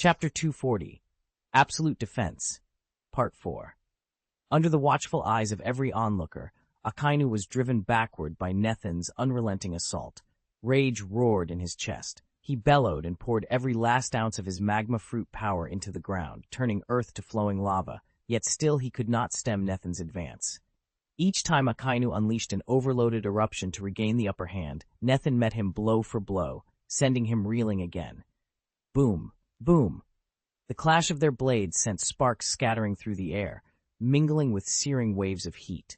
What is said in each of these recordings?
Chapter 240, Absolute Defense, Part 4. Under the watchful eyes of every onlooker, Akainu was driven backward by Nethin's unrelenting assault. Rage roared in his chest. He bellowed and poured every last ounce of his magma fruit power into the ground, turning earth to flowing lava, yet still he could not stem Nethin's advance. Each time Akainu unleashed an overloaded eruption to regain the upper hand, Nethin met him blow for blow, sending him reeling again. Boom, boom. The clash of their blades sent sparks scattering through the air, mingling with searing waves of heat.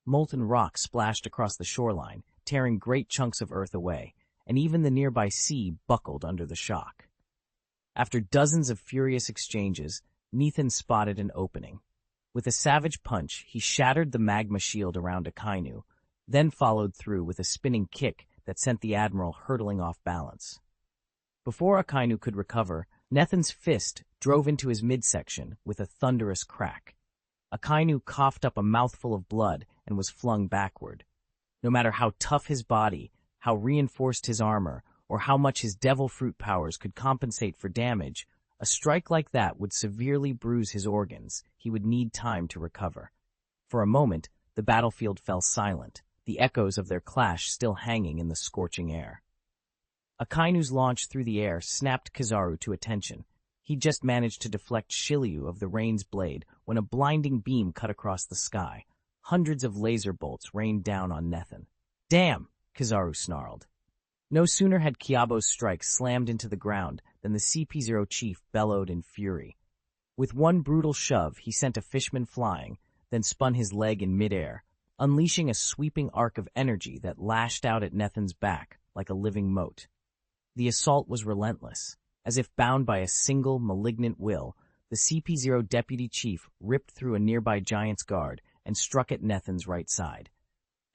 Molten rock splashed across the shoreline, tearing great chunks of earth away, and even the nearby sea buckled under the shock. After dozens of furious exchanges, Nethin spotted an opening. With a savage punch, he shattered the magma shield around Akainu, then followed through with a spinning kick that sent the admiral hurtling off balance. Before Akainu could recover, Nethin's fist drove into his midsection with a thunderous crack. Akainu coughed up a mouthful of blood and was flung backward. No matter how tough his body, how reinforced his armor, or how much his devil fruit powers could compensate for damage, a strike like that would severely bruise his organs. He would need time to recover. For a moment, the battlefield fell silent, the echoes of their clash still hanging in the scorching air. Akainu's launch through the air snapped Kizaru to attention. He just managed to deflect Shiryu of the rain's blade when a blinding beam cut across the sky. Hundreds of laser bolts rained down on Nethin. "Damn!" Kizaru snarled. No sooner had Kiabo's strike slammed into the ground than the CP0 chief bellowed in fury. With one brutal shove, he sent a fishman flying, then spun his leg in midair, unleashing a sweeping arc of energy that lashed out at Nethin's back like a living moat. The assault was relentless. As if bound by a single, malignant will, the CP0 deputy chief ripped through a nearby giant's guard and struck at Nethin's right side.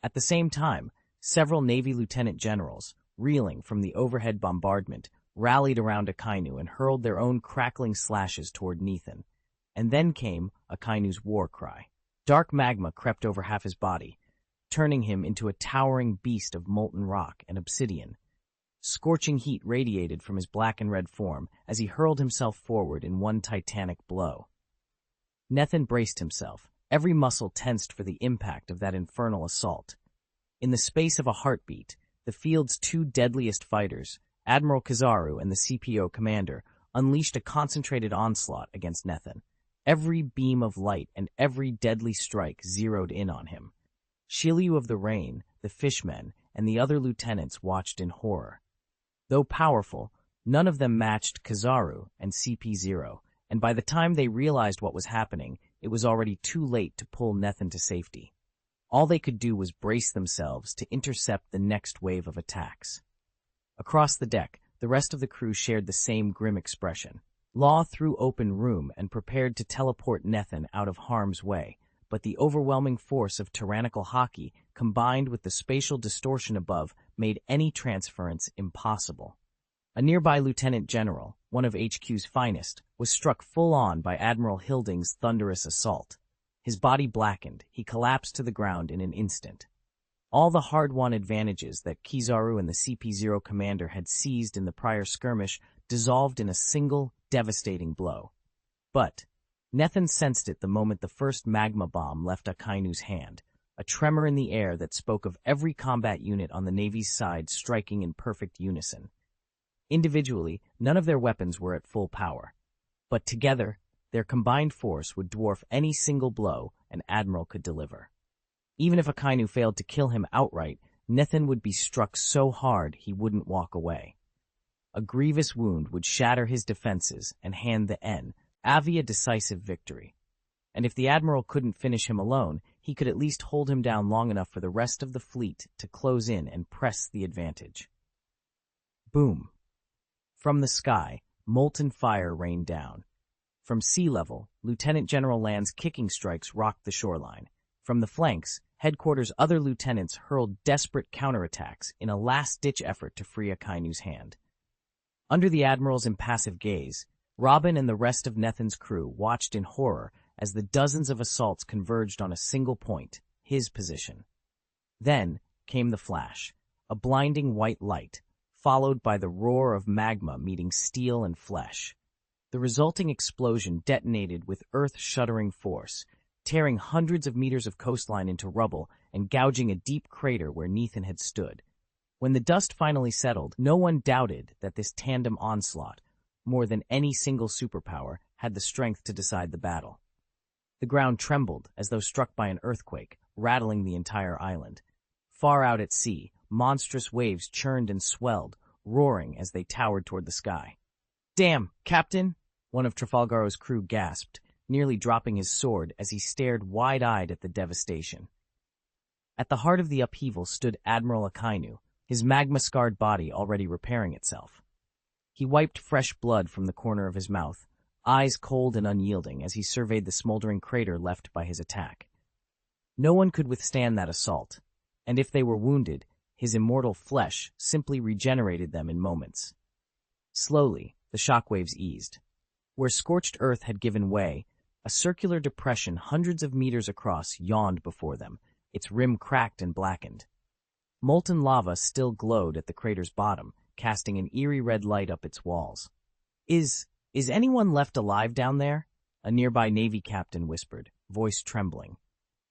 At the same time, several Navy lieutenant generals, reeling from the overhead bombardment, rallied around Akainu and hurled their own crackling slashes toward Nethin. And then came Akainu's war cry. Dark magma crept over half his body, turning him into a towering beast of molten rock and obsidian. Scorching heat radiated from his black and red form as he hurled himself forward in one titanic blow. Nethin braced himself, every muscle tensed for the impact of that infernal assault. In the space of a heartbeat, the field's two deadliest fighters, Admiral Kizaru and the CPO commander, unleashed a concentrated onslaught against Nethin. Every beam of light and every deadly strike zeroed in on him. Shiryu of the Rain, the fishmen, and the other lieutenants watched in horror. Though powerful, none of them matched Kizaru and CP0, and by the time they realized what was happening, it was already too late to pull Nethin to safety. All they could do was brace themselves to intercept the next wave of attacks. Across the deck, the rest of the crew shared the same grim expression. Law threw open room and prepared to teleport Nethin out of harm's way, but the overwhelming force of tyrannical Haki, combined with the spatial distortion above, made any transference impossible. A nearby lieutenant general, one of HQ's finest, was struck full-on by Admiral Hilding's thunderous assault. His body blackened, he collapsed to the ground in an instant. All the hard-won advantages that Kizaru and the CP0 commander had seized in the prior skirmish dissolved in a single, devastating blow. But Nethin sensed it the moment the first magma bomb left Akainu's hand, a tremor in the air that spoke of every combat unit on the Navy's side striking in perfect unison. Individually, none of their weapons were at full power, but together, their combined force would dwarf any single blow an admiral could deliver. Even if Akainu failed to kill him outright, Nethin would be struck so hard he wouldn't walk away. A grievous wound would shatter his defenses and hand the Avi a decisive victory. And if the admiral couldn't finish him alone, he could at least hold him down long enough for the rest of the fleet to close in and press the advantage. Boom. From the sky, molten fire rained down. From sea level, Lieutenant General Land's kicking strikes rocked the shoreline. From the flanks, headquarters' other lieutenants hurled desperate counterattacks in a last-ditch effort to free Akainu's hand. Under the admiral's impassive gaze, Robin and the rest of Nethin's crew watched in horror as the dozens of assaults converged on a single point, his position. Then came the flash, a blinding white light, followed by the roar of magma meeting steel and flesh. The resulting explosion detonated with earth-shuddering force, tearing hundreds of meters of coastline into rubble and gouging a deep crater where Nethan had stood. When the dust finally settled, no one doubted that this tandem onslaught, more than any single superpower, had the strength to decide the battle. The ground trembled as though struck by an earthquake, rattling the entire island. Far out at sea, monstrous waves churned and swelled, roaring as they towered toward the sky. "Damn, Captain!" one of Trafalgaro's crew gasped, nearly dropping his sword as he stared wide-eyed at the devastation. At the heart of the upheaval stood Admiral Akainu, his magma-scarred body already repairing itself. He wiped fresh blood from the corner of his mouth, eyes cold and unyielding as he surveyed the smoldering crater left by his attack. No one could withstand that assault, and if they were wounded, his immortal flesh simply regenerated them in moments. Slowly, the shockwaves eased. Where scorched earth had given way, a circular depression hundreds of meters across yawned before them, its rim cracked and blackened. Molten lava still glowed at the crater's bottom, casting an eerie red light up its walls. Is anyone left alive down there?" a nearby Navy captain whispered, voice trembling.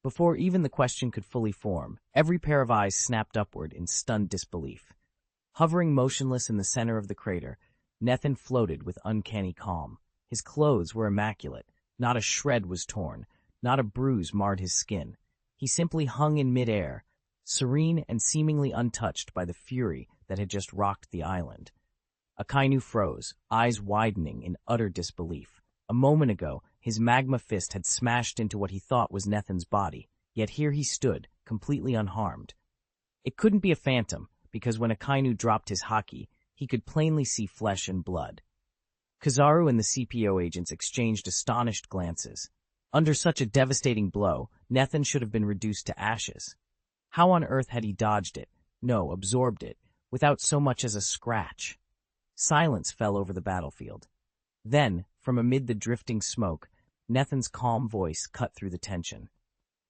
Before even the question could fully form, every pair of eyes snapped upward in stunned disbelief. Hovering motionless in the center of the crater, Nethan floated with uncanny calm. His clothes were immaculate. Not a shred was torn. Not a bruise marred his skin. He simply hung in midair, serene and seemingly untouched by the fury that had just rocked the island. Akainu froze, eyes widening in utter disbelief. A moment ago, his magma fist had smashed into what he thought was Nethan's body, yet here he stood, completely unharmed. It couldn't be a phantom, because when Akainu dropped his haki, he could plainly see flesh and blood. Kizaru and the CPO agents exchanged astonished glances. Under such a devastating blow, Nethan should have been reduced to ashes. How on earth had he dodged it, no, absorbed it, without so much as a scratch? Silence fell over the battlefield. Then, from amid the drifting smoke, Nethan's calm voice cut through the tension.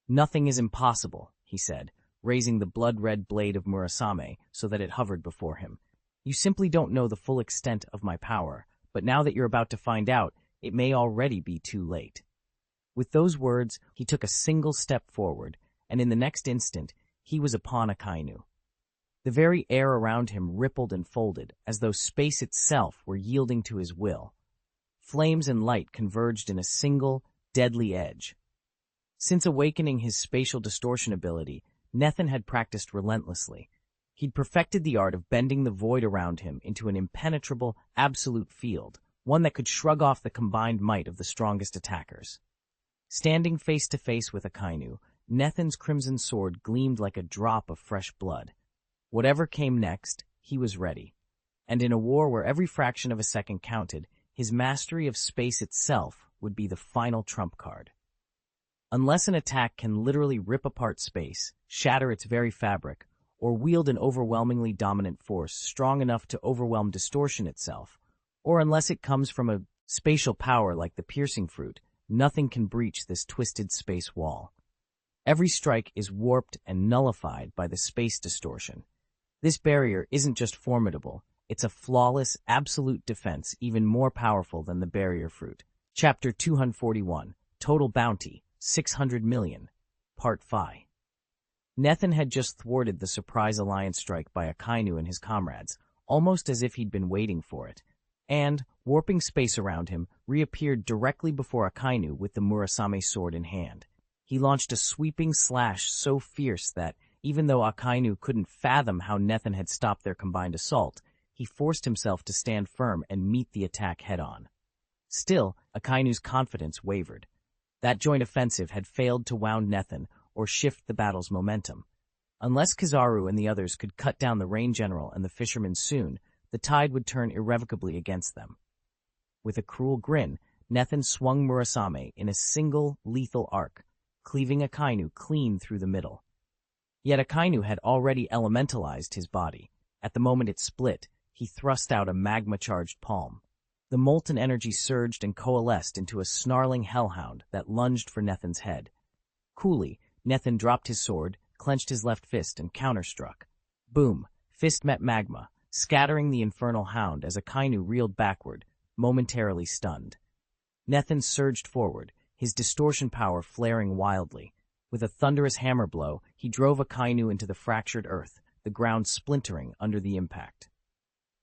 "Nothing is impossible," he said, raising the blood-red blade of Murasame so that it hovered before him. "You simply don't know the full extent of my power, but now that you're about to find out, it may already be too late." With those words, he took a single step forward, and in the next instant, he was upon Akainu. The very air around him rippled and folded, as though space itself were yielding to his will. Flames and light converged in a single, deadly edge. Since awakening his spatial distortion ability, Nethan had practiced relentlessly. He'd perfected the art of bending the void around him into an impenetrable, absolute field, one that could shrug off the combined might of the strongest attackers. Standing face to face with Akainu, Nethan's crimson sword gleamed like a drop of fresh blood. Whatever came next, he was ready. And in a war where every fraction of a second counted, his mastery of space itself would be the final trump card. Unless an attack can literally rip apart space, shatter its very fabric, or wield an overwhelmingly dominant force strong enough to overwhelm distortion itself, or unless it comes from a spatial power like the piercing fruit, nothing can breach this twisted space wall. Every strike is warped and nullified by the space distortion. This barrier isn't just formidable, it's a flawless, absolute defense even more powerful than the barrier fruit. Chapter 241, Total Bounty, 600 million, Part 5. Nethan had just thwarted the surprise alliance strike by Akainu and his comrades, almost as if he'd been waiting for it, and, warping space around him, reappeared directly before Akainu with the Murasame sword in hand. He launched a sweeping slash so fierce that, even though Akainu couldn't fathom how Nethan had stopped their combined assault, he forced himself to stand firm and meet the attack head-on. Still, Akainu's confidence wavered. That joint offensive had failed to wound Nethan or shift the battle's momentum. Unless Kizaru and the others could cut down the rain general and the fishermen soon, the tide would turn irrevocably against them. With a cruel grin, Nethan swung Murasame in a single, lethal arc, cleaving Akainu clean through the middle. Yet Akainu had already elementalized his body. At the moment it split, he thrust out a magma-charged palm. The molten energy surged and coalesced into a snarling hellhound that lunged for Nethan's head. Coolly, Nethan dropped his sword, clenched his left fist, and counterstruck. Boom! Fist met magma, scattering the infernal hound as Akainu reeled backward, momentarily stunned. Nethin surged forward, his distortion power flaring wildly. With a thunderous hammer blow, he drove Akainu into the fractured earth, the ground splintering under the impact.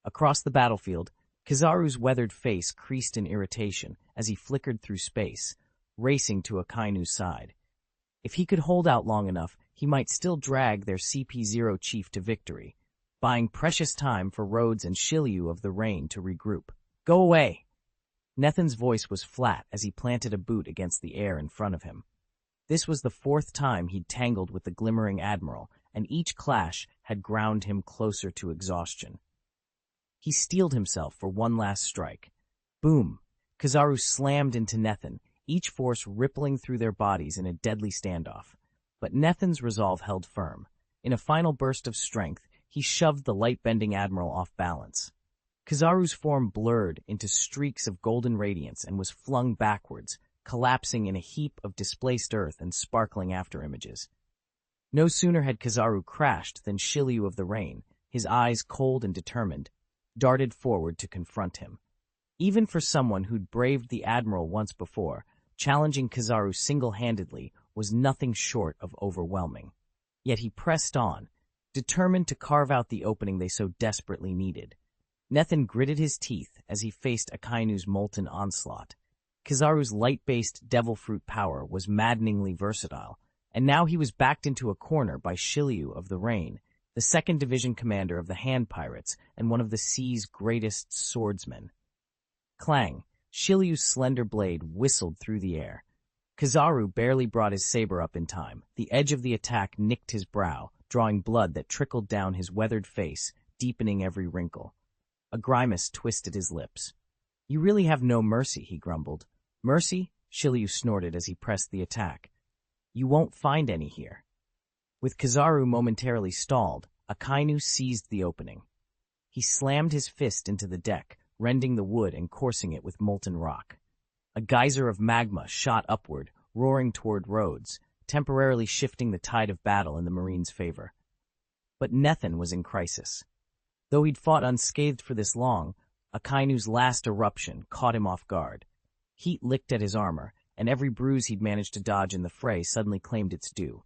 Across the battlefield, Kizaru's weathered face creased in irritation as he flickered through space, racing to Akainu's side. If he could hold out long enough, he might still drag their CP0 chief to victory, buying precious time for Rhodes and Shiryu of the Rain to regroup. "Go away!" Nethin's voice was flat as he planted a boot against the air in front of him. This was the fourth time he'd tangled with the glimmering admiral, and each clash had ground him closer to exhaustion. He steeled himself for one last strike. Boom! Kizaru slammed into Nethin, each force rippling through their bodies in a deadly standoff. But Nethin's resolve held firm. In a final burst of strength, he shoved the light-bending admiral off balance. Kizaru's form blurred into streaks of golden radiance and was flung backwards, collapsing in a heap of displaced earth and sparkling afterimages. No sooner had Kizaru crashed than Shiryu of the Rain, his eyes cold and determined, darted forward to confront him. Even for someone who'd braved the admiral once before, challenging Kizaru single-handedly was nothing short of overwhelming. Yet he pressed on, determined to carve out the opening they so desperately needed. Nethin gritted his teeth as he faced Akainu's molten onslaught. Kizaru's light-based devil fruit power was maddeningly versatile, and now he was backed into a corner by Shiryu of the Rain, the 2nd Division commander of the Hand Pirates and one of the sea's greatest swordsmen. Clang! Shiryu's slender blade whistled through the air. Kizaru barely brought his saber up in time. The edge of the attack nicked his brow, drawing blood that trickled down his weathered face, deepening every wrinkle. A grimace twisted his lips. "You really have no mercy," he grumbled. "Mercy?" Shiryu snorted as he pressed the attack. "You won't find any here." With Kizaru momentarily stalled, Akainu seized the opening. He slammed his fist into the deck, rending the wood and coursing it with molten rock. A geyser of magma shot upward, roaring toward Rhodes, temporarily shifting the tide of battle in the Marine's favor. But Nethin was in crisis. Though he'd fought unscathed for this long, Akainu's last eruption caught him off guard. Heat licked at his armor, and every bruise he'd managed to dodge in the fray suddenly claimed its due.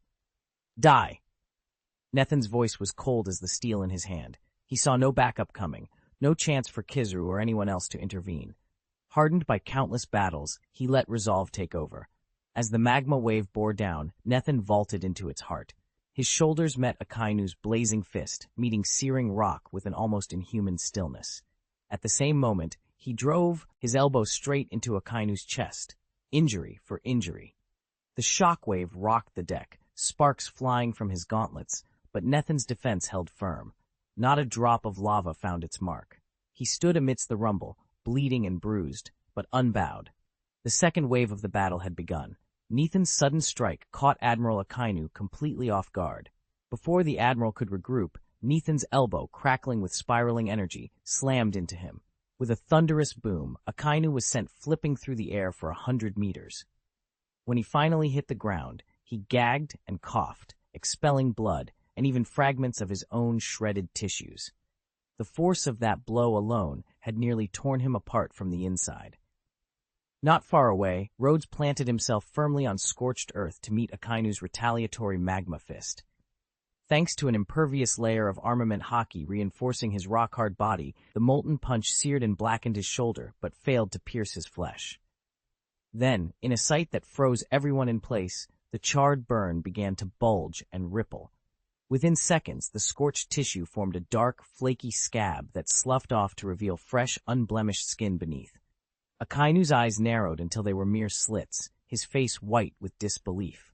"Die!" Nethin's voice was cold as the steel in his hand. He saw no backup coming, no chance for Kizaru or anyone else to intervene. Hardened by countless battles, he let resolve take over. As the magma wave bore down, Nethin vaulted into its heart. His shoulders met Akainu's blazing fist, meeting searing rock with an almost inhuman stillness. At the same moment, he drove his elbow straight into Akainu's chest, injury for injury. The shockwave rocked the deck, sparks flying from his gauntlets, but Nethin's defense held firm. Not a drop of lava found its mark. He stood amidst the rumble, bleeding and bruised, but unbowed. The second wave of the battle had begun. Nethin's sudden strike caught Admiral Akainu completely off guard. Before the Admiral could regroup, Nethin's elbow, crackling with spiraling energy, slammed into him. With a thunderous boom, Akainu was sent flipping through the air for 100 meters. When he finally hit the ground, he gagged and coughed, expelling blood and even fragments of his own shredded tissues. The force of that blow alone had nearly torn him apart from the inside. Not far away, Rhodes planted himself firmly on scorched earth to meet Akainu's retaliatory magma fist. Thanks to an impervious layer of armament hockey reinforcing his rock-hard body, the molten punch seared and blackened his shoulder but failed to pierce his flesh. Then, in a sight that froze everyone in place, the charred burn began to bulge and ripple. Within seconds, the scorched tissue formed a dark, flaky scab that sloughed off to reveal fresh, unblemished skin beneath. Akainu's eyes narrowed until they were mere slits, his face white with disbelief.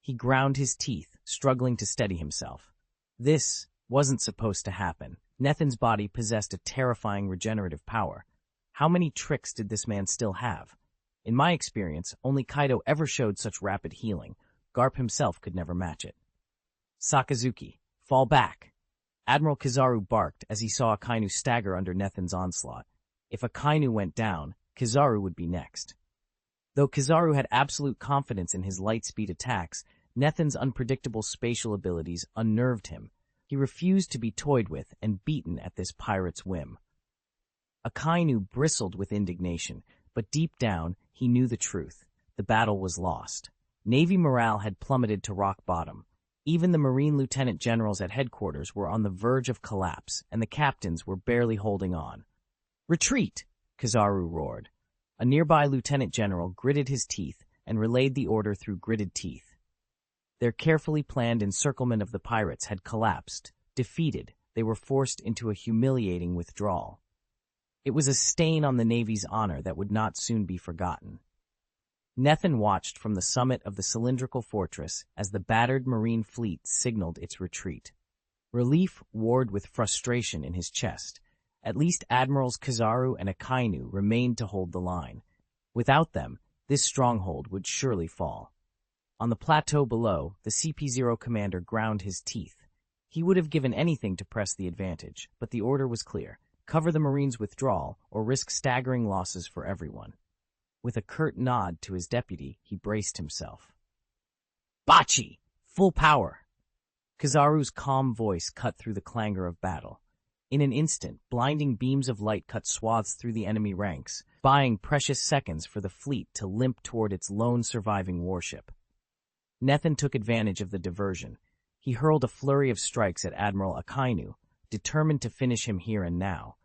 He ground his teeth, struggling to steady himself. This wasn't supposed to happen. Nethin's body possessed a terrifying regenerative power. How many tricks did this man still have? In my experience, only Kaido ever showed such rapid healing. Garp himself could never match it. "Sakazuki, fall back!" Admiral Kizaru barked as he saw Akainu stagger under Nethin's onslaught. If Akainu went down, Kizaru would be next. Though Kizaru had absolute confidence in his light-speed attacks, Nethin's unpredictable spatial abilities unnerved him. He refused to be toyed with and beaten at this pirate's whim. Akainu bristled with indignation, but deep down, he knew the truth. The battle was lost. Navy morale had plummeted to rock bottom. Even the Marine lieutenant generals at headquarters were on the verge of collapse, and the captains were barely holding on. "Retreat!" Kizaru roared. A nearby lieutenant general gritted his teeth and relayed the order through gritted teeth. Their carefully planned encirclement of the pirates had collapsed. Defeated, they were forced into a humiliating withdrawal. It was a stain on the Navy's honor that would not soon be forgotten. Nethin watched from the summit of the cylindrical fortress as the battered Marine fleet signaled its retreat. Relief warred with frustration in his chest. At least Admirals Kizaru and Akainu remained to hold the line. Without them, this stronghold would surely fall. On the plateau below, the CP0 commander ground his teeth. He would have given anything to press the advantage, but the order was clear. Cover the Marines' withdrawal or risk staggering losses for everyone. With a curt nod to his deputy, he braced himself. "Bachi! Full power!" Kizaru's calm voice cut through the clangor of battle. In an instant, blinding beams of light cut swaths through the enemy ranks, buying precious seconds for the fleet to limp toward its lone surviving warship. Nethin took advantage of the diversion. He hurled a flurry of strikes at Admiral Akainu, determined to finish him here and now.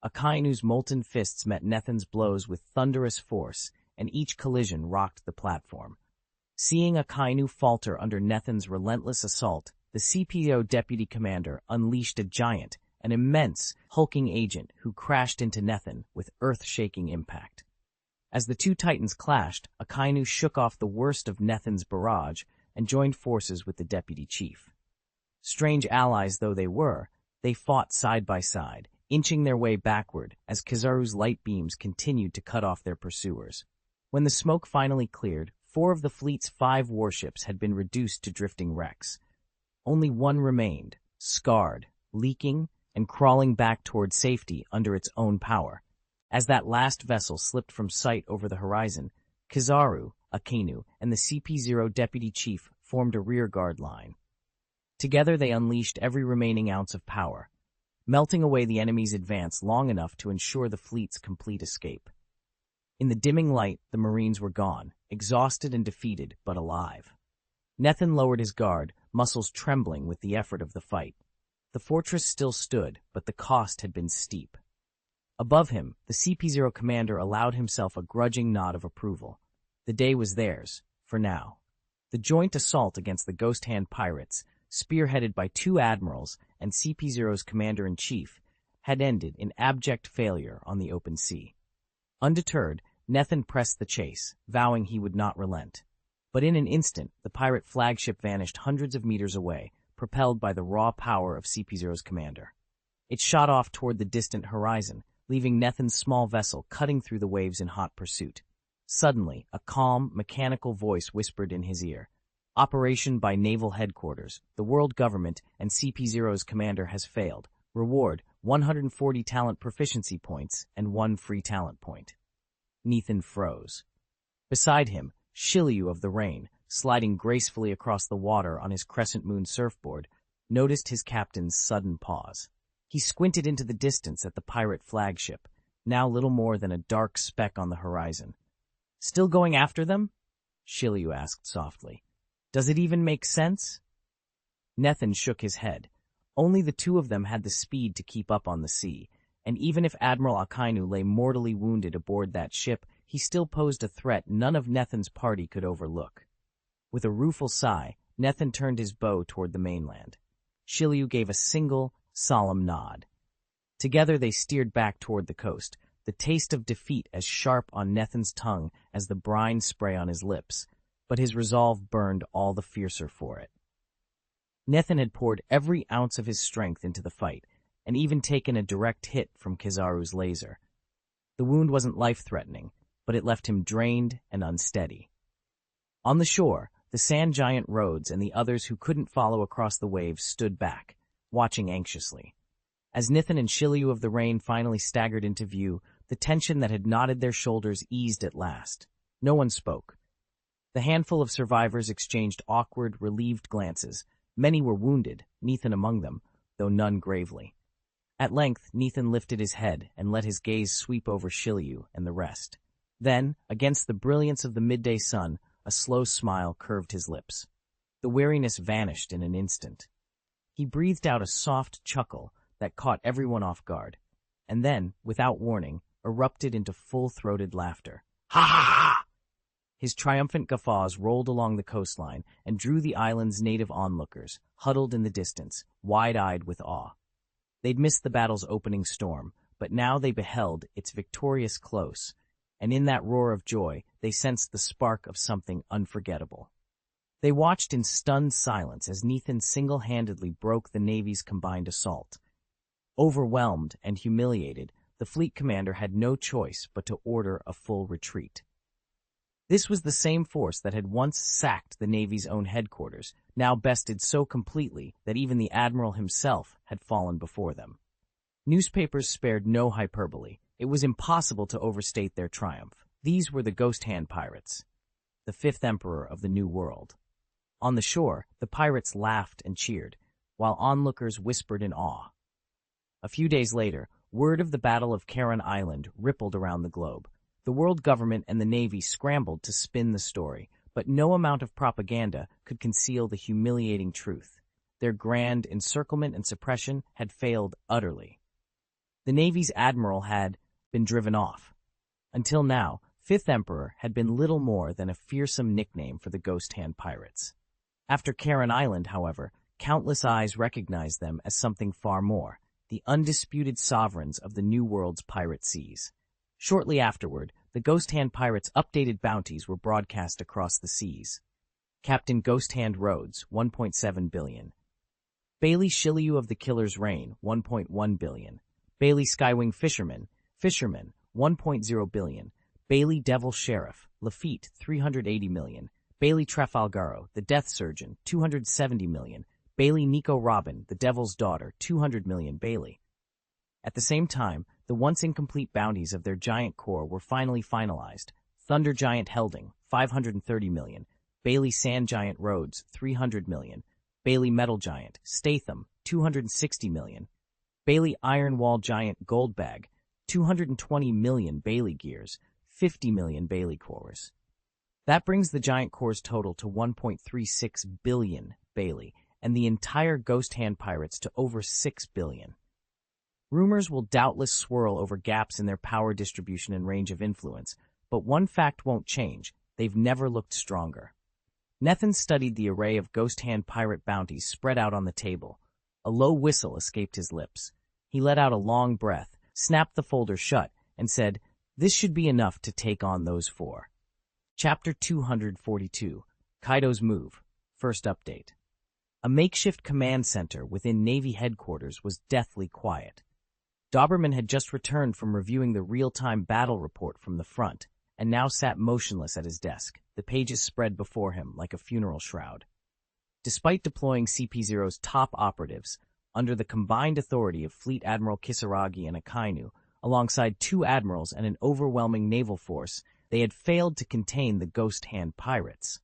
Akainu's molten fists met Nethin's blows with thunderous force, and each collision rocked the platform. Seeing Akainu falter under Nethin's relentless assault, the CPO deputy commander unleashed a giant, an immense, hulking agent who crashed into Nethin with earth-shaking impact. As the two titans clashed, Akainu shook off the worst of Nethin's barrage and joined forces with the deputy chief. Strange allies though they were, they fought side by side, inching their way backward as Kizaru's light beams continued to cut off their pursuers. When the smoke finally cleared, 4 of the fleet's 5 warships had been reduced to drifting wrecks. Only one remained, scarred, leaking, and crawling back toward safety under its own power. As that last vessel slipped from sight over the horizon, Kizaru, Akainu, and the CP0 deputy chief formed a rearguard line. Together they unleashed every remaining ounce of power, melting away the enemy's advance long enough to ensure the fleet's complete escape. In the dimming light, the Marines were gone, exhausted and defeated, but alive. Nethin lowered his guard, muscles trembling with the effort of the fight. The fortress still stood, but the cost had been steep. Above him, the CP0 commander allowed himself a grudging nod of approval. The day was theirs, for now. The joint assault against the Ghost Hand pirates, spearheaded by 2 admirals and CP0's commander-in-chief, had ended in abject failure on the open sea. Undeterred, Nethin pressed the chase, vowing he would not relent. But in an instant, the pirate flagship vanished hundreds of meters away, propelled by the raw power of CP0's commander. It shot off toward the distant horizon, leaving Nethin's small vessel cutting through the waves in hot pursuit. Suddenly, a calm, mechanical voice whispered in his ear. "Operation by Naval Headquarters. The world government and CP0's commander has failed. Reward, 140 talent proficiency points and 1 free talent point." Nethin froze. Beside him, Shilyu of the Rain, sliding gracefully across the water on his crescent moon surfboard, noticed his captain's sudden pause. He squinted into the distance at the pirate flagship, now little more than a dark speck on the horizon. "Still going after them?" Shilyu asked softly. "Does it even make sense?" Nethin shook his head. Only the 2 of them had the speed to keep up on the sea, and even if Admiral Akainu lay mortally wounded aboard that ship, he still posed a threat none of Nethin's party could overlook. With a rueful sigh, Nethin turned his bow toward the mainland. Shilyu gave a single, solemn nod. Together they steered back toward the coast, the taste of defeat as sharp on Nethin's tongue as the brine spray on his lips, but his resolve burned all the fiercer for it. Nethin had poured every ounce of his strength into the fight, and even taken a direct hit from Kizaru's laser. The wound wasn't life-threatening, but it left him drained and unsteady. On the shore, the sand giant Rhodes and the others who couldn't follow across the waves stood back, watching anxiously. As Nethin and Shilyu of the Rain finally staggered into view, the tension that had knotted their shoulders eased at last. No one spoke. The handful of survivors exchanged awkward, relieved glances. Many were wounded, Nethin among them, though none gravely. At length, Nathan lifted his head and let his gaze sweep over Shiryu and the rest. Then, against the brilliance of the midday sun, a slow smile curved his lips. The weariness vanished in an instant. He breathed out a soft chuckle that caught everyone off guard, and then, without warning, erupted into full-throated laughter. Ha ha ha! His triumphant guffaws rolled along the coastline and drew the island's native onlookers, huddled in the distance, wide-eyed with awe. They'd missed the battle's opening storm, but now they beheld its victorious close, and in that roar of joy they sensed the spark of something unforgettable. They watched in stunned silence as Nathan single-handedly broke the Navy's combined assault. Overwhelmed and humiliated, the fleet commander had no choice but to order a full retreat. This was the same force that had once sacked the Navy's own headquarters, now bested so completely that even the admiral himself had fallen before them. Newspapers spared no hyperbole. It was impossible to overstate their triumph. These were the Ghost Hand Pirates, the fifth emperor of the New World. On the shore, the pirates laughed and cheered, while onlookers whispered in awe. A few days later, word of the Battle of Karen Island rippled around the globe. The world government and the Navy scrambled to spin the story, but no amount of propaganda could conceal the humiliating truth. Their grand encirclement and suppression had failed utterly. The Navy's admiral had been driven off. Until now, Fifth Emperor had been little more than a fearsome nickname for the Ghost Hand Pirates. After Karen Island, however, countless eyes recognized them as something far more, the undisputed sovereigns of the New World's pirate seas. Shortly afterward, the Ghost Hand Pirates' updated bounties were broadcast across the seas. Captain Ghost Hand Rhodes, 1.7 billion. Bailey Shiryu of the Killer's Reign, 1.1 billion. Bailey Skywing Fisherman, 1.0 billion. Bailey Devil Sheriff, Lafitte, 380 million. Bailey Trafalgaro, the Death Surgeon, 270 million. Bailey Nico Robin, the Devil's Daughter, 200 million Bailey. At the same time, the once incomplete bounties of their giant corps were finally finalized. Thunder Giant Helding, 530 million. Bailey Sand Giant Rhodes, 300 million. Bailey Metal Giant Statham, 260 million. Bailey Iron Wall Giant Goldbag, 220 million Bailey Gears, 50 million Bailey Cores. That brings the giant corps total to 1.36 billion Bailey, and the entire Ghost Hand Pirates to over 6 billion. Rumors will doubtless swirl over gaps in their power distribution and range of influence, but one fact won't change: they've never looked stronger. Nathan studied the array of Ghost Hand Pirate bounties spread out on the table. A low whistle escaped his lips. He let out a long breath, snapped the folder shut, and said, "This should be enough to take on those four." Chapter 242, Kaido's Move, First Update. A makeshift command center within Navy headquarters was deathly quiet. Doberman had just returned from reviewing the real-time battle report from the front, and now sat motionless at his desk, the pages spread before him like a funeral shroud. Despite deploying CP0's top operatives, under the combined authority of Fleet Admiral Kisaragi and Akainu, alongside two admirals and an overwhelming naval force, they had failed to contain the Ghost Hand Pirates.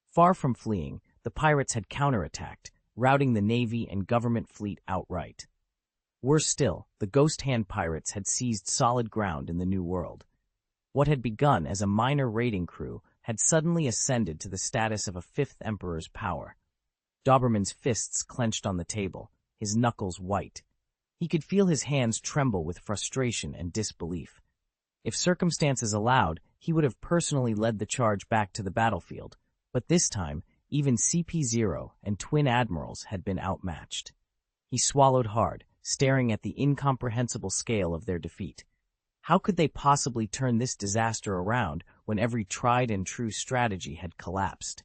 Far from fleeing, the pirates had counterattacked, routing the Navy and government fleet outright. Worse still, the Ghost Hand Pirates had seized solid ground in the New World. What had begun as a minor raiding crew had suddenly ascended to the status of a fifth emperor's power. Doberman's fists clenched on the table, his knuckles white. He could feel his hands tremble with frustration and disbelief. If circumstances allowed, he would have personally led the charge back to the battlefield, but this time, even CP0 and twin admirals had been outmatched. He swallowed hard, staring at the incomprehensible scale of their defeat. How could they possibly turn this disaster around when every tried-and-true strategy had collapsed?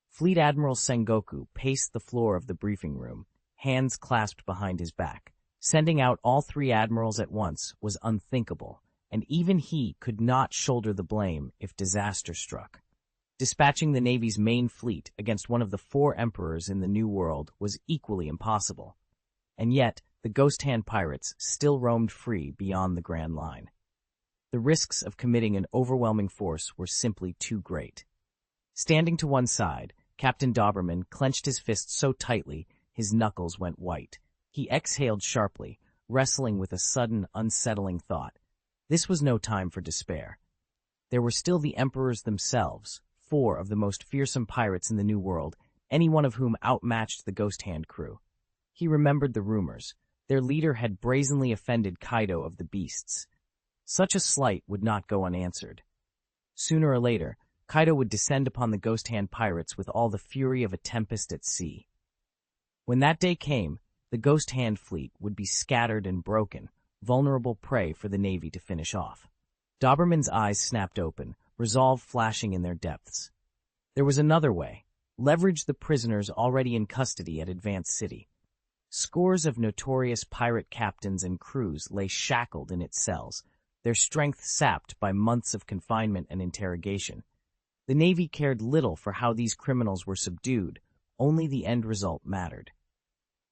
Fleet Admiral Sengoku paced the floor of the briefing room, hands clasped behind his back. Sending out all three admirals at once was unthinkable, and even he could not shoulder the blame if disaster struck. Dispatching the Navy's main fleet against one of the four emperors in the New World was equally impossible. And yet, the Ghost Hand Pirates still roamed free beyond the Grand Line. The risks of committing an overwhelming force were simply too great. Standing to one side, Captain Doberman clenched his fist so tightly his knuckles went white. He exhaled sharply, wrestling with a sudden, unsettling thought. This was no time for despair. There were still the emperors themselves, 4 of the most fearsome pirates in the New World, any one of whom outmatched the Ghost Hand crew. He remembered the rumors. Their leader had brazenly offended Kaido of the Beasts. Such a slight would not go unanswered. Sooner or later, Kaido would descend upon the Ghost Hand pirates with all the fury of a tempest at sea. When that day came, the Ghost Hand fleet would be scattered and broken, vulnerable prey for the Navy to finish off. Doberman's eyes snapped open, resolve flashing in their depths. There was another way. Leverage the prisoners already in custody at Advance City. Scores of notorious pirate captains and crews lay shackled in its cells, their strength sapped by months of confinement and interrogation. The Navy cared little for how these criminals were subdued, only the end result mattered.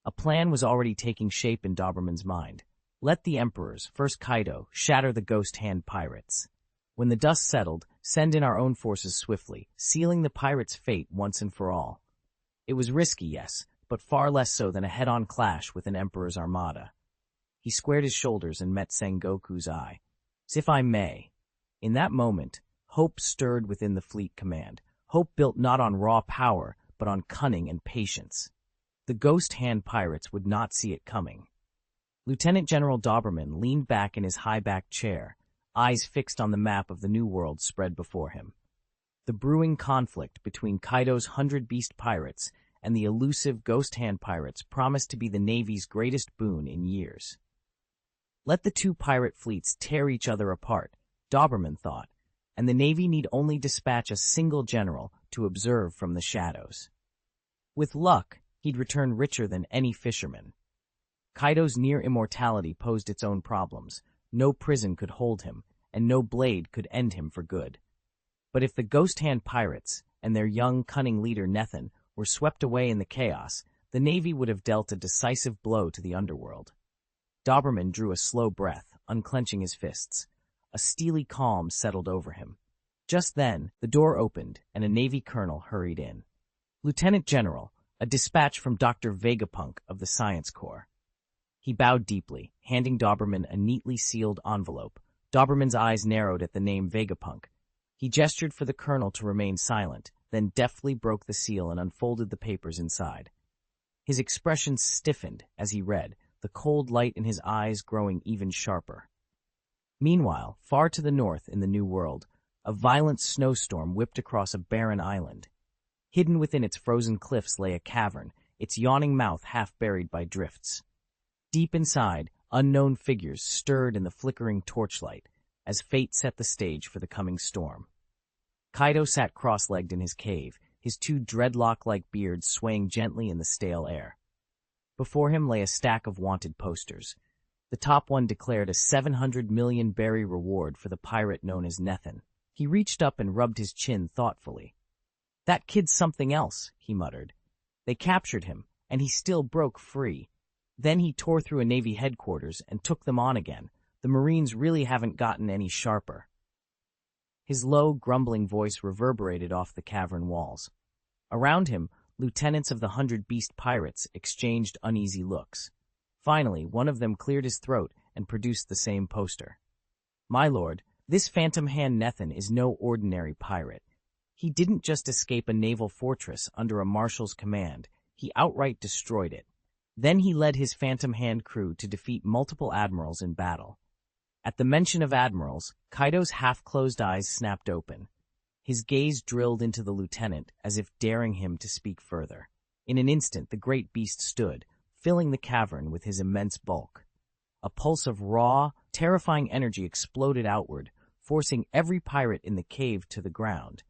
A plan was already taking shape in Doberman's mind. Let the emperors, first Kaido, shatter the Ghost Hand pirates. When the dust settled, send in our own forces swiftly, sealing the pirates' fate once and for all. It was risky, yes, but far less so than a head-on clash with an emperor's armada. He squared his shoulders and met Sengoku's eye. As if I may. In that moment, hope stirred within the fleet command. Hope built not on raw power, but on cunning and patience. The Ghost Hand pirates would not see it coming. Lieutenant General Doberman leaned back in his high-backed chair, eyes fixed on the map of the New World spread before him. The brewing conflict between Kaido's 100 Beast pirates and the elusive Ghost Hand pirates promised to be the Navy's greatest boon in years. Let the 2 pirate fleets tear each other apart, Doberman thought, and the Navy need only dispatch a single general to observe from the shadows. With luck, he'd return richer than any fisherman. Kaido's near immortality posed its own problems. No prison could hold him, and no blade could end him for good. But if the Ghost Hand pirates and their young, cunning leader Nethan were swept away in the chaos, the Navy would have dealt a decisive blow to the underworld. Doberman drew a slow breath, unclenching his fists. A steely calm settled over him. Just then, the door opened, and a Navy colonel hurried in. Lieutenant General, a dispatch from Dr. Vegapunk of the Science Corps. He bowed deeply, handing Doberman a neatly sealed envelope. Doberman's eyes narrowed at the name Vegapunk. He gestured for the colonel to remain silent, then deftly broke the seal and unfolded the papers inside. His expression stiffened as he read, the cold light in his eyes growing even sharper. Meanwhile, far to the north in the New World, a violent snowstorm whipped across a barren island. Hidden within its frozen cliffs lay a cavern, its yawning mouth half buried by drifts. Deep inside, unknown figures stirred in the flickering torchlight, as fate set the stage for the coming storm. Kaido sat cross-legged in his cave, his 2 dreadlock-like beards swaying gently in the stale air. Before him lay a stack of wanted posters. The top one declared a 700 million berry reward for the pirate known as Nethan. He reached up and rubbed his chin thoughtfully. "That kid's something else," he muttered. "They captured him, and he still broke free. Then he tore through a Navy headquarters and took them on again. The Marines really haven't gotten any sharper." His low, grumbling voice reverberated off the cavern walls. Around him, lieutenants of the 100 Beast pirates exchanged uneasy looks. Finally, one of them cleared his throat and produced the same poster. "My lord, this Phantom Hand Nethan is no ordinary pirate. He didn't just escape a naval fortress under a marshal's command, he outright destroyed it. Then he led his Phantom Hand crew to defeat multiple admirals in battle." At the mention of admirals, Kaido's half-closed eyes snapped open. His gaze drilled into the lieutenant as if daring him to speak further. In an instant, the great beast stood, filling the cavern with his immense bulk. A pulse of raw, terrifying energy exploded outward, forcing every pirate in the cave to the ground.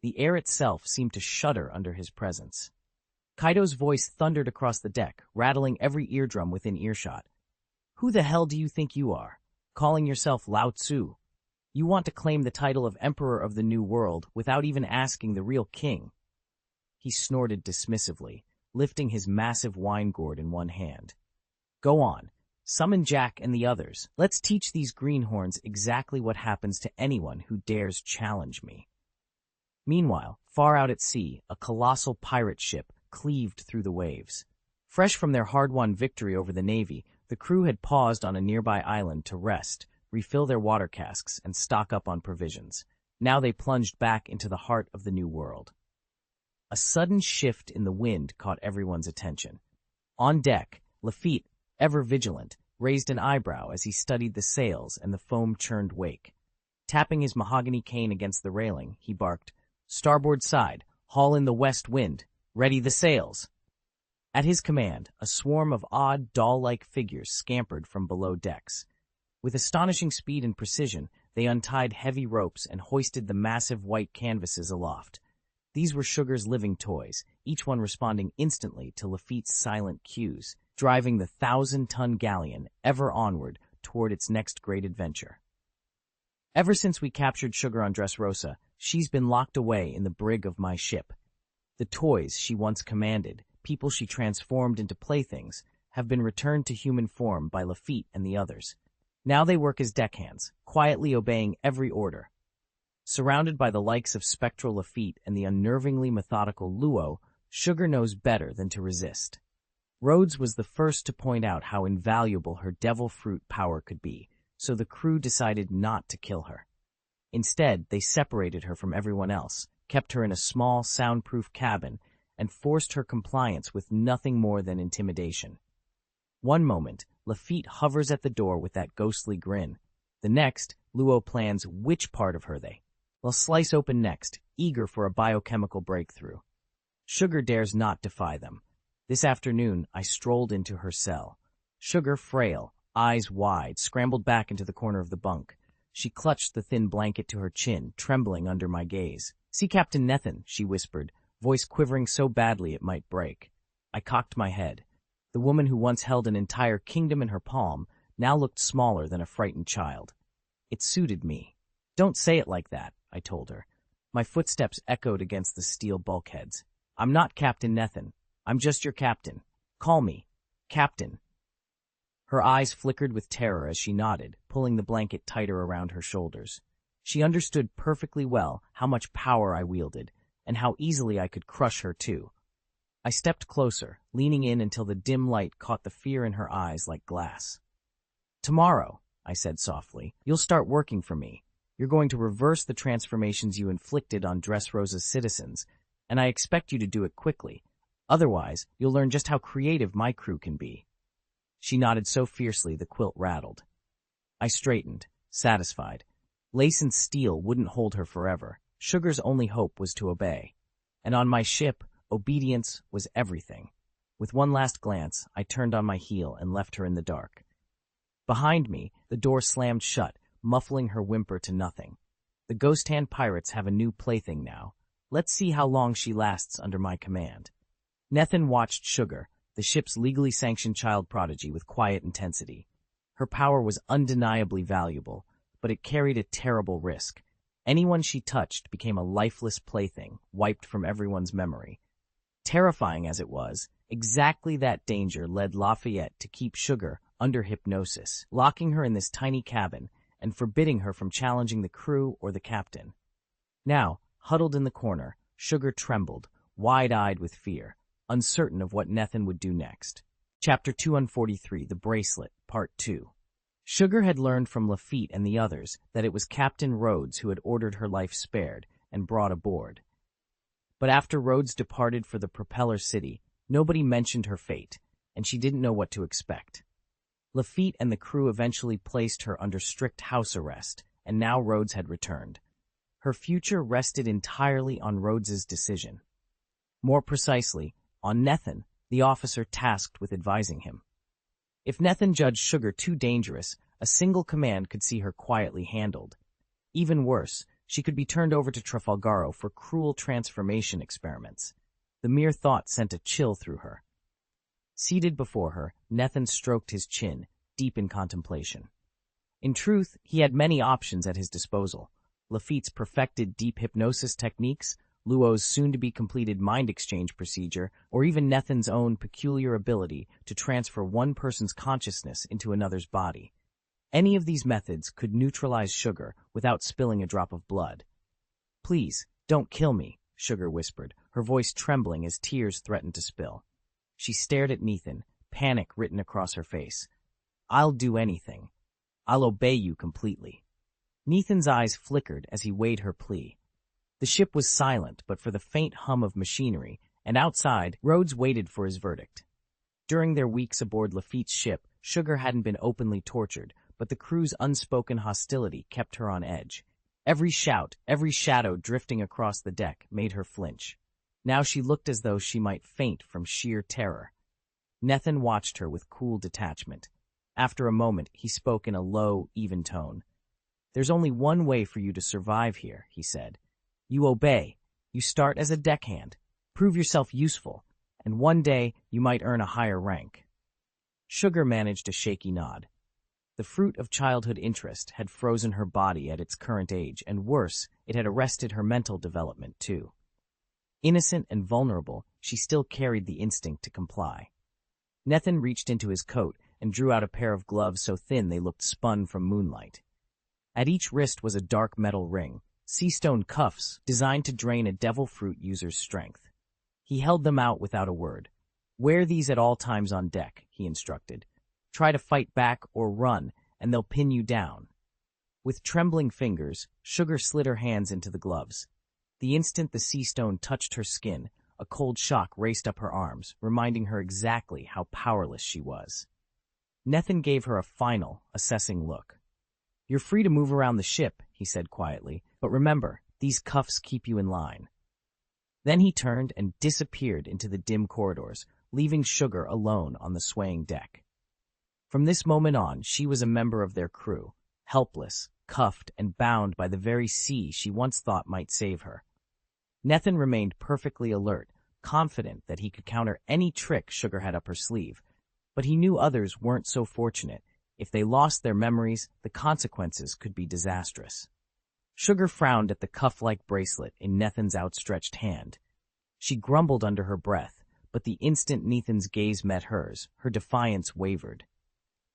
The air itself seemed to shudder under his presence. Kaido's voice thundered across the deck, rattling every eardrum within earshot. "Who the hell do you think you are? Calling yourself Lao Tzu? You want to claim the title of Emperor of the New World without even asking the real king." He snorted dismissively, lifting his massive wine gourd in one hand. "Go on. Summon Jack and the others. Let's teach these greenhorns exactly what happens to anyone who dares challenge me." Meanwhile, far out at sea, a colossal pirate ship cleaved through the waves. Fresh from their hard-won victory over the Navy, The crew had paused on a nearby island to rest, refill their water casks, and stock up on provisions. Now they plunged back into the heart of the new world. A sudden shift in the wind caught everyone's attention. On deck, Lafitte, ever vigilant, raised an eyebrow as he studied the sails and the foam-churned wake. Tapping his mahogany cane against the railing, he barked, "Starboard side, haul in the west wind, ready the sails!" At his command, a swarm of odd, doll-like figures scampered from below decks. With astonishing speed and precision, they untied heavy ropes and hoisted the massive white canvases aloft. These were Sugar's living toys, each one responding instantly to Lafitte's silent cues, driving the 1,000-ton galleon ever onward toward its next great adventure. Ever since we captured Sugar on Dressrosa, she's been locked away in the brig of my ship. The toys she once commanded, people she transformed into playthings, have been returned to human form by Lafitte and the others. Now they work as deckhands, quietly obeying every order. Surrounded by the likes of spectral Lafitte and the unnervingly methodical Luo, Sugar knows better than to resist. Rhodes was the first to point out how invaluable her devil fruit power could be, so the crew decided not to kill her. Instead, they separated her from everyone else, kept her in a small, soundproof cabin, and forced her compliance with nothing more than intimidation. One moment, Lafitte hovers at the door with that ghostly grin. The next, Luo plans which part of her they will slice open next, eager for a biochemical breakthrough. Sugar dares not defy them. This afternoon, I strolled into her cell. Sugar, frail, eyes wide, scrambled back into the corner of the bunk. She clutched the thin blanket to her chin, trembling under my gaze. "See Captain Nethan," she whispered, voice quivering so badly it might break. I cocked my head. The woman who once held an entire kingdom in her palm now looked smaller than a frightened child. It suited me. "Don't say it like that," I told her. My footsteps echoed against the steel bulkheads. "I'm not Captain Nethan. I'm just your captain. Call me Captain." Her eyes flickered with terror as she nodded, pulling the blanket tighter around her shoulders. She understood perfectly well how much power I wielded, and how easily I could crush her too. I stepped closer, leaning in until the dim light caught the fear in her eyes like glass. "Tomorrow," I said softly, "you'll start working for me. You're going to reverse the transformations you inflicted on Dressrosa's citizens, and I expect you to do it quickly. Otherwise, you'll learn just how creative my crew can be." She nodded so fiercely the quilt rattled. I straightened, satisfied. Lace and steel wouldn't hold her forever. Sugar's only hope was to obey. And on my ship, obedience was everything. With one last glance, I turned on my heel and left her in the dark. Behind me, the door slammed shut, muffling her whimper to nothing. The ghost hand pirates have a new plaything now. Let's see how long she lasts under my command. Nethan watched Sugar, the ship's legally sanctioned child prodigy, with quiet intensity. Her power was undeniably valuable, but it carried a terrible risk. Anyone she touched became a lifeless plaything, wiped from everyone's memory. Terrifying as it was, exactly that danger led Lafayette to keep Sugar under hypnosis, locking her in this tiny cabin and forbidding her from challenging the crew or the captain. Now, huddled in the corner, Sugar trembled, wide-eyed with fear, uncertain of what Nethan would do next. Chapter 243, The Bracelet, Part 2. Sugar had learned from Lafitte and the others that it was Captain Rhodes who had ordered her life spared and brought aboard. But after Rhodes departed for the Propeller City, nobody mentioned her fate, and she didn't know what to expect. Lafitte and the crew eventually placed her under strict house arrest, and now Rhodes had returned. Her future rested entirely on Rhodes's decision. More precisely, on Nethan, the officer tasked with advising him. If Nethan judged Sugar too dangerous, a single command could see her quietly handled. Even worse, she could be turned over to Trafalgaro for cruel transformation experiments. The mere thought sent a chill through her. Seated before her, Nethan stroked his chin, deep in contemplation. In truth, he had many options at his disposal. Lafitte's perfected deep hypnosis techniques, Luo's soon-to-be-completed mind exchange procedure, or even Nethan's own peculiar ability to transfer one person's consciousness into another's body. Any of these methods could neutralize Sugar without spilling a drop of blood. "Please, don't kill me," Sugar whispered, her voice trembling as tears threatened to spill. She stared at Nethan, panic written across her face. I'll do anything. I'll obey you completely. Nathan's eyes flickered as he weighed her plea. The ship was silent but for the faint hum of machinery, and outside, Rhodes waited for his verdict. During their weeks aboard Lafitte's ship, Sugar hadn't been openly tortured, but the crew's unspoken hostility kept her on edge. Every shout, every shadow drifting across the deck made her flinch. Now she looked as though she might faint from sheer terror. Nathan watched her with cool detachment. After a moment, he spoke in a low, even tone. "There's only one way for you to survive here," he said. "You obey. You start as a deckhand. Prove yourself useful, and one day you might earn a higher rank." Sugar managed a shaky nod. The fruit of childhood interest had frozen her body at its current age, and worse, it had arrested her mental development too. Innocent and vulnerable, she still carried the instinct to comply. Nathan reached into his coat and drew out a pair of gloves so thin they looked spun from moonlight. At each wrist was a dark metal ring, sea-stone cuffs designed to drain a devil fruit user's strength. He held them out without a word. "Wear these at all times on deck," he instructed. "Try to fight back or run, and they'll pin you down." With trembling fingers, Sugar slid her hands into the gloves. The instant the sea stone touched her skin, a cold shock raced up her arms, reminding her exactly how powerless she was. Nathan gave her a final, assessing look. "You're free to move around the ship," he said quietly, "but remember, these cuffs keep you in line." Then he turned and disappeared into the dim corridors, leaving Sugar alone on the swaying deck. From this moment on, she was a member of their crew, helpless, cuffed, and bound by the very sea she once thought might save her. Nathan remained perfectly alert, confident that he could counter any trick Sugar had up her sleeve, but he knew others weren't so fortunate. If they lost their memories, the consequences could be disastrous. Sugar frowned at the cuff-like bracelet in Nathan's outstretched hand. She grumbled under her breath, but the instant Nathan's gaze met hers, her defiance wavered.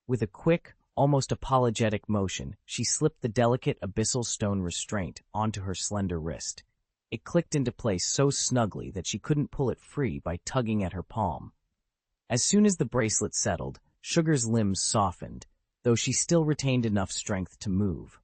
With a quick, almost apologetic motion, she slipped the delicate abyssal stone restraint onto her slender wrist. It clicked into place so snugly that she couldn't pull it free by tugging at her palm. As soon as the bracelet settled, Sugar's limbs softened, though she still retained enough strength to move.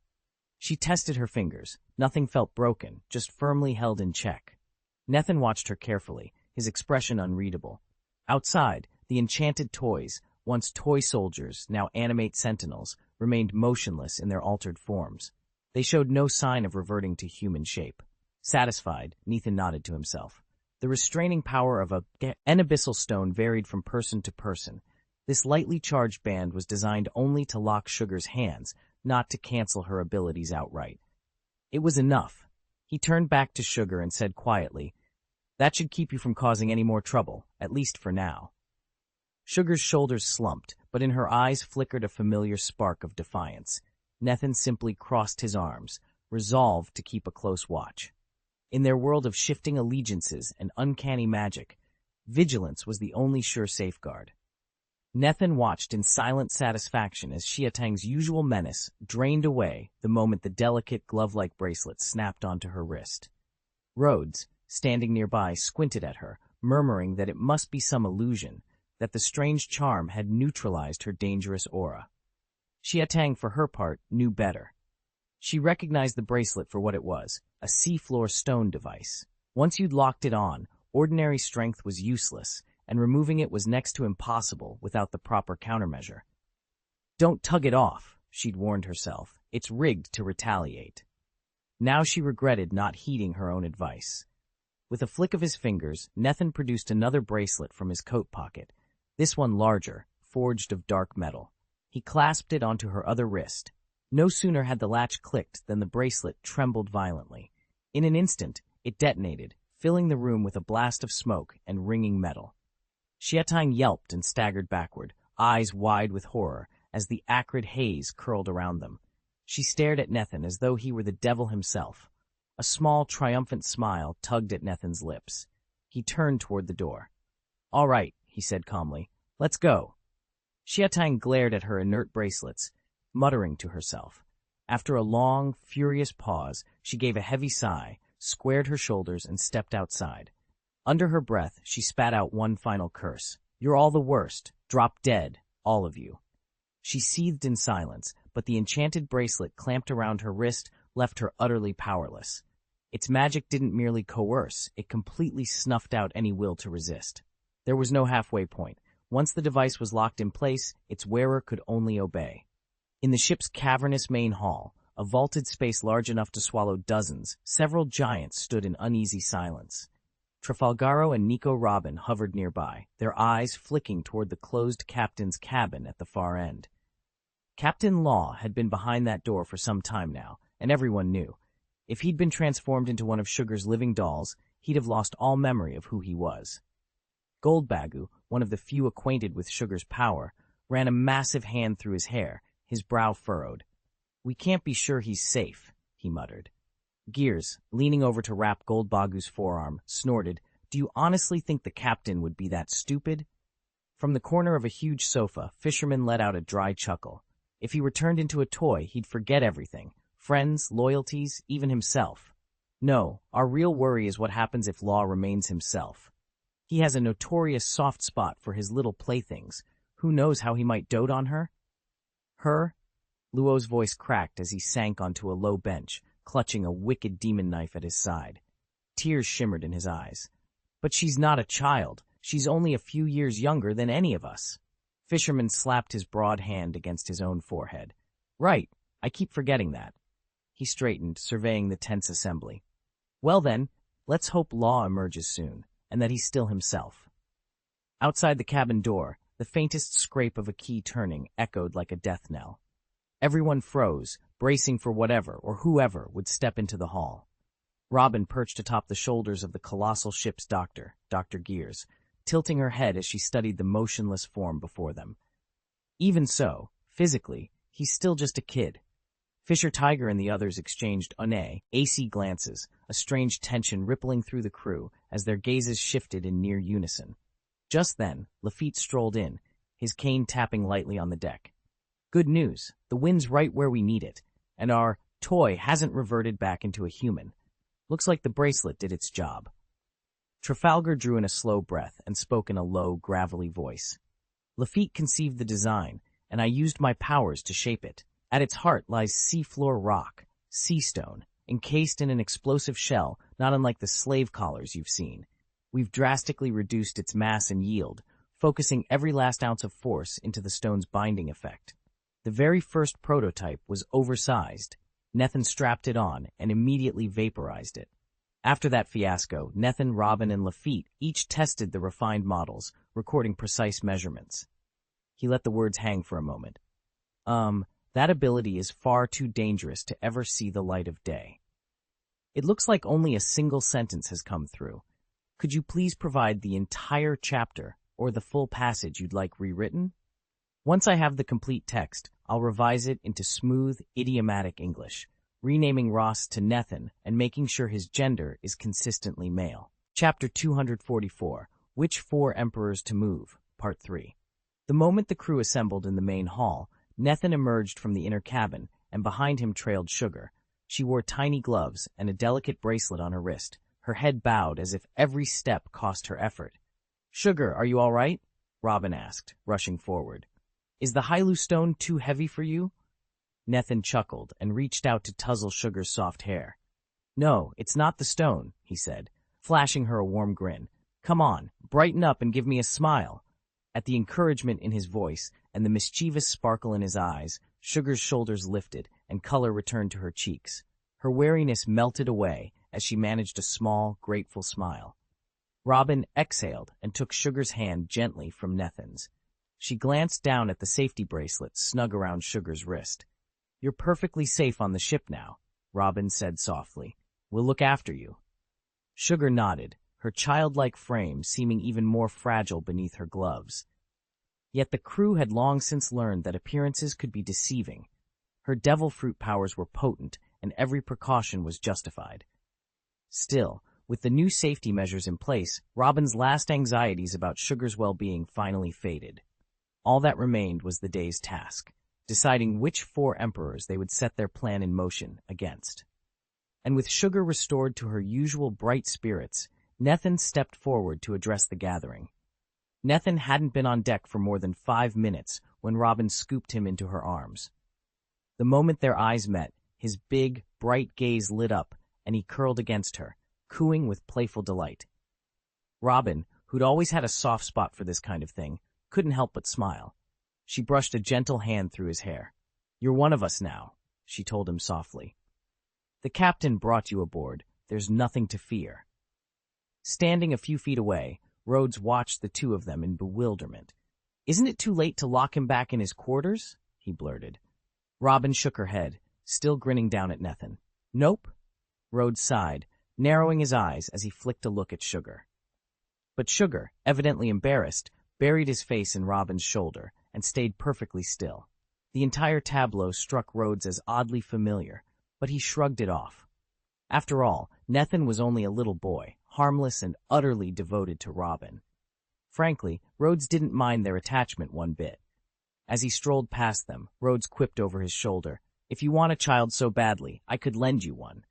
She tested her fingers. Nothing felt broken, just firmly held in check. Nathan watched her carefully, his expression unreadable. Outside, the enchanted toys, once toy soldiers, now animate sentinels, remained motionless in their altered forms. They showed no sign of reverting to human shape. Satisfied, Nathan nodded to himself. The restraining power of an abyssal stone varied from person to person. This lightly charged band was designed only to lock Sugar's hands, not to cancel her abilities outright. It was enough. He turned back to Sugar and said quietly, "That should keep you from causing any more trouble, at least for now." Sugar's shoulders slumped, but in her eyes flickered a familiar spark of defiance. Nathan simply crossed his arms, resolved to keep a close watch. In their world of shifting allegiances and uncanny magic, vigilance was the only sure safeguard. Nathan watched in silent satisfaction as Xiatang's usual menace drained away the moment the delicate glove-like bracelet snapped onto her wrist. Rhodes, standing nearby, squinted at her, murmuring that it must be some illusion, that the strange charm had neutralized her dangerous aura. Xiatang, for her part, knew better. She recognized the bracelet for what it was, a seafloor stone device. Once you'd locked it on, ordinary strength was useless, and removing it was next to impossible without the proper countermeasure. "Don't tug it off," she'd warned herself. "It's rigged to retaliate." Now she regretted not heeding her own advice. With a flick of his fingers, Nathan produced another bracelet from his coat pocket, this one larger, forged of dark metal. He clasped it onto her other wrist. No sooner had the latch clicked than the bracelet trembled violently. In an instant, it detonated, filling the room with a blast of smoke and ringing metal. Xiatang yelped and staggered backward, eyes wide with horror, as the acrid haze curled around them. She stared at Nathan as though he were the devil himself. A small, triumphant smile tugged at Nathan's lips. He turned toward the door. "All right," he said calmly. "Let's go." Xiatang glared at her inert bracelets, muttering to herself. After a long, furious pause, she gave a heavy sigh, squared her shoulders, and stepped outside. Under her breath, she spat out one final curse. "You're all the worst. Drop dead, all of you." She seethed in silence, but the enchanted bracelet clamped around her wrist left her utterly powerless. Its magic didn't merely coerce, it completely snuffed out any will to resist. There was no halfway point. Once the device was locked in place, its wearer could only obey. In the ship's cavernous main hall, a vaulted space large enough to swallow dozens, several giants stood in uneasy silence. Trafalgaro and Nico Robin hovered nearby, their eyes flicking toward the closed captain's cabin at the far end. Captain Law had been behind that door for some time now, and everyone knew. If he'd been transformed into one of Sugar's living dolls, he'd have lost all memory of who he was. Goldbagu, one of the few acquainted with Sugar's power, ran a massive hand through his hair, his brow furrowed. "We can't be sure he's safe," he muttered. Gears, leaning over to wrap Goldbagu's forearm, snorted, "Do you honestly think the captain would be that stupid?" From the corner of a huge sofa, Fisherman let out a dry chuckle. If he were turned into a toy, he'd forget everything. Friends, loyalties, even himself. No, our real worry is what happens if Law remains himself. He has a notorious soft spot for his little playthings. Who knows how he might dote on her? Her? Luo's voice cracked as he sank onto a low bench, clutching a wicked demon knife at his side. Tears shimmered in his eyes. But she's not a child. She's only a few years younger than any of us. Fisherman slapped his broad hand against his own forehead. Right, I keep forgetting that. He straightened, surveying the tense assembly. Well then, let's hope Law emerges soon, and that he's still himself. Outside the cabin door, the faintest scrape of a key turning echoed like a death knell. Everyone froze, bracing for whatever or whoever would step into the hall. Robin perched atop the shoulders of the colossal ship's doctor, Dr. Gears, tilting her head as she studied the motionless form before them. Even so, physically, he's still just a kid. Fisher Tiger and the others exchanged AC glances, a strange tension rippling through the crew as their gazes shifted in near unison. Just then, Lafitte strolled in, his cane tapping lightly on the deck. Good news, the wind's right where we need it, and our toy hasn't reverted back into a human. Looks like the bracelet did its job. Trafalgar drew in a slow breath and spoke in a low, gravelly voice. Lafitte conceived the design, and I used my powers to shape it. At its heart lies seafloor rock, sea stone, encased in an explosive shell not unlike the slave collars you've seen. We've drastically reduced its mass and yield, focusing every last ounce of force into the stone's binding effect. The very first prototype was oversized. Nethan strapped it on and immediately vaporized it. After that fiasco, Nethan, Robin, and Lafitte each tested the refined models, recording precise measurements. He let the words hang for a moment. That ability is far too dangerous to ever see the light of day. It looks like only a single sentence has come through. Could you please provide the entire chapter or the full passage you'd like rewritten? Once I have the complete text, I'll revise it into smooth, idiomatic English, renaming Ross to Nethan and making sure his gender is consistently male. Chapter 244, Which Four Emperors to Move, Part 3. The moment the crew assembled in the main hall, Nethan emerged from the inner cabin, and behind him trailed Sugar. She wore tiny gloves and a delicate bracelet on her wrist, her head bowed as if every step cost her effort. Sugar, are you all right? Robin asked, rushing forward. Is the Hylu stone too heavy for you? Nethan chuckled and reached out to tussle Sugar's soft hair. No, it's not the stone, he said, flashing her a warm grin. Come on, brighten up and give me a smile. At the encouragement in his voice and the mischievous sparkle in his eyes, Sugar's shoulders lifted and color returned to her cheeks. Her wariness melted away as she managed a small, grateful smile. Robin exhaled and took Sugar's hand gently from Nethan's. She glanced down at the safety bracelet snug around Sugar's wrist. You're perfectly safe on the ship now, Robin said softly. We'll look after you. Sugar nodded, her childlike frame seeming even more fragile beneath her gloves. Yet the crew had long since learned that appearances could be deceiving. Her devil fruit powers were potent, and every precaution was justified. Still, with the new safety measures in place, Robin's last anxieties about Sugar's well-being finally faded. All that remained was the day's task, deciding which four emperors they would set their plan in motion against. And with Sugar restored to her usual bright spirits, Nethan stepped forward to address the gathering. Nethan hadn't been on deck for more than 5 minutes when Robin scooped him into her arms. The moment their eyes met, his big, bright gaze lit up, and he curled against her, cooing with playful delight. Robin, who'd always had a soft spot for this kind of thing, couldn't help but smile. She brushed a gentle hand through his hair. "You're one of us now," she told him softly. "The captain brought you aboard. There's nothing to fear." Standing a few feet away, Rhodes watched the two of them in bewilderment. "Isn't it too late to lock him back in his quarters?" he blurted. Robin shook her head, still grinning down at Nethan. "Nope." Rhodes sighed, narrowing his eyes as he flicked a look at Sugar. But Sugar, evidently embarrassed, buried his face in Robin's shoulder and stayed perfectly still. The entire tableau struck Rhodes as oddly familiar, but he shrugged it off. After all, Nethan was only a little boy, harmless and utterly devoted to Robin. Frankly, Rhodes didn't mind their attachment one bit. As he strolled past them, Rhodes quipped over his shoulder, "If you want a child so badly, I could lend you one."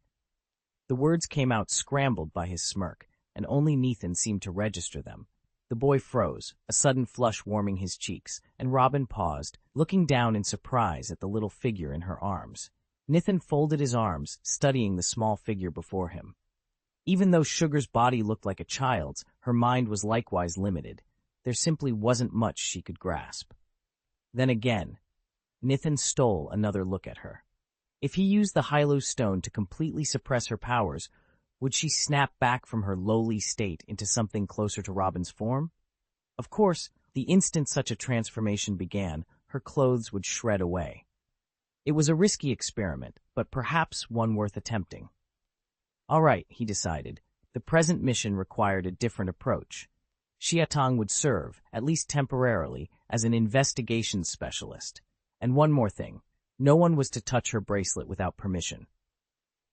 The words came out scrambled by his smirk, and only Nethan seemed to register them. The boy froze, a sudden flush warming his cheeks, and Robin paused, looking down in surprise at the little figure in her arms. Nethan folded his arms, studying the small figure before him. Even though Sugar's body looked like a child's, her mind was likewise limited. There simply wasn't much she could grasp. Then again, Nethan stole another look at her. If he used the Hylo stone to completely suppress her powers, would she snap back from her lowly state into something closer to Robin's form? Of course, the instant such a transformation began, her clothes would shred away. It was a risky experiment, but perhaps one worth attempting. All right, he decided. The present mission required a different approach. Xiatang would serve, at least temporarily, as an investigations specialist. And one more thing. No one was to touch her bracelet without permission.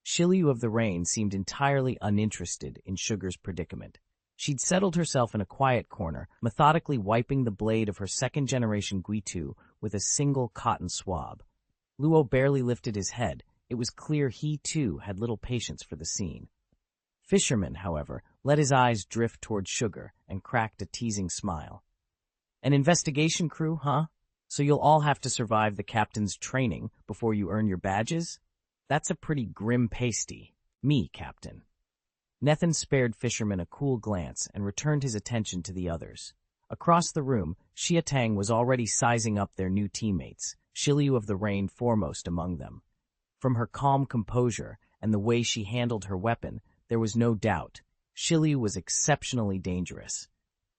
Shiliu of the Rain seemed entirely uninterested in Sugar's predicament. She'd settled herself in a quiet corner, methodically wiping the blade of her second-generation Guitu with a single cotton swab. Luo barely lifted his head. It was clear he, too, had little patience for the scene. Fisherman, however, let his eyes drift toward Sugar and cracked a teasing smile. "An investigation crew, huh? So you'll all have to survive the captain's training before you earn your badges? That's a pretty grim pasty. Me, Captain." Nethan spared Fisherman a cool glance and returned his attention to the others. Across the room, Xiatang was already sizing up their new teammates, Shiliu of the Rain foremost among them. From her calm composure and the way she handled her weapon, there was no doubt. Shiliu was exceptionally dangerous,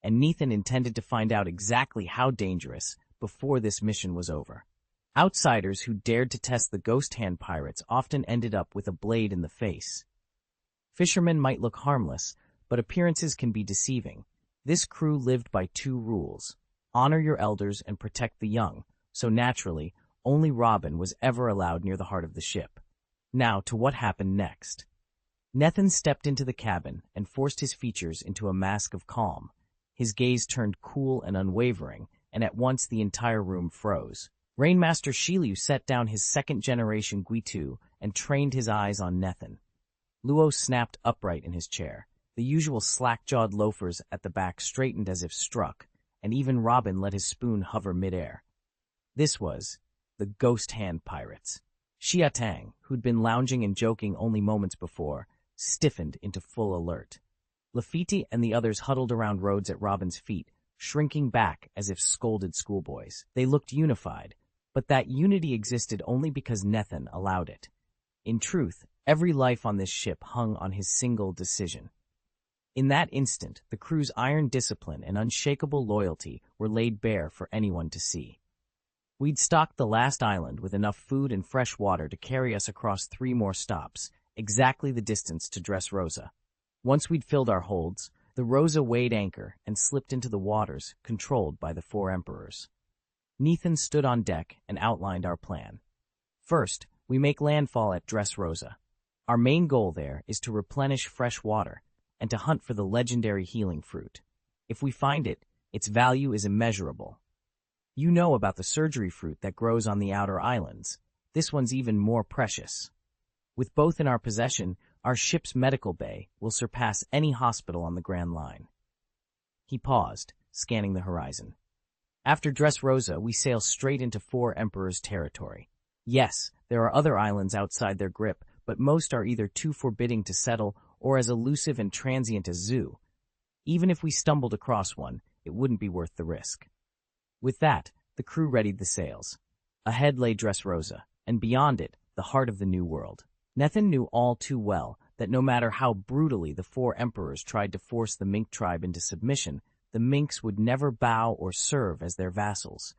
and Nethan intended to find out exactly how dangerous before this mission was over. Outsiders who dared to test the ghost hand pirates often ended up with a blade in the face. Fishermen might look harmless, but appearances can be deceiving. This crew lived by two rules: honor your elders and protect the young, so naturally, only Robin was ever allowed near the heart of the ship. Now to what happened next. Nethan stepped into the cabin and forced his features into a mask of calm. His gaze turned cool and unwavering, and at once the entire room froze. Rainmaster Shiliu set down his second-generation Guitu and trained his eyes on Nethan. Luo snapped upright in his chair. The usual slack-jawed loafers at the back straightened as if struck, and even Robin let his spoon hover midair. This was the Ghost Hand Pirates. Xiatang, who'd been lounging and joking only moments before, stiffened into full alert. Lafiti and the others huddled around Rhodes at Robin's feet, shrinking back as if scolded schoolboys. They looked unified, but that unity existed only because Nethan allowed it. In truth, every life on this ship hung on his single decision. In that instant, the crew's iron discipline and unshakable loyalty were laid bare for anyone to see. We'd stocked the last island with enough food and fresh water to carry us across 3 more stops, exactly the distance to Dressrosa. Once we'd filled our holds, the Rosa weighed anchor and slipped into the waters controlled by the 4 emperors. Nethan stood on deck and outlined our plan. First, we make landfall at Dressrosa. Our main goal there is to replenish fresh water and to hunt for the legendary healing fruit. If we find it, its value is immeasurable. You know about the surgery fruit that grows on the outer islands. This one's even more precious. With both in our possession, our ship's medical bay will surpass any hospital on the Grand Line. He paused, scanning the horizon. After Dressrosa, we sail straight into Four Emperors' territory. Yes, there are other islands outside their grip, but most are either too forbidding to settle or as elusive and transient as Zoo. Even if we stumbled across one, it wouldn't be worth the risk. With that, the crew readied the sails. Ahead lay Dressrosa, and beyond it, the heart of the New World. Nethin knew all too well that no matter how brutally the Four Emperors tried to force the Mink tribe into submission, the Minks would never bow or serve as their vassals.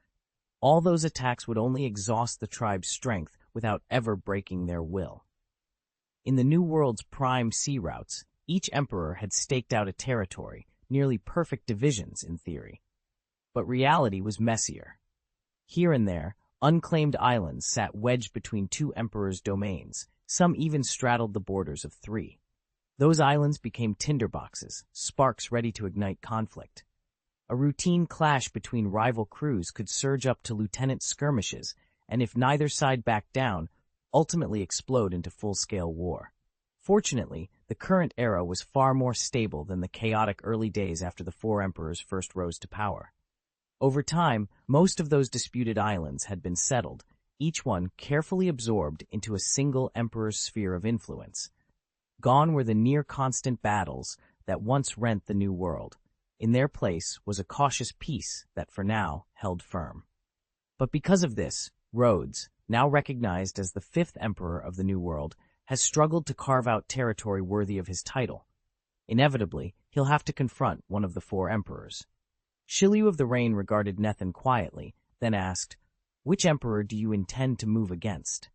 All those attacks would only exhaust the tribe's strength without ever breaking their will. In the New World's prime sea routes, each emperor had staked out a territory, nearly perfect divisions in theory. But reality was messier. Here and there, unclaimed islands sat wedged between two emperors' domains. Some even straddled the borders of three. Those islands became tinderboxes, sparks ready to ignite conflict. A routine clash between rival crews could surge up to lieutenant skirmishes, and if neither side backed down, ultimately explode into full-scale war. Fortunately, the current era was far more stable than the chaotic early days after the Four Emperors first rose to power. Over time, most of those disputed islands had been settled, each one carefully absorbed into a single emperor's sphere of influence. Gone were the near-constant battles that once rent the New World. In their place was a cautious peace that for now held firm. But because of this, Rhodes, now recognized as the fifth emperor of the New World, has struggled to carve out territory worthy of his title. Inevitably, he'll have to confront one of the Four Emperors. Shilyu of the Rain regarded Nethin quietly, then asked, "Which emperor do you intend to move against?"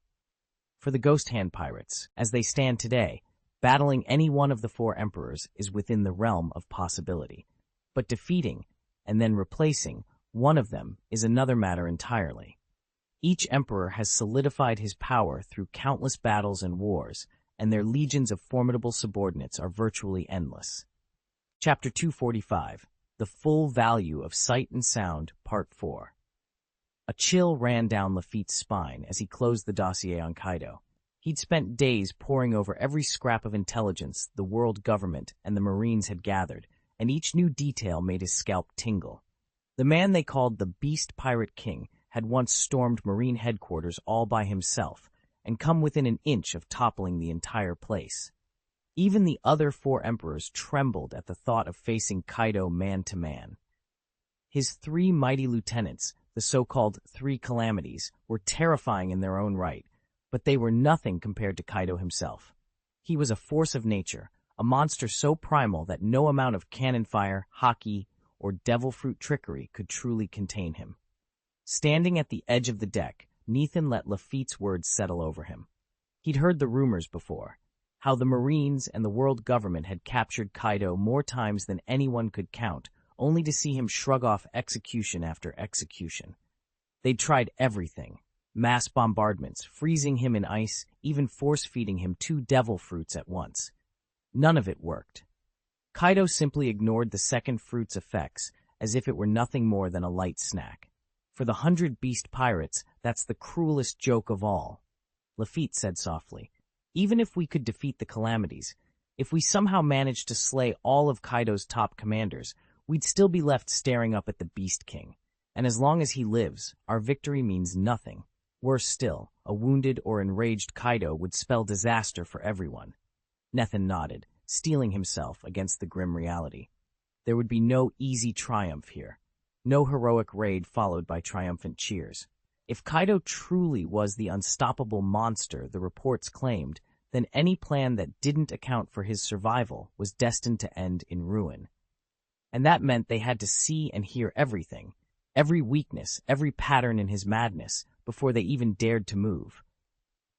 For the Ghost Hand pirates, as they stand today, battling any one of the Four Emperors is within the realm of possibility. But defeating, and then replacing, one of them is another matter entirely. Each emperor has solidified his power through countless battles and wars, and their legions of formidable subordinates are virtually endless. Chapter 245, The Full Value of Sight and Sound, Part 4. A chill ran down Lafitte's spine as he closed the dossier on Kaido. He'd spent days poring over every scrap of intelligence the world government and the Marines had gathered, and each new detail made his scalp tingle. The man they called the Beast Pirate King had once stormed Marine headquarters all by himself and come within an inch of toppling the entire place. Even the other Four Emperors trembled at the thought of facing Kaido man-to-man. His three mighty lieutenants, the so-called Three Calamities, were terrifying in their own right, but they were nothing compared to Kaido himself. He was a force of nature, a monster so primal that no amount of cannon fire, haki, or devil fruit trickery could truly contain him. Standing at the edge of the deck, Nethin let Lafitte's words settle over him. He'd heard the rumors before, how the Marines and the world government had captured Kaido more times than anyone could count, only to see him shrug off execution after execution. They'd tried everything. Mass bombardments, freezing him in ice, even force-feeding him 2 devil fruits at once. None of it worked. Kaido simply ignored the second fruit's effects, as if it were nothing more than a light snack. For the 100 beast pirates, that's the cruelest joke of all. Lafitte said softly, "Even if we could defeat the Calamities, if we somehow managed to slay all of Kaido's top commanders, we'd still be left staring up at the Beast King. And as long as he lives, our victory means nothing. Worse still, a wounded or enraged Kaido would spell disaster for everyone." Nethin nodded, steeling himself against the grim reality. There would be no easy triumph here. No heroic raid followed by triumphant cheers. If Kaido truly was the unstoppable monster the reports claimed, then any plan that didn't account for his survival was destined to end in ruin. And that meant they had to see and hear everything, every weakness, every pattern in his madness, before they even dared to move.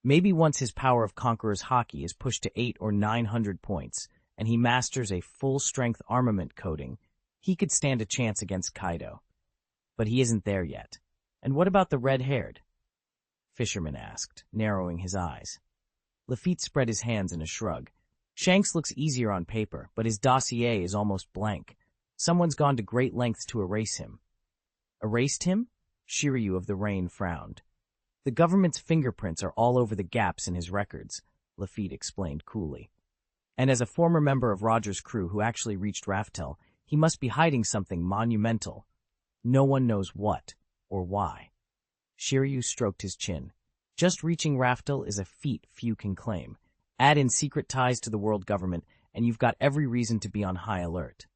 Maybe once his power of Conqueror's Haki is pushed to 800 or 900 points, and he masters a full-strength armament coating, he could stand a chance against Kaido. But he isn't there yet. And what about the red-haired? Fisherman asked, narrowing his eyes. Lafitte spread his hands in a shrug. Shanks looks easier on paper, but his dossier is almost blank. Someone's gone to great lengths to erase him. Erased him? Shiryu of the Rain frowned. The government's fingerprints are all over the gaps in his records, Lafitte explained coolly. And as a former member of Roger's crew who actually reached Raftel, he must be hiding something monumental. No one knows what or why. Shiryu stroked his chin. Just reaching Raftel is a feat few can claim. Add in secret ties to the world government, and you've got every reason to be on high alert.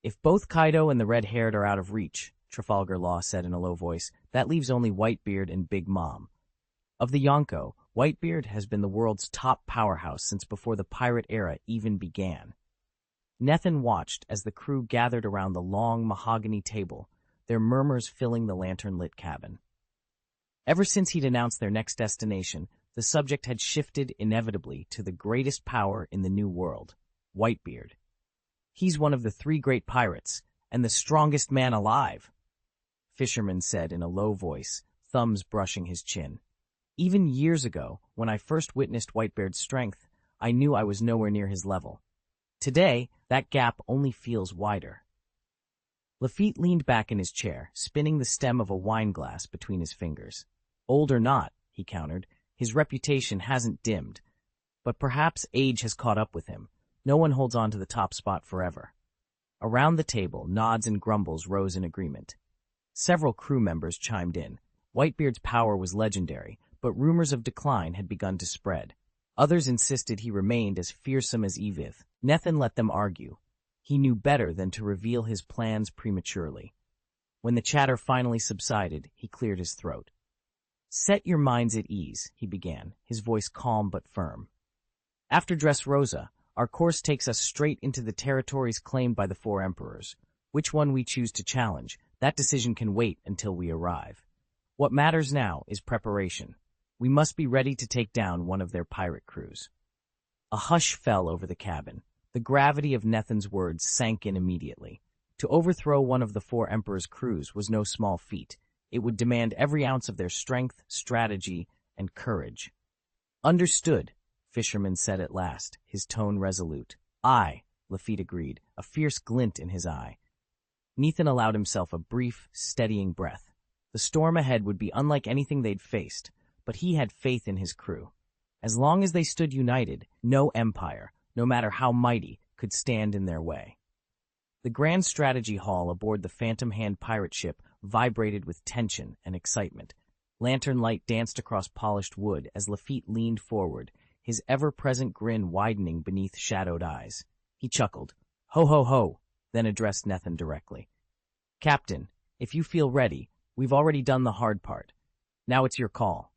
If both Kaido and the red-haired are out of reach, Trafalgar Law said in a low voice, that leaves only Whitebeard and Big Mom. Of the Yonko, Whitebeard has been the world's top powerhouse since before the pirate era even began. Nethan watched as the crew gathered around the long mahogany table, their murmurs filling the lantern-lit cabin. Ever since he'd announced their next destination, the subject had shifted inevitably to the greatest power in the New World, Whitebeard. He's one of the 3 great pirates, and the strongest man alive, Fisherman said in a low voice, thumbs brushing his chin. Even years ago, when I first witnessed Whitebeard's strength, I knew I was nowhere near his level. Today, that gap only feels wider. Lafitte leaned back in his chair, spinning the stem of a wineglass between his fingers. Old or not, he countered, his reputation hasn't dimmed. But perhaps age has caught up with him. No one holds on to the top spot forever. Around the table, nods and grumbles rose in agreement. Several crew members chimed in. Whitebeard's power was legendary, but rumors of decline had begun to spread. Others insisted he remained as fearsome as Evith. Nethan let them argue. He knew better than to reveal his plans prematurely. When the chatter finally subsided, he cleared his throat. Set your minds at ease, he began, his voice calm but firm. After Dressrosa, our course takes us straight into the territories claimed by the 4 emperors. Which one we choose to challenge, that decision can wait until we arrive. What matters now is preparation. We must be ready to take down one of their pirate crews. A hush fell over the cabin. The gravity of Nethan's words sank in immediately. To overthrow one of the 4 emperors' crews was no small feat. It would demand every ounce of their strength, strategy, and courage. Understood, Fisherman said at last, his tone resolute. Aye, Lafitte agreed, a fierce glint in his eye. Nethan allowed himself a brief, steadying breath. The storm ahead would be unlike anything they'd faced, but he had faith in his crew. As long as they stood united, no empire, no matter how mighty, could stand in their way. The grand strategy hall aboard the Phantom Hand pirate ship vibrated with tension and excitement. Lantern light danced across polished wood as Lafitte leaned forward, his ever-present grin widening beneath shadowed eyes. He chuckled. Ho ho ho, then addressed Nethan directly. Captain, if you feel ready, we've already done the hard part. Now it's your call.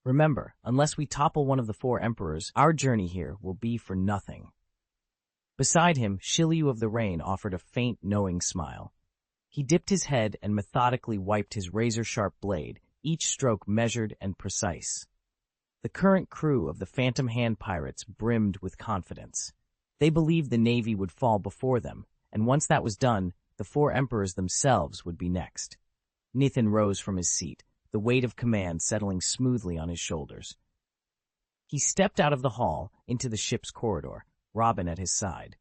Remember, unless we topple one of the 4 emperors, our journey here will be for nothing. Beside him, Shiryu of the Rain offered a faint, knowing smile. He dipped his head and methodically wiped his razor-sharp blade, each stroke measured and precise. The current crew of the Phantom Hand pirates brimmed with confidence. They believed the Navy would fall before them, and once that was done, the 4 emperors themselves would be next. Nethan rose from his seat, the weight of command settling smoothly on his shoulders. He stepped out of the hall into the ship's corridor, Robin at his side.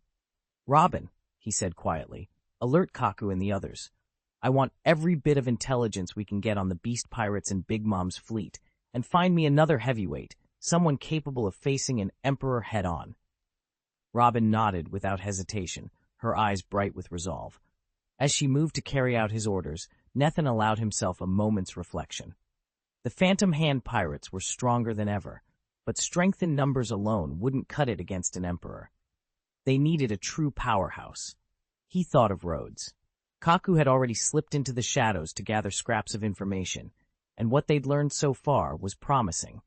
Robin, he said quietly, alert Kaku and the others. I want every bit of intelligence we can get on the beast pirates and Big Mom's fleet, and find me another heavyweight, someone capable of facing an emperor head-on. Robin nodded without hesitation, her eyes bright with resolve. As she moved to carry out his orders, Nethan allowed himself a moment's reflection. The Phantom Hand pirates were stronger than ever, but strength in numbers alone wouldn't cut it against an emperor. They needed a true powerhouse. He thought of Rhodes. Kaku had already slipped into the shadows to gather scraps of information, and what they'd learned so far was promising.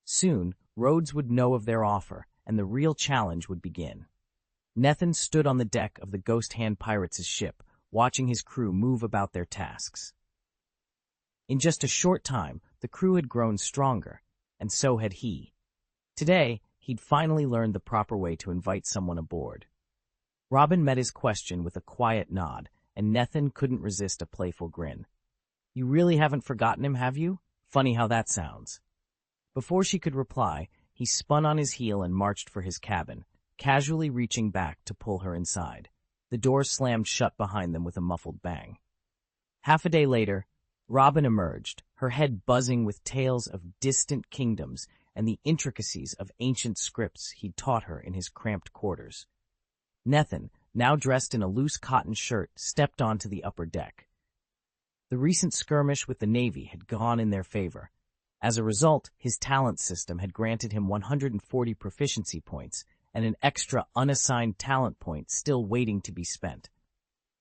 Soon, Rhodes would know of their offer, and the real challenge would begin. Nethan stood on the deck of the Ghost Hand Pirates' ship, watching his crew move about their tasks. In just a short time, the crew had grown stronger, and so had he. Today, he'd finally learned the proper way to invite someone aboard. Robin met his question with a quiet nod, and Nethan couldn't resist a playful grin. You really haven't forgotten him, have you? Funny how that sounds. Before she could reply, he spun on his heel and marched for his cabin, casually reaching back to pull her inside. The door slammed shut behind them with a muffled bang. Half a day later, Robin emerged, her head buzzing with tales of distant kingdoms and the intricacies of ancient scripts he'd taught her in his cramped quarters. Nethan, now dressed in a loose cotton shirt, stepped onto the upper deck. The recent skirmish with the Navy had gone in their favor. As a result, his talent system had granted him 140 proficiency points and an extra unassigned talent point still waiting to be spent.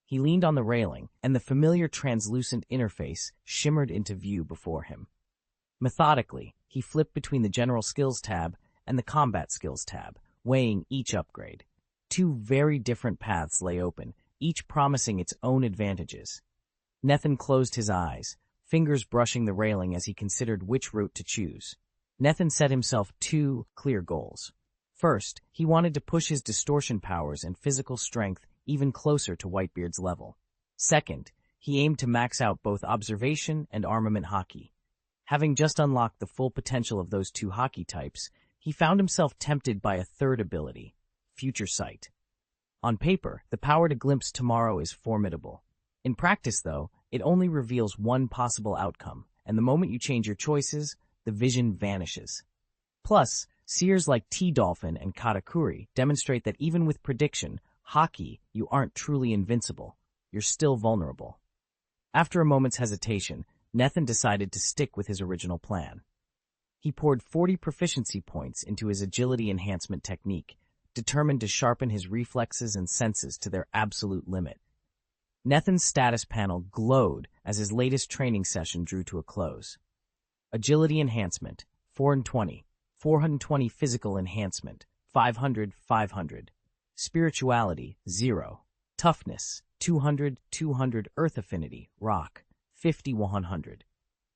He leaned on the railing, and the familiar translucent interface shimmered into view before him. Methodically, he flipped between the General Skills tab and the Combat Skills tab, weighing each upgrade. Two very different paths lay open, each promising its own advantages. Nethan closed his eyes, fingers brushing the railing as he considered which route to choose. Nethan set himself two clear goals. First, he wanted to push his distortion powers and physical strength even closer to Whitebeard's level. Second, he aimed to max out both observation and armament hockey. Having just unlocked the full potential of those two hockey types, he found himself tempted by a third ability, Future Sight. On paper, the power to glimpse tomorrow is formidable. In practice, though, it only reveals one possible outcome, and the moment you change your choices, the vision vanishes. Plus, seers like T-Dolphin and Katakuri demonstrate that even with prediction, hockey, you aren't truly invincible. You're still vulnerable. After a moment's hesitation, Nethan decided to stick with his original plan. He poured 40 proficiency points into his agility enhancement technique, determined to sharpen his reflexes and senses to their absolute limit. Nethan's status panel glowed as his latest training session drew to a close. Agility enhancement, 420. 420 physical enhancement, 500, 500. Spirituality, 0. Toughness, 200, 200. Earth affinity, rock, 50, 100.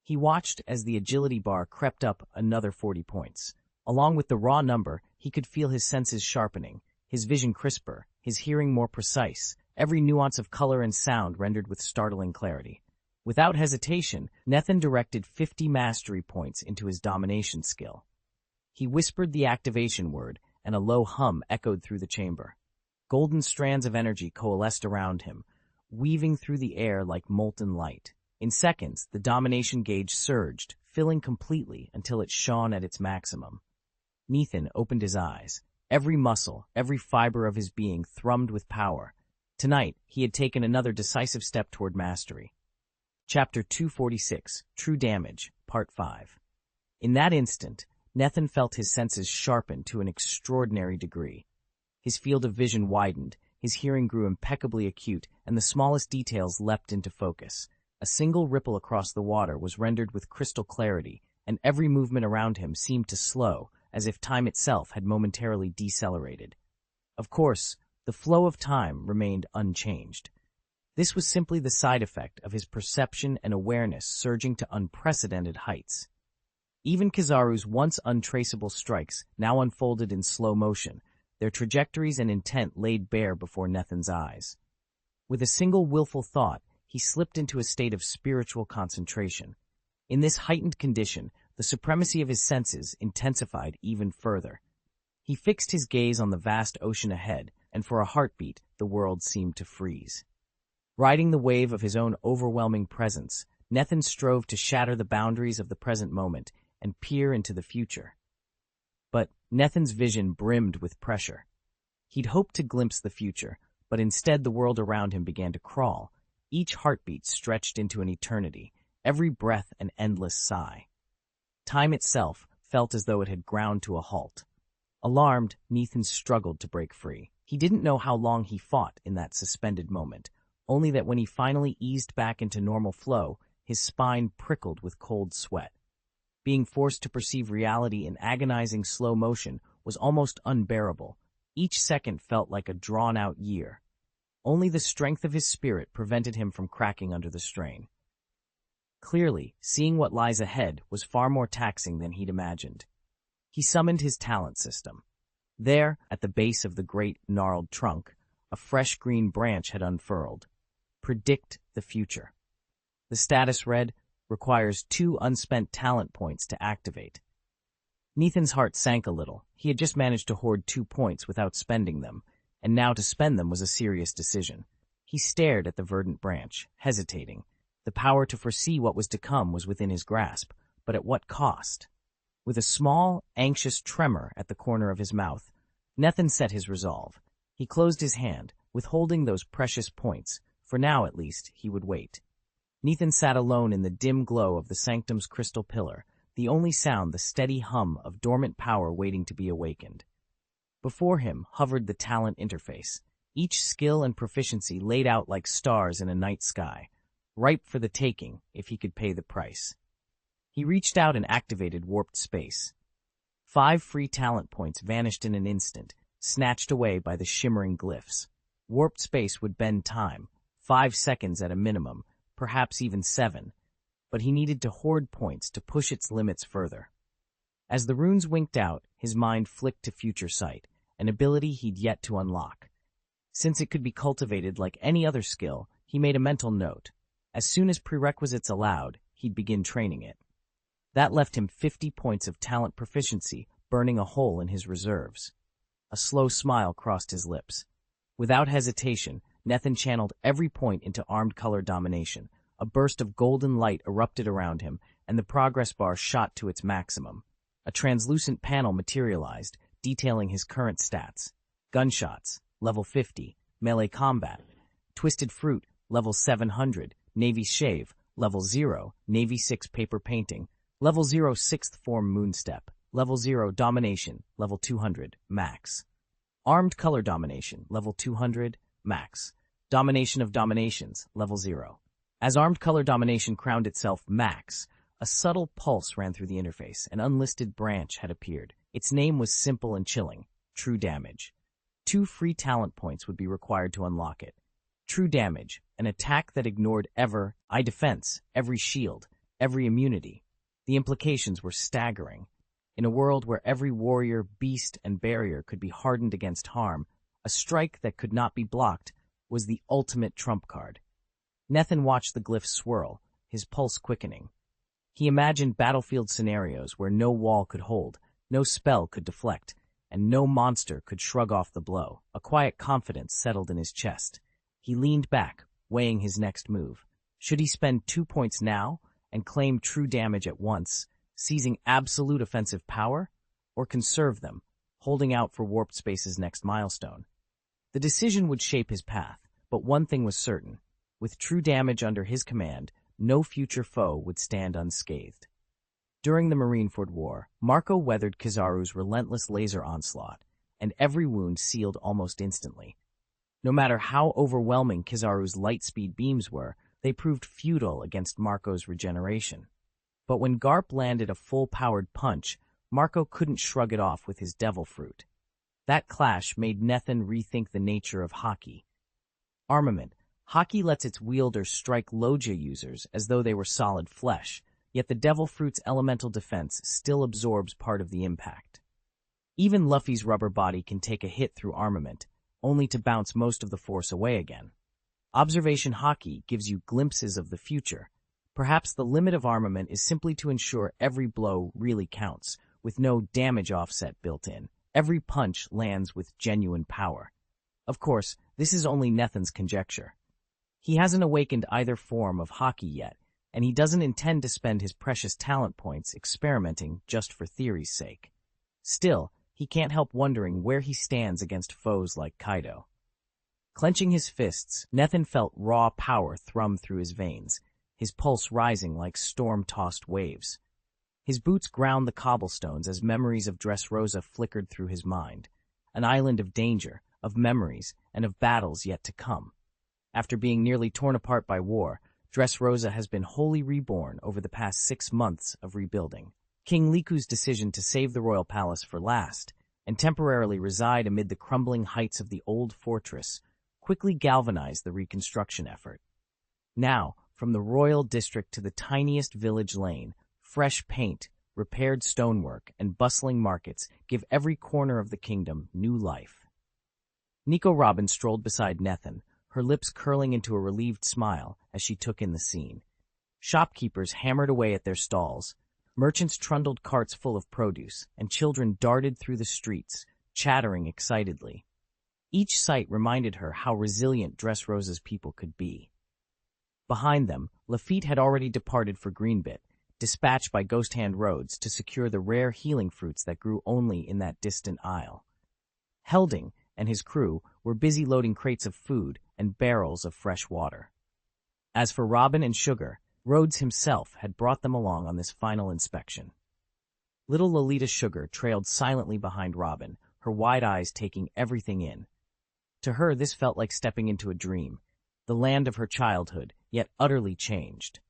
He watched as the agility bar crept up another 40 points. Along with the raw number, he could feel his senses sharpening, his vision crisper, his hearing more precise, every nuance of color and sound rendered with startling clarity. Without hesitation, Nethan directed 50 mastery points into his domination skill. He whispered the activation word, and a low hum echoed through the chamber. Golden strands of energy coalesced around him, weaving through the air like molten light. In seconds, the domination gauge surged, filling completely until it shone at its maximum. Nethan opened his eyes. Every muscle, every fiber of his being thrummed with power. Tonight, he had taken another decisive step toward mastery. Chapter 246, True Damage, Part 5. In that instant, Nethan felt his senses sharpen to an extraordinary degree. His field of vision widened, his hearing grew impeccably acute, and the smallest details leapt into focus. A single ripple across the water was rendered with crystal clarity, and every movement around him seemed to slow, as if time itself had momentarily decelerated. Of course, the flow of time remained unchanged. This was simply the side effect of his perception and awareness surging to unprecedented heights. Even Kizaru's once untraceable strikes now unfolded in slow motion, their trajectories and intent laid bare before Nethan's eyes. With a single willful thought, he slipped into a state of spiritual concentration. In this heightened condition, the supremacy of his senses intensified even further. He fixed his gaze on the vast ocean ahead, and for a heartbeat, the world seemed to freeze. Riding the wave of his own overwhelming presence, Nethan strove to shatter the boundaries of the present moment and peer into the future. But Nethan's vision brimmed with pressure. He'd hoped to glimpse the future, but instead the world around him began to crawl. Each heartbeat stretched into an eternity, every breath an endless sigh. Time itself felt as though it had ground to a halt. Alarmed, Nethan struggled to break free. He didn't know how long he fought in that suspended moment, only that when he finally eased back into normal flow, his spine prickled with cold sweat. Being forced to perceive reality in agonizing slow motion was almost unbearable. Each second felt like a drawn-out year. Only the strength of his spirit prevented him from cracking under the strain. Clearly, seeing what lies ahead was far more taxing than he'd imagined. He summoned his talent system. There, at the base of the great, gnarled trunk, a fresh green branch had unfurled. Predict the future. The status read, requires 2 unspent talent points to activate. Nethan's heart sank a little. He had just managed to hoard 2 points without spending them, and now to spend them was a serious decision. He stared at the verdant branch, hesitating. The power to foresee what was to come was within his grasp, but at what cost? With a small, anxious tremor at the corner of his mouth, Nethan set his resolve. He closed his hand, withholding those precious points. For now, at least, he would wait. Nethan sat alone in the dim glow of the sanctum's crystal pillar, the only sound the steady hum of dormant power waiting to be awakened. Before him hovered the talent interface, each skill and proficiency laid out like stars in a night sky, ripe for the taking if he could pay the price. He reached out and activated warped space. 5 free talent points vanished in an instant, snatched away by the shimmering glyphs. Warped space would bend time, 5 seconds at a minimum, perhaps even 7, but he needed to hoard points to push its limits further. As the runes winked out, his mind flicked to future sight, an ability he'd yet to unlock. Since it could be cultivated like any other skill, he made a mental note. As soon as prerequisites allowed, he'd begin training it. That left him 50 points of talent proficiency, burning a hole in his reserves. A slow smile crossed his lips. Without hesitation, Nethan channeled every point into armed color domination. A burst of golden light erupted around him, and the progress bar shot to its maximum. A translucent panel materialized, detailing his current stats. Gunshots, level 50, melee combat, twisted fruit, level 700, Navy shave, level 0, Navy 6 paper painting, level 0 sixth form moonstep, level 0 domination, level 200, max. Armed color domination, level 200, max. Domination of dominations, level 0. As armed color domination crowned itself max, a subtle pulse ran through the interface. An unlisted branch had appeared. Its name was simple and chilling, True Damage. 2 free talent points would be required to unlock it. True Damage, an attack that ignored every defense, every shield, every immunity. The implications were staggering. In a world where every warrior, beast, and barrier could be hardened against harm, a strike that could not be blocked was the ultimate trump card. Nethan watched the glyphs swirl, his pulse quickening. He imagined battlefield scenarios where no wall could hold, no spell could deflect, and no monster could shrug off the blow. A quiet confidence settled in his chest. He leaned back, weighing his next move. Should he spend 2 points now and claim true damage at once, seizing absolute offensive power, or conserve them, holding out for Warped Space's next milestone? The decision would shape his path, but one thing was certain. With true damage under his command, no future foe would stand unscathed. During the Marineford War, Marco weathered Kizaru's relentless laser onslaught, and every wound sealed almost instantly. No matter how overwhelming Kizaru's light-speed beams were, they proved futile against Marco's regeneration. But when Garp landed a full-powered punch, Marco couldn't shrug it off with his devil fruit. That clash made Nethan rethink the nature of Haki. Armament. Haki lets its wielder strike Logia users as though they were solid flesh, yet the devil fruit's elemental defense still absorbs part of the impact. Even Luffy's rubber body can take a hit through armament, only to bounce most of the force away again. Observation Haki gives you glimpses of the future. Perhaps the limit of armament is simply to ensure every blow really counts, with no damage offset built in. Every punch lands with genuine power. Of course, this is only Nethan's conjecture. He hasn't awakened either form of Haki yet, and he doesn't intend to spend his precious talent points experimenting just for theory's sake. Still, he can't help wondering where he stands against foes like Kaido. Clenching his fists, Nethan felt raw power thrum through his veins, his pulse rising like storm-tossed waves. His boots ground the cobblestones as memories of Dressrosa flickered through his mind, an island of danger, of memories, and of battles yet to come. After being nearly torn apart by war, Dressrosa has been wholly reborn over the past 6 months of rebuilding. King Liku's decision to save the royal palace for last, and temporarily reside amid the crumbling heights of the old fortress, quickly galvanized the reconstruction effort. Now, from the royal district to the tiniest village lane, fresh paint, repaired stonework, and bustling markets give every corner of the kingdom new life. Nico Robin strolled beside Nethan, her lips curling into a relieved smile as she took in the scene. Shopkeepers hammered away at their stalls, merchants trundled carts full of produce, and children darted through the streets, chattering excitedly. Each sight reminded her how resilient Dressrosa's people could be. Behind them, Lafitte had already departed for Greenbit, dispatched by Ghost Hand Roads to secure the rare healing fruits that grew only in that distant isle. Helding and his crew were busy loading crates of food and barrels of fresh water. As for Robin and Sugar, Rhodes himself had brought them along on this final inspection. Little Lolita Sugar trailed silently behind Robin, her wide eyes taking everything in. To her, this felt like stepping into a dream, the land of her childhood, yet utterly changed.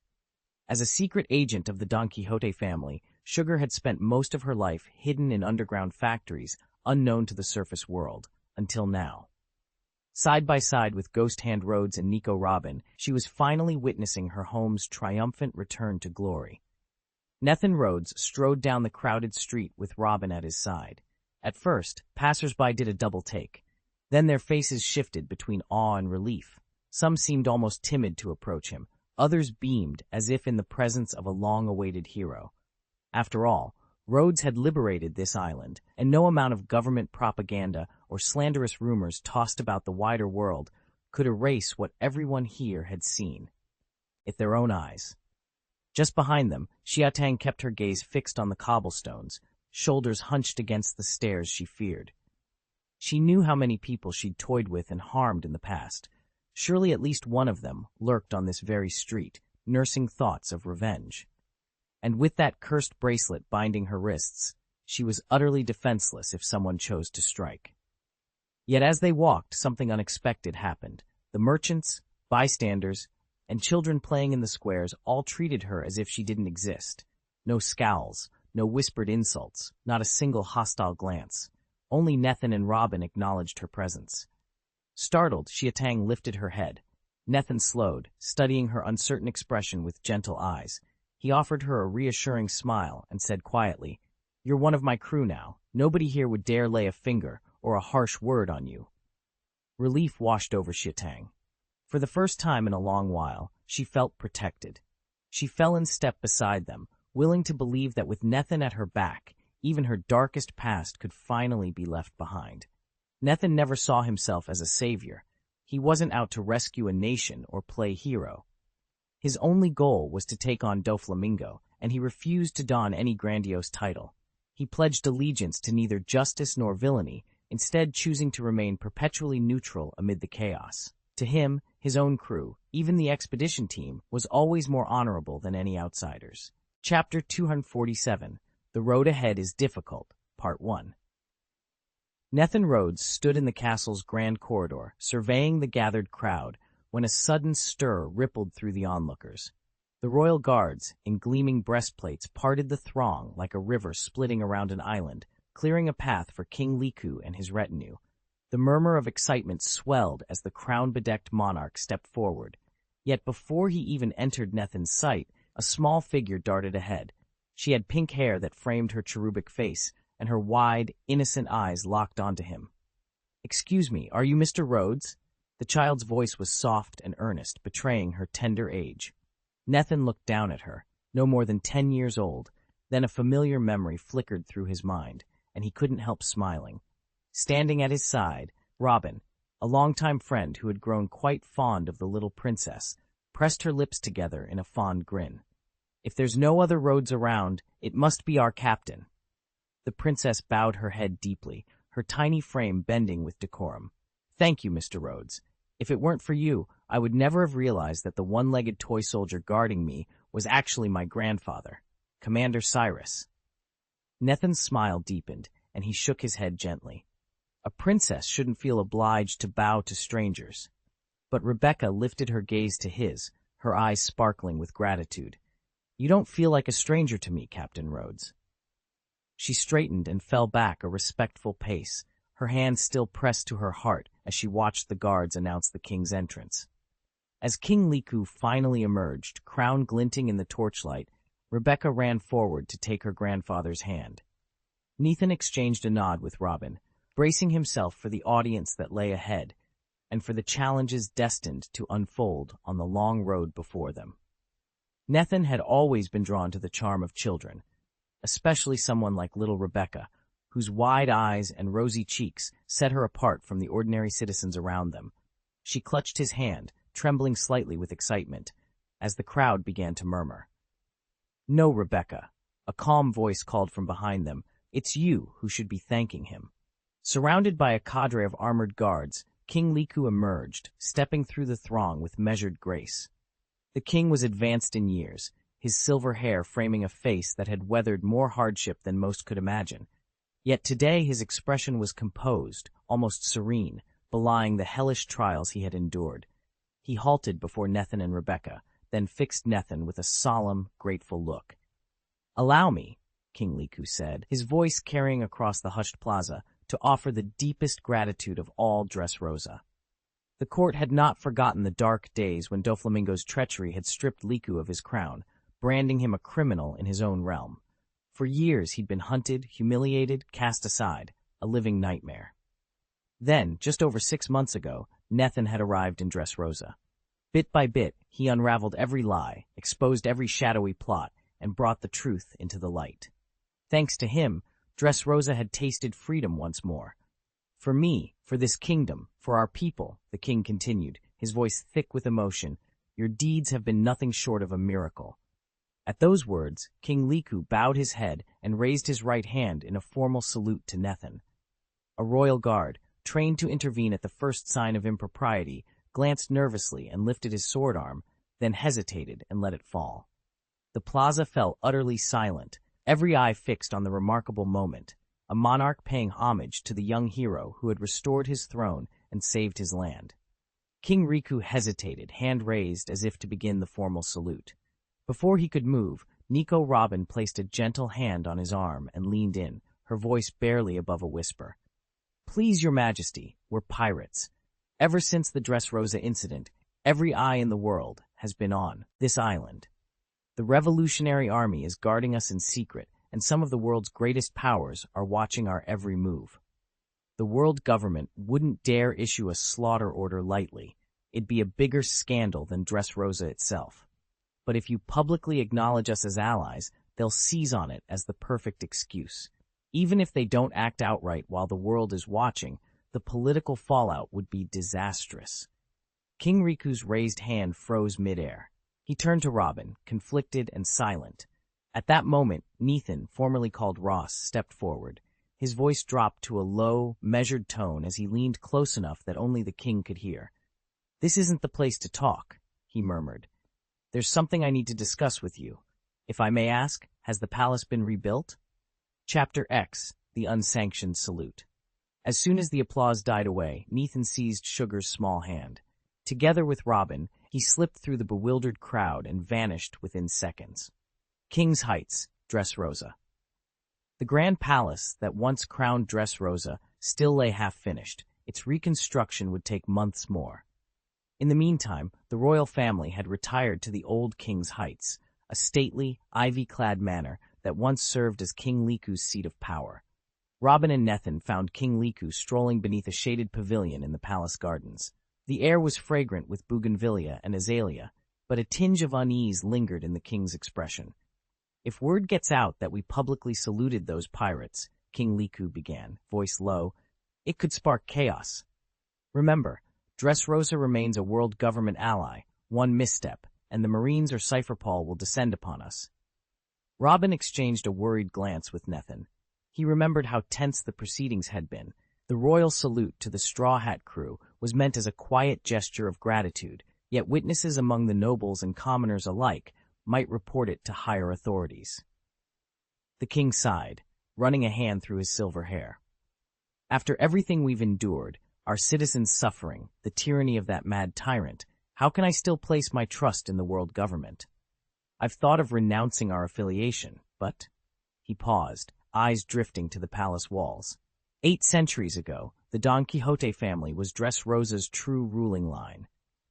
As a secret agent of the Don Quixote family, Sugar had spent most of her life hidden in underground factories, unknown to the surface world, until now. Side by side with Ghost Hand Rhodes and Nico Robin, she was finally witnessing her home's triumphant return to glory. Nethan Rhodes strode down the crowded street with Robin at his side. At first, passers-by did a double take. Then their faces shifted between awe and relief. Some seemed almost timid to approach him. Others beamed as if in the presence of a long-awaited hero. After all, Rhodes had liberated this island, and no amount of government propaganda or slanderous rumors tossed about the wider world could erase what everyone here had seen with their own eyes. Just behind them, Xiaotang kept her gaze fixed on the cobblestones, shoulders hunched against the stairs she feared. She knew how many people she'd toyed with and harmed in the past. Surely at least one of them lurked on this very street, nursing thoughts of revenge. And with that cursed bracelet binding her wrists, she was utterly defenseless if someone chose to strike. Yet as they walked, something unexpected happened. The merchants, bystanders, and children playing in the squares all treated her as if she didn't exist. No scowls, no whispered insults, not a single hostile glance. Only Nethan and Robin acknowledged her presence. Startled, Xiaotang lifted her head. Nethan slowed, studying her uncertain expression with gentle eyes. He offered her a reassuring smile and said quietly, "You're one of my crew now. Nobody here would dare lay a finger or a harsh word on you." Relief washed over Xiaotang. For the first time in a long while, she felt protected. She fell in step beside them, willing to believe that with Nethan at her back, even her darkest past could finally be left behind. Nethan never saw himself as a savior. He wasn't out to rescue a nation or play hero. His only goal was to take on Doflamingo, and he refused to don any grandiose title. He pledged allegiance to neither justice nor villainy, instead choosing to remain perpetually neutral amid the chaos. To him, his own crew, even the expedition team, was always more honorable than any outsiders. Chapter 247, The Road Ahead is Difficult, Part 1. Nethan Rhodes stood in the castle's grand corridor, surveying the gathered crowd, when a sudden stir rippled through the onlookers. The royal guards, in gleaming breastplates, parted the throng like a river splitting around an island, clearing a path for King Liku and his retinue. The murmur of excitement swelled as the crown-bedecked monarch stepped forward. Yet before he even entered Nethan's sight, a small figure darted ahead. She had pink hair that framed her cherubic face, and her wide, innocent eyes locked onto him. "Excuse me, are you Mr. Rhodes?" The child's voice was soft and earnest, betraying her tender age. Nethan looked down at her, no more than 10 years old. Then a familiar memory flickered through his mind, and he couldn't help smiling. Standing at his side, Robin, a longtime friend who had grown quite fond of the little princess, pressed her lips together in a fond grin. "If there's no other Rhodes around, it must be our captain." The princess bowed her head deeply, her tiny frame bending with decorum. "Thank you, Mr. Rhodes. If it weren't for you, I would never have realized that the one-legged toy soldier guarding me was actually my grandfather, Commander Cyrus." Nethan's smile deepened, and he shook his head gently. A princess shouldn't feel obliged to bow to strangers. But Rebecca lifted her gaze to his, her eyes sparkling with gratitude. "You don't feel like a stranger to me, Captain Rhodes." She straightened and fell back a respectful pace, her hand still pressed to her heart as she watched the guards announce the king's entrance. As King Liku finally emerged, crown glinting in the torchlight, Rebecca ran forward to take her grandfather's hand. Nethan exchanged a nod with Robin, bracing himself for the audience that lay ahead, and for the challenges destined to unfold on the long road before them. Nethan had always been drawn to the charm of children, especially someone like little Rebecca, whose wide eyes and rosy cheeks set her apart from the ordinary citizens around them. She clutched his hand, trembling slightly with excitement, as the crowd began to murmur. "No, Rebecca," a calm voice called from behind them. "It's you who should be thanking him." Surrounded by a cadre of armored guards, King Liku emerged, stepping through the throng with measured grace. The king was advanced in years, his silver hair framing a face that had weathered more hardship than most could imagine. Yet today his expression was composed, almost serene, belying the hellish trials he had endured. He halted before Nethin and Rebecca, then fixed Nethin with a solemn, grateful look. "Allow me," King Liku said, his voice carrying across the hushed plaza, "to offer the deepest gratitude of all Dressrosa." The court had not forgotten the dark days when Doflamingo's treachery had stripped Liku of his crown, branding him a criminal in his own realm. For years he'd been hunted, humiliated, cast aside, a living nightmare. Then, just over 6 months ago, Nethin had arrived in Dressrosa. Bit by bit, he unraveled every lie, exposed every shadowy plot, and brought the truth into the light. Thanks to him, Dressrosa had tasted freedom once more. "For me, for this kingdom, for our people," the king continued, his voice thick with emotion, "your deeds have been nothing short of a miracle." At those words, King Liku bowed his head and raised his right hand in a formal salute to Nethin. A royal guard, trained to intervene at the first sign of impropriety, glanced nervously and lifted his sword arm, then hesitated and let it fall. The plaza fell utterly silent, every eye fixed on the remarkable moment, a monarch paying homage to the young hero who had restored his throne and saved his land. King Riku hesitated, hand raised as if to begin the formal salute. Before he could move, Nico Robin placed a gentle hand on his arm and leaned in, her voice barely above a whisper. "Please, your majesty, we're pirates. Ever since the Dressrosa incident, every eye in the world has been on this island. The Revolutionary Army is guarding us in secret, and some of the world's greatest powers are watching our every move. The world government wouldn't dare issue a slaughter order lightly. It'd be a bigger scandal than Dressrosa itself. But if you publicly acknowledge us as allies, they'll seize on it as the perfect excuse. Even if they don't act outright while the world is watching, the political fallout would be disastrous." King Riku's raised hand froze midair. He turned to Robin, conflicted and silent. At that moment, Nethin, formerly called Ross, stepped forward. His voice dropped to a low, measured tone as he leaned close enough that only the king could hear. "This isn't the place to talk," he murmured. "There's something I need to discuss with you. If I may ask, has the palace been rebuilt?" Chapter X, The Unsanctioned Salute. As soon as the applause died away, Nethin seized Sugar's small hand. Together with Robin, he slipped through the bewildered crowd and vanished within seconds. King's Heights, Dressrosa. The grand palace that once crowned Dressrosa still lay half-finished. Its reconstruction would take months more. In the meantime, the royal family had retired to the old King's Heights, a stately, ivy-clad manor that once served as King Liku's seat of power. Robin and Nethin found King Liku strolling beneath a shaded pavilion in the palace gardens. The air was fragrant with bougainvillea and azalea, but a tinge of unease lingered in the king's expression. "If word gets out that we publicly saluted those pirates," King Liku began, voice low, "it could spark chaos. Remember, Dressrosa remains a world government ally. One misstep, and the Marines or Cypherpaul will descend upon us." Robin exchanged a worried glance with Nethin. He remembered how tense the proceedings had been. The royal salute to the Straw Hat crew was meant as a quiet gesture of gratitude, yet witnesses among the nobles and commoners alike might report it to higher authorities. The king sighed, running a hand through his silver hair. "After everything we've endured, our citizens' suffering, the tyranny of that mad tyrant, how can I still place my trust in the world government? I've thought of renouncing our affiliation, but—" He paused, eyes drifting to the palace walls. 8 centuries ago, the Don Quixote family was Dressrosa's true ruling line.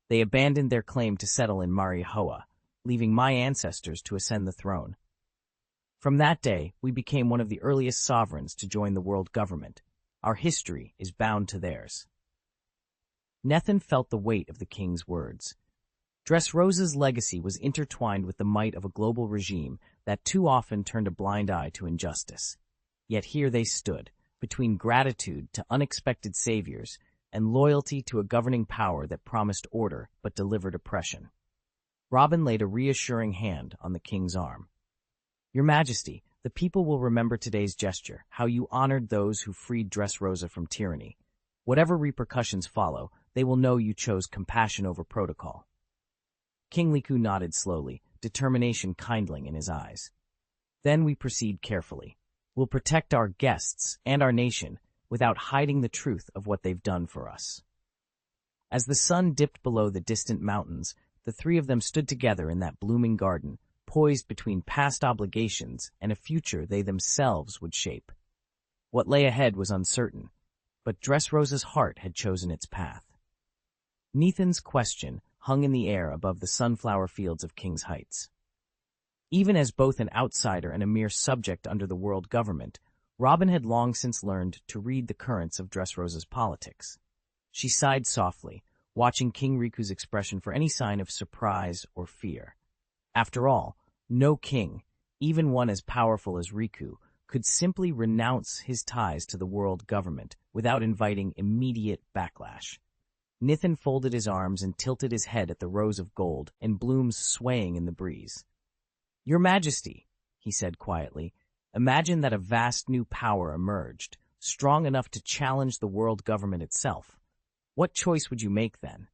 They abandoned their claim to settle in Marihoa, leaving my ancestors to ascend the throne. From that day, we became one of the earliest sovereigns to join the world government. Our history is bound to theirs. Nethin felt the weight of the king's words. Dressrosa's legacy was intertwined with the might of a global regime that too often turned a blind eye to injustice. Yet here they stood, between gratitude to unexpected saviors and loyalty to a governing power that promised order but delivered oppression. Robin laid a reassuring hand on the king's arm. "Your Majesty, the people will remember today's gesture, how you honored those who freed Dressrosa from tyranny. Whatever repercussions follow, they will know you chose compassion over protocol." King Liku nodded slowly, determination kindling in his eyes. Then we proceed carefully. We'll protect our guests and our nation without hiding the truth of what they've done for us. As the sun dipped below the distant mountains, the three of them stood together in that blooming garden, poised between past obligations and a future they themselves would shape. What lay ahead was uncertain, but Dressrosa's heart had chosen its path. Nathan's question hung in the air above the sunflower fields of King's Heights. Even as both an outsider and a mere subject under the world government, Robin had long since learned to read the currents of Dressrosa's politics. She sighed softly, watching King Riku's expression for any sign of surprise or fear. After all, no king, even one as powerful as Riku, could simply renounce his ties to the world government without inviting immediate backlash. Nathan folded his arms and tilted his head at the rows of gold and blooms swaying in the breeze. "Your Majesty," he said quietly, "imagine that a vast new power emerged, strong enough to challenge the world government itself. What choice would you make then?"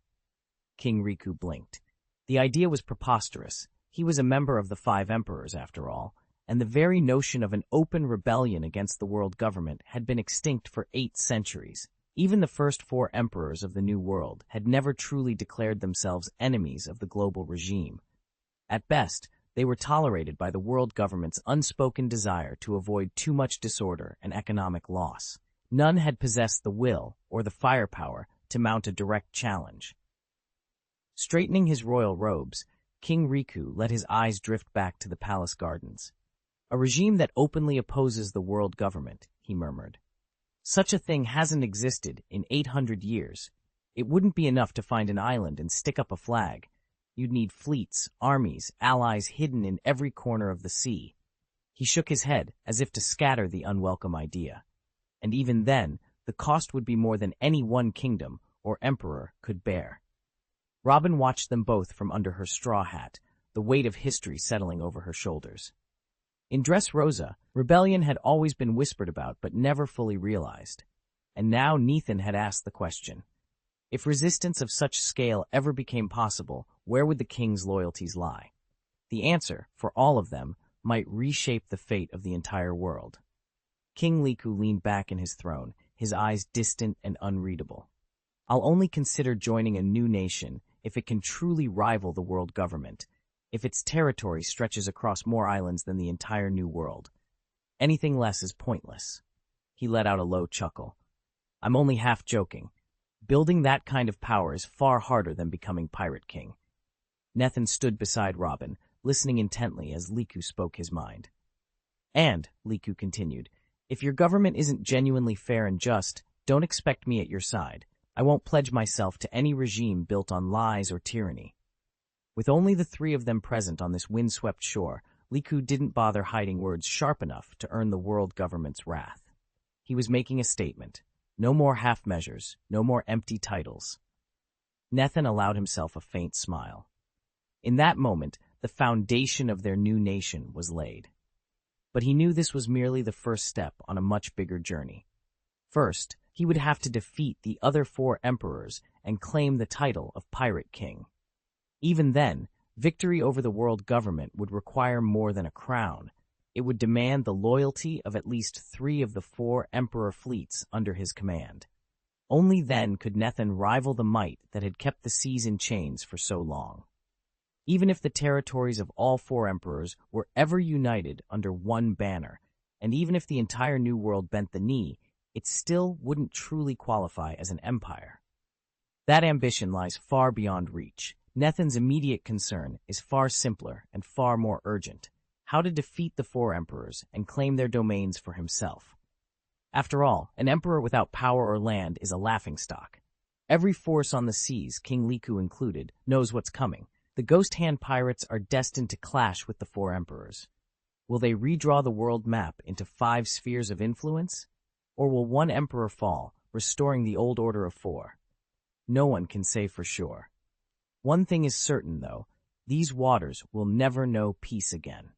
King Riku blinked. The idea was preposterous. He was a member of the 5 emperors, after all, and the very notion of an open rebellion against the world government had been extinct for 8 centuries. Even the first 4 emperors of the New World had never truly declared themselves enemies of the global regime. At best, they were tolerated by the world government's unspoken desire to avoid too much disorder and economic loss. None had possessed the will or the firepower to mount a direct challenge. Straightening his royal robes, King Riku let his eyes drift back to the palace gardens. "A regime that openly opposes the world government," he murmured. "Such a thing hasn't existed in 800 years. It wouldn't be enough to find an island and stick up a flag. You'd need fleets, armies, allies hidden in every corner of the sea." He shook his head as if to scatter the unwelcome idea. And even then, the cost would be more than any one kingdom or emperor could bear. Robin watched them both from under her straw hat, the weight of history settling over her shoulders. In Dressrosa, rebellion had always been whispered about but never fully realized. And now Nathan had asked the question. If resistance of such scale ever became possible, where would the king's loyalties lie? The answer, for all of them, might reshape the fate of the entire world. King Liku leaned back in his throne, his eyes distant and unreadable. "I'll only consider joining a new nation if it can truly rival the world government, if its territory stretches across more islands than the entire New World. Anything less is pointless." He let out a low chuckle. "I'm only half joking. Building that kind of power is far harder than becoming Pirate King." Nathan stood beside Robin, listening intently as Liku spoke his mind. "And," Liku continued, "if your government isn't genuinely fair and just, don't expect me at your side. I won't pledge myself to any regime built on lies or tyranny." With only the 3 of them present on this windswept shore, Liku didn't bother hiding words sharp enough to earn the world government's wrath. He was making a statement. No more half measures, no more empty titles. Nathan allowed himself a faint smile. In that moment, the foundation of their new nation was laid. But he knew this was merely the first step on a much bigger journey. First, he would have to defeat the other 4 emperors and claim the title of Pirate King. Even then, victory over the world government would require more than a crown. It would demand the loyalty of at least 3 of the 4 emperor fleets under his command. Only then could Nathan rival the might that had kept the seas in chains for so long. Even if the territories of all 4 emperors were ever united under one banner, and even if the entire New World bent the knee, it still wouldn't truly qualify as an empire. That ambition lies far beyond reach. Nathan's immediate concern is far simpler and far more urgent: how to defeat the 4 emperors and claim their domains for himself. After all, an emperor without power or land is a laughingstock. Every force on the seas, King Liku included, knows what's coming. The Ghost Hand pirates are destined to clash with the 4 emperors. Will they redraw the world map into 5 spheres of influence? Or will one emperor fall, restoring the old order of 4? No one can say for sure. One thing is certain, though: these waters will never know peace again.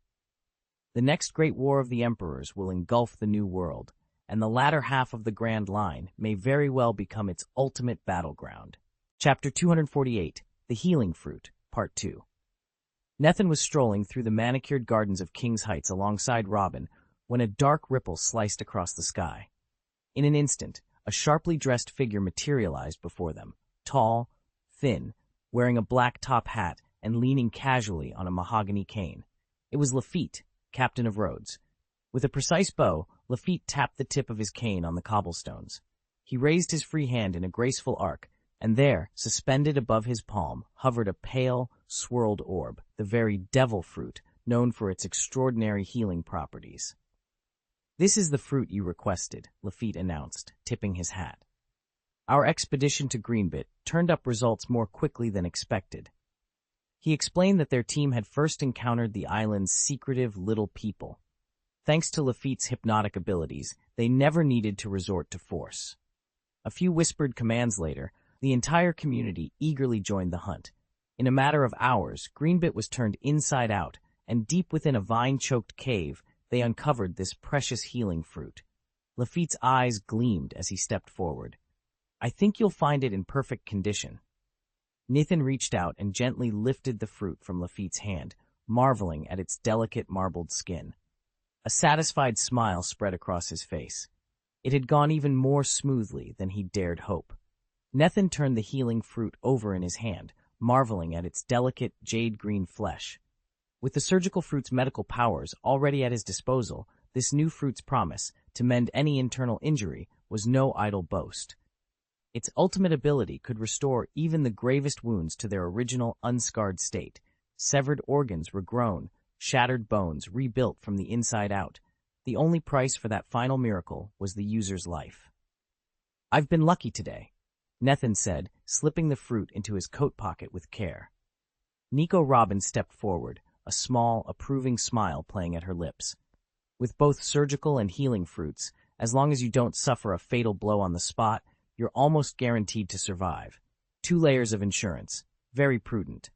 The next great war of the emperors will engulf the New World, and the latter half of the Grand Line may very well become its ultimate battleground. Chapter 248, The Healing Fruit, Part 2. Nethan was strolling through the manicured gardens of King's Heights alongside Robin when a dark ripple sliced across the sky. In an instant, a sharply dressed figure materialized before them, tall, thin, wearing a black top hat and leaning casually on a mahogany cane. It was Lafitte, captain of Rhodes. With a precise bow, Lafitte tapped the tip of his cane on the cobblestones. He raised his free hand in a graceful arc, and there, suspended above his palm, hovered a pale, swirled orb, the very devil fruit, known for its extraordinary healing properties. "This is the fruit you requested," Lafitte announced, tipping his hat. "Our expedition to Greenbit turned up results more quickly than expected." He explained that their team had first encountered the island's secretive little people. Thanks to Lafitte's hypnotic abilities, they never needed to resort to force. A few whispered commands later, the entire community eagerly joined the hunt. In a matter of hours, Greenbit was turned inside out, and deep within a vine-choked cave, they uncovered this precious healing fruit. Lafitte's eyes gleamed as he stepped forward. "I think you'll find it in perfect condition." Nathan reached out and gently lifted the fruit from Lafitte's hand, marveling at its delicate marbled skin. A satisfied smile spread across his face. It had gone even more smoothly than he dared hope. Nathan turned the healing fruit over in his hand, marveling at its delicate jade-green flesh. With the surgical fruit's medical powers already at his disposal, this new fruit's promise to mend any internal injury was no idle boast. Its ultimate ability could restore even the gravest wounds to their original unscarred state. Severed organs regrown, shattered bones rebuilt from the inside out. The only price for that final miracle was the user's life. "I've been lucky today," Nathan said, slipping the fruit into his coat pocket with care. Nico Robin stepped forward, a small, approving smile playing at her lips. "With both surgical and healing fruits, as long as you don't suffer a fatal blow on the spot, you're almost guaranteed to survive. 2 layers of insurance. Very prudent."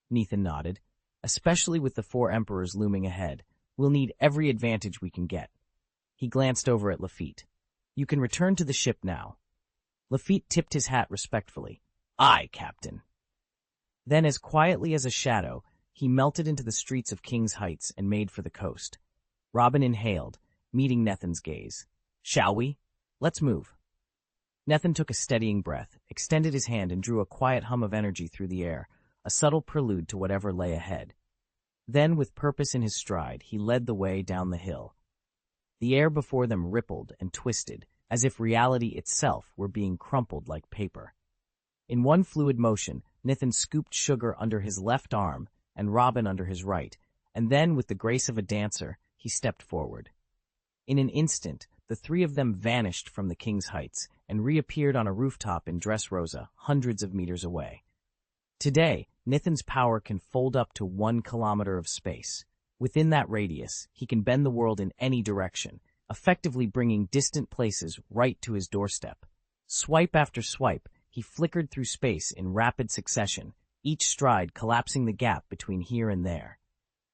Nathan nodded. "Especially with the 4 emperors looming ahead. We'll need every advantage we can get." He glanced over at Lafitte. "You can return to the ship now." Lafitte tipped his hat respectfully. "Aye, Captain." Then, as quietly as a shadow, he melted into the streets of King's Heights and made for the coast. Robin inhaled, meeting Nathan's gaze. "Shall we? Let's move." Nathan took a steadying breath, extended his hand, and drew a quiet hum of energy through the air, a subtle prelude to whatever lay ahead. Then, with purpose in his stride, he led the way down the hill. The air before them rippled and twisted, as if reality itself were being crumpled like paper. In one fluid motion, Nathan scooped Sugar under his left arm and Robin under his right, and then, with the grace of a dancer, he stepped forward. In an instant, the 3 of them vanished from the King's Heights and reappeared on a rooftop in Dressrosa, hundreds of meters away. Today, Nathan's power can fold up to 1 kilometer of space. Within that radius, he can bend the world in any direction, effectively bringing distant places right to his doorstep. Swipe after swipe, he flickered through space in rapid succession, each stride collapsing the gap between here and there.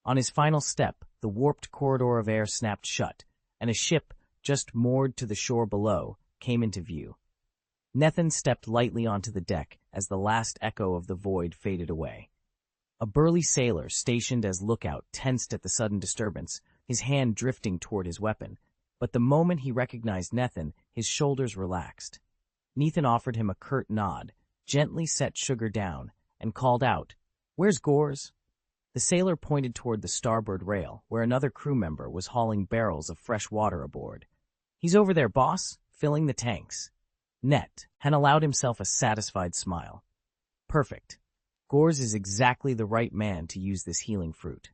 On his final step, the warped corridor of air snapped shut, and a ship, just moored to the shore below, came into view. Nathan stepped lightly onto the deck as the last echo of the void faded away. A burly sailor stationed as lookout tensed at the sudden disturbance, his hand drifting toward his weapon. But the moment he recognized Nathan, his shoulders relaxed. Nathan offered him a curt nod, gently set Sugar down, and called out, "Where's Gores?" The sailor pointed toward the starboard rail, where another crew member was hauling barrels of fresh water aboard. "He's over there, boss, filling the tanks." Nathan allowed himself a satisfied smile. "Perfect. Gores is exactly the right man to use this healing fruit."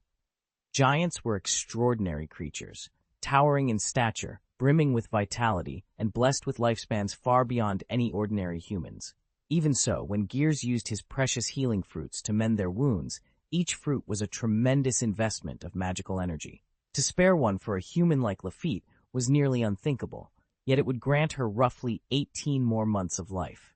Giants were extraordinary creatures, towering in stature, brimming with vitality, and blessed with lifespans far beyond any ordinary humans. Even so, when Gears used his precious healing fruits to mend their wounds, each fruit was a tremendous investment of magical energy. To spare one for a human like Lafitte was nearly unthinkable, yet it would grant her roughly 18 more months of life.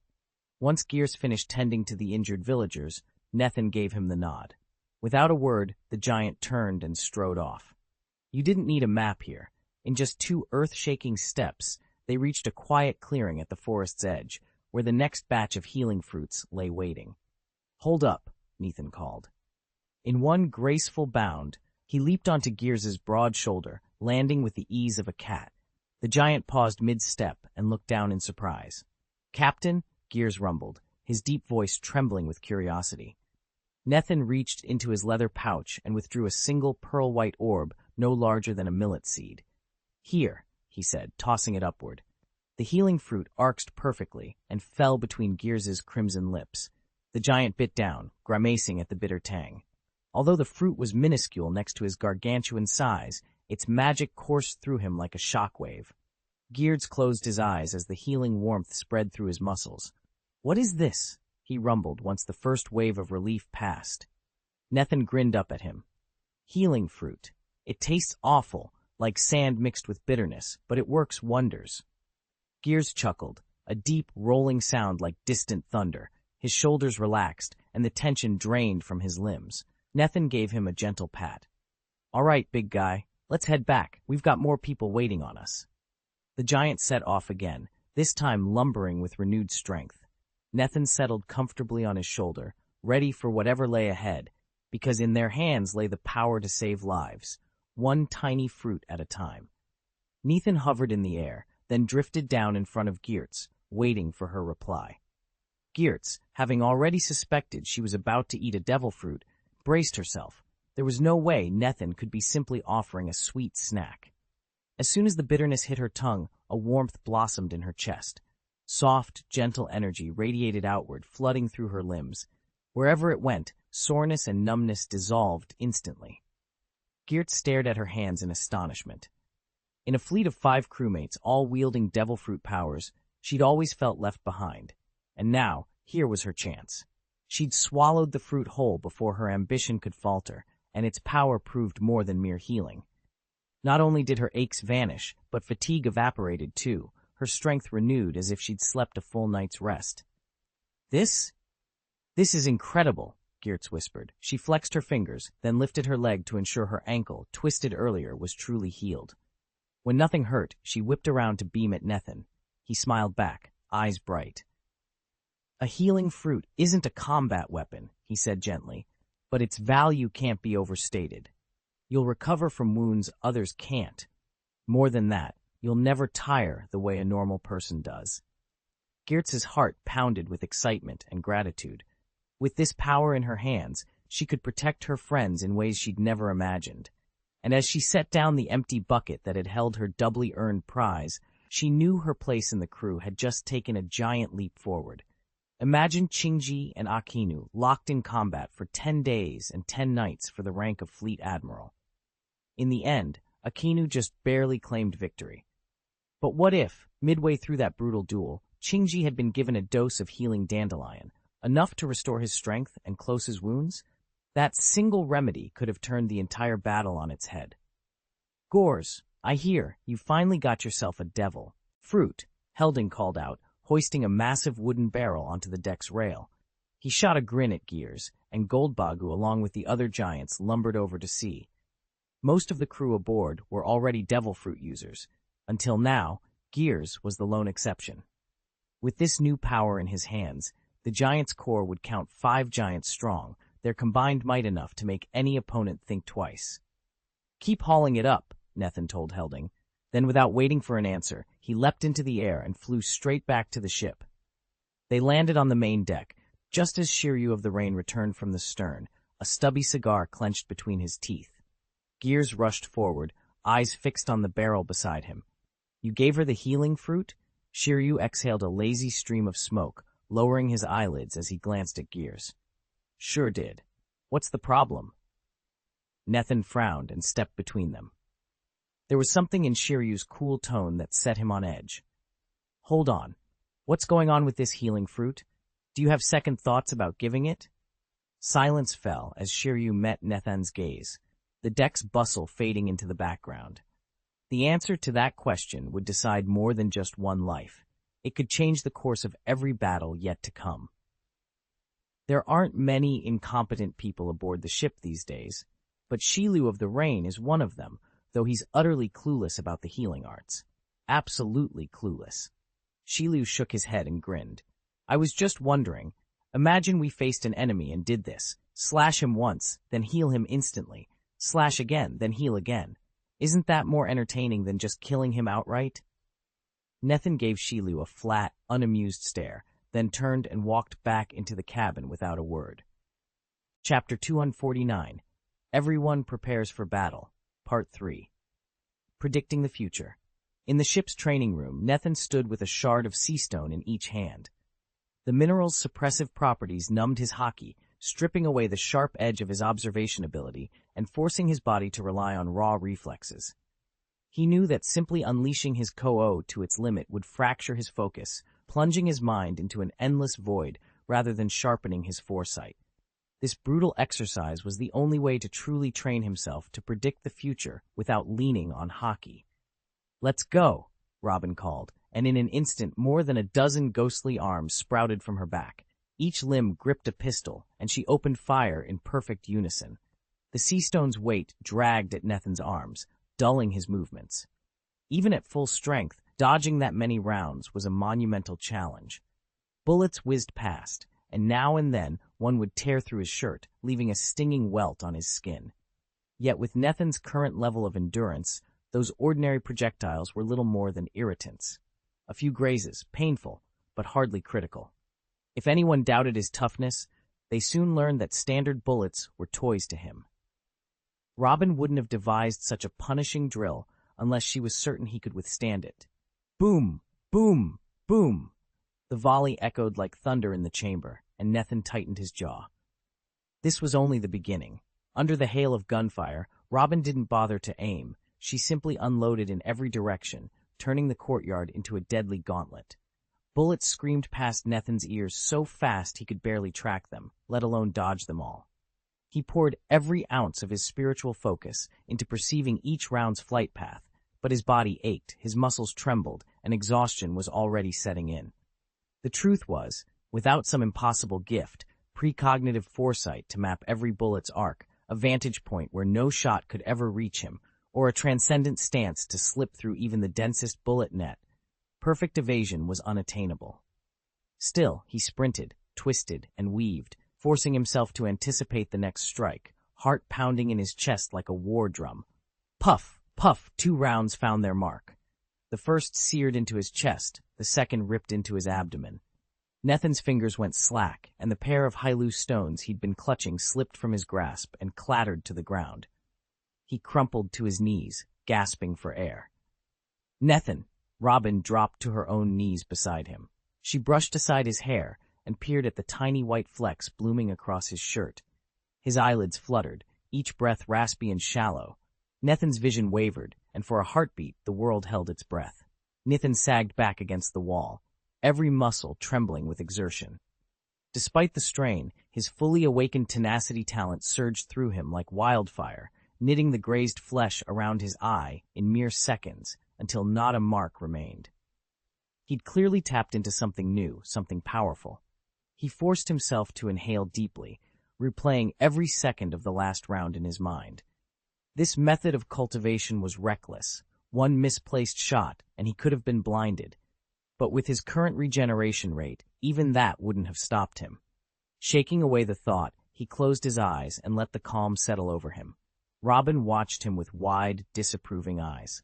Once Gears finished tending to the injured villagers, Nathan gave him the nod. Without a word, the giant turned and strode off. You didn't need a map here. In just 2 earth-shaking steps, they reached a quiet clearing at the forest's edge, where the next batch of healing fruits lay waiting. "Hold up," Nathan called. In one graceful bound, he leaped onto Gears's broad shoulder, landing with the ease of a cat. The giant paused mid-step and looked down in surprise. "Captain," Gears rumbled, his deep voice trembling with curiosity. Nethan reached into his leather pouch and withdrew a single pearl-white orb no larger than a millet seed. "Here," he said, tossing it upward. The healing fruit arched perfectly and fell between Gears's crimson lips. The giant bit down, grimacing at the bitter tang. Although the fruit was minuscule next to his gargantuan size, its magic coursed through him like a shockwave. Gears closed his eyes as the healing warmth spread through his muscles. "What is this?" he rumbled once the first wave of relief passed. Nethan grinned up at him. "Healing fruit. It tastes awful, like sand mixed with bitterness, but it works wonders." Gears chuckled, a deep, rolling sound like distant thunder. His shoulders relaxed, and the tension drained from his limbs. Nethan gave him a gentle pat. "All right, big guy, let's head back. We've got more people waiting on us." The giant set off again, this time lumbering with renewed strength. Nethan settled comfortably on his shoulder, ready for whatever lay ahead, because in their hands lay the power to save lives, one tiny fruit at a time. Nethan hovered in the air, then drifted down in front of Geertz, waiting for her reply. Geertz, having already suspected she was about to eat a devil fruit, braced herself. There was no way Nethan could be simply offering a sweet snack. As soon as the bitterness hit her tongue, a warmth blossomed in her chest. Soft, gentle energy radiated outward, flooding through her limbs. Wherever it went, soreness and numbness dissolved instantly. Geertz stared at her hands in astonishment. In a fleet of 5 crewmates, all wielding devil fruit powers, she'd always felt left behind. And now, here was her chance. She'd swallowed the fruit whole before her ambition could falter, and its power proved more than mere healing. Not only did her aches vanish, but fatigue evaporated too, her strength renewed as if she'd slept a full night's rest. This is incredible," Geertz whispered. She flexed her fingers, then lifted her leg to ensure her ankle, twisted earlier, was truly healed. When nothing hurt, she whipped around to beam at Nethan. He smiled back, eyes bright. "A healing fruit isn't a combat weapon," he said gently, "but its value can't be overstated. You'll recover from wounds others can't. More than that, you'll never tire the way a normal person does." Geertz's heart pounded with excitement and gratitude. With this power in her hands, she could protect her friends in ways she'd never imagined. And as she set down the empty bucket that had held her doubly earned prize, she knew her place in the crew had just taken a giant leap forward. Imagine Qingji and Akinu locked in combat for 10 days and 10 nights for the rank of Fleet Admiral. In the end, Akinu just barely claimed victory. But what if, midway through that brutal duel, Qingji had been given a dose of healing dandelion, enough to restore his strength and close his wounds? That single remedy could have turned the entire battle on its head. "Gors, I hear you finally got yourself a devil fruit," Helding called out, hoisting a massive wooden barrel onto the deck's rail. He shot a grin at Gears, and Goldbagu along with the other giants lumbered over to see. Most of the crew aboard were already devil fruit users. Until now, Gears was the lone exception. With this new power in his hands, the giants' core would count 5 giants strong, their combined might enough to make any opponent think twice. "Keep hauling it up," Nethan told Helding. Then, without waiting for an answer, he leapt into the air and flew straight back to the ship. They landed on the main deck, just as Shiryu of the Rain returned from the stern, a stubby cigar clenched between his teeth. Gears rushed forward, eyes fixed on the barrel beside him. "You gave her the healing fruit?" Shiryu exhaled a lazy stream of smoke, lowering his eyelids as he glanced at Gears. "Sure did. What's the problem?" Nethan frowned and stepped between them. There was something in Shiryu's cool tone that set him on edge. "Hold on. What's going on with this healing fruit? Do you have second thoughts about giving it?" Silence fell as Shiryu met Nethan's gaze, the deck's bustle fading into the background. The answer to that question would decide more than just one life. It could change the course of every battle yet to come. There aren't many incompetent people aboard the ship these days, but Shiryu of the Rain is one of them, though he's utterly clueless about the healing arts. Absolutely clueless. Shiryu shook his head and grinned. "I was just wondering. Imagine we faced an enemy and did this. Slash him once, then heal him instantly. Slash again, then heal again. Isn't that more entertaining than just killing him outright? Nethin gave Shilu a flat, unamused stare, then turned and walked back into the cabin without a word. Chapter 249. Everyone Prepares for Battle, Part 3. Predicting the Future. In the ship's training room, Nethin stood with a shard of sea stone in each hand. The mineral's suppressive properties numbed his haki, stripping away the sharp edge of his observation ability and forcing his body to rely on raw reflexes. He knew that simply unleashing his Ko-O to its limit would fracture his focus, plunging his mind into an endless void rather than sharpening his foresight. This brutal exercise was the only way to truly train himself to predict the future without leaning on haki. "Let's go," Robin called, and in an instant more than a dozen ghostly arms sprouted from her back. Each limb gripped a pistol, and she opened fire in perfect unison. The sea stone's weight dragged at Nethin's arms, dulling his movements. Even at full strength, dodging that many rounds was a monumental challenge. Bullets whizzed past, and now and then one would tear through his shirt, leaving a stinging welt on his skin. Yet with Nethin's current level of endurance, those ordinary projectiles were little more than irritants. A few grazes, painful, but hardly critical. If anyone doubted his toughness, they soon learned that standard bullets were toys to him. Robin wouldn't have devised such a punishing drill unless she was certain he could withstand it. Boom! Boom! Boom! The volley echoed like thunder in the chamber, and Nethin tightened his jaw. This was only the beginning. Under the hail of gunfire, Robin didn't bother to aim. She simply unloaded in every direction, turning the courtyard into a deadly gauntlet. Bullets screamed past Nethin's ears so fast he could barely track them, let alone dodge them all. He poured every ounce of his spiritual focus into perceiving each round's flight path, but his body ached, his muscles trembled, and exhaustion was already setting in. The truth was, without some impossible gift, precognitive foresight to map every bullet's arc, a vantage point where no shot could ever reach him, or a transcendent stance to slip through even the densest bullet net, perfect evasion was unattainable. Still, he sprinted, twisted, and weaved, forcing himself to anticipate the next strike, heart pounding in his chest like a war drum. Puff, puff, 2 rounds found their mark. The first seared into his chest, the second ripped into his abdomen. Nethin's fingers went slack, and the pair of Hailu stones he'd been clutching slipped from his grasp and clattered to the ground. He crumpled to his knees, gasping for air. "Nethin!" Robin dropped to her own knees beside him. She brushed aside his hair and peered at the tiny white flecks blooming across his shirt. His eyelids fluttered, each breath raspy and shallow. Nethin's vision wavered, and for a heartbeat the world held its breath. Nethin sagged back against the wall, every muscle trembling with exertion. Despite the strain, his fully awakened tenacity talent surged through him like wildfire, knitting the grazed flesh around his eye in mere seconds until not a mark remained. He'd clearly tapped into something new, something powerful. He forced himself to inhale deeply, replaying every second of the last round in his mind. This method of cultivation was reckless. One misplaced shot, and he could have been blinded. But with his current regeneration rate, even that wouldn't have stopped him. Shaking away the thought, he closed his eyes and let the calm settle over him. Robin watched him with wide, disapproving eyes.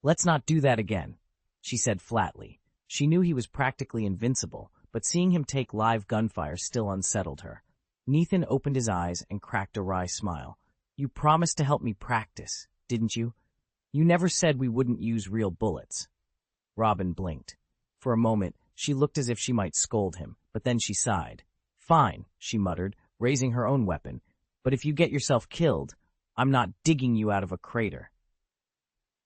"Let's not do that again," she said flatly. She knew he was practically invincible, but seeing him take live gunfire still unsettled her. Nethin opened his eyes and cracked a wry smile. "You promised to help me practice, didn't you? You never said we wouldn't use real bullets." Robin blinked. For a moment, she looked as if she might scold him, but then she sighed. "Fine," she muttered, raising her own weapon. "But if you get yourself killed, I'm not digging you out of a crater."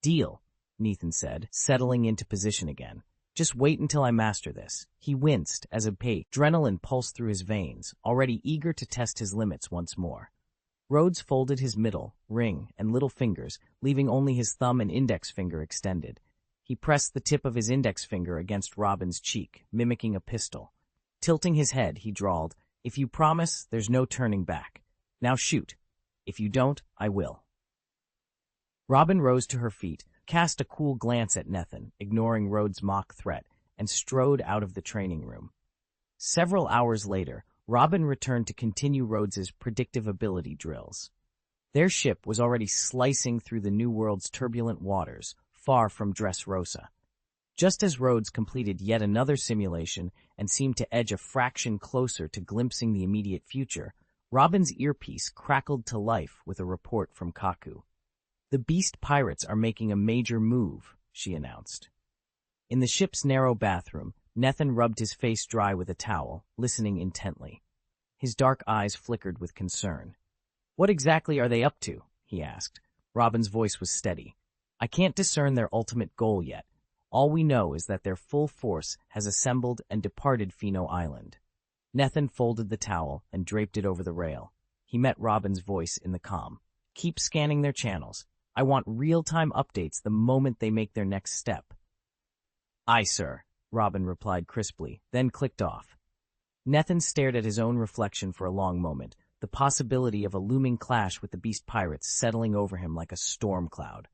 "Deal," Nethin said, settling into position again. "Just wait until I master this." He winced as adrenaline pulsed through his veins, already eager to test his limits once more. Rhodes folded his middle, ring, and little fingers, leaving only his thumb and index finger extended. He pressed the tip of his index finger against Robin's cheek, mimicking a pistol. Tilting his head, he drawled, "If you promise, there's no turning back. Now shoot. If you don't, I will." Robin rose to her feet, cast a cool glance at Nethin, ignoring Rhodes' mock threat, and strode out of the training room. Several hours later, Robin returned to continue Rhodes's predictive ability drills. Their ship was already slicing through the New World's turbulent waters, far from Dressrosa. Just as Rhodes completed yet another simulation and seemed to edge a fraction closer to glimpsing the immediate future, Robin's earpiece crackled to life with a report from Kaku. "The Beast Pirates are making a major move," she announced. In the ship's narrow bathroom, Nethan rubbed his face dry with a towel, listening intently. His dark eyes flickered with concern. "What exactly are they up to?" he asked. Robin's voice was steady. "I can't discern their ultimate goal yet. All we know is that their full force has assembled and departed Pheno Island." Nethan folded the towel and draped it over the rail. He met Robin's voice in the comm. "Keep scanning their channels. I want real-time updates the moment they make their next step." "Aye, sir," Robin replied crisply, then clicked off. Nethan stared at his own reflection for a long moment, the possibility of a looming clash with the Beast Pirates settling over him like a storm cloud.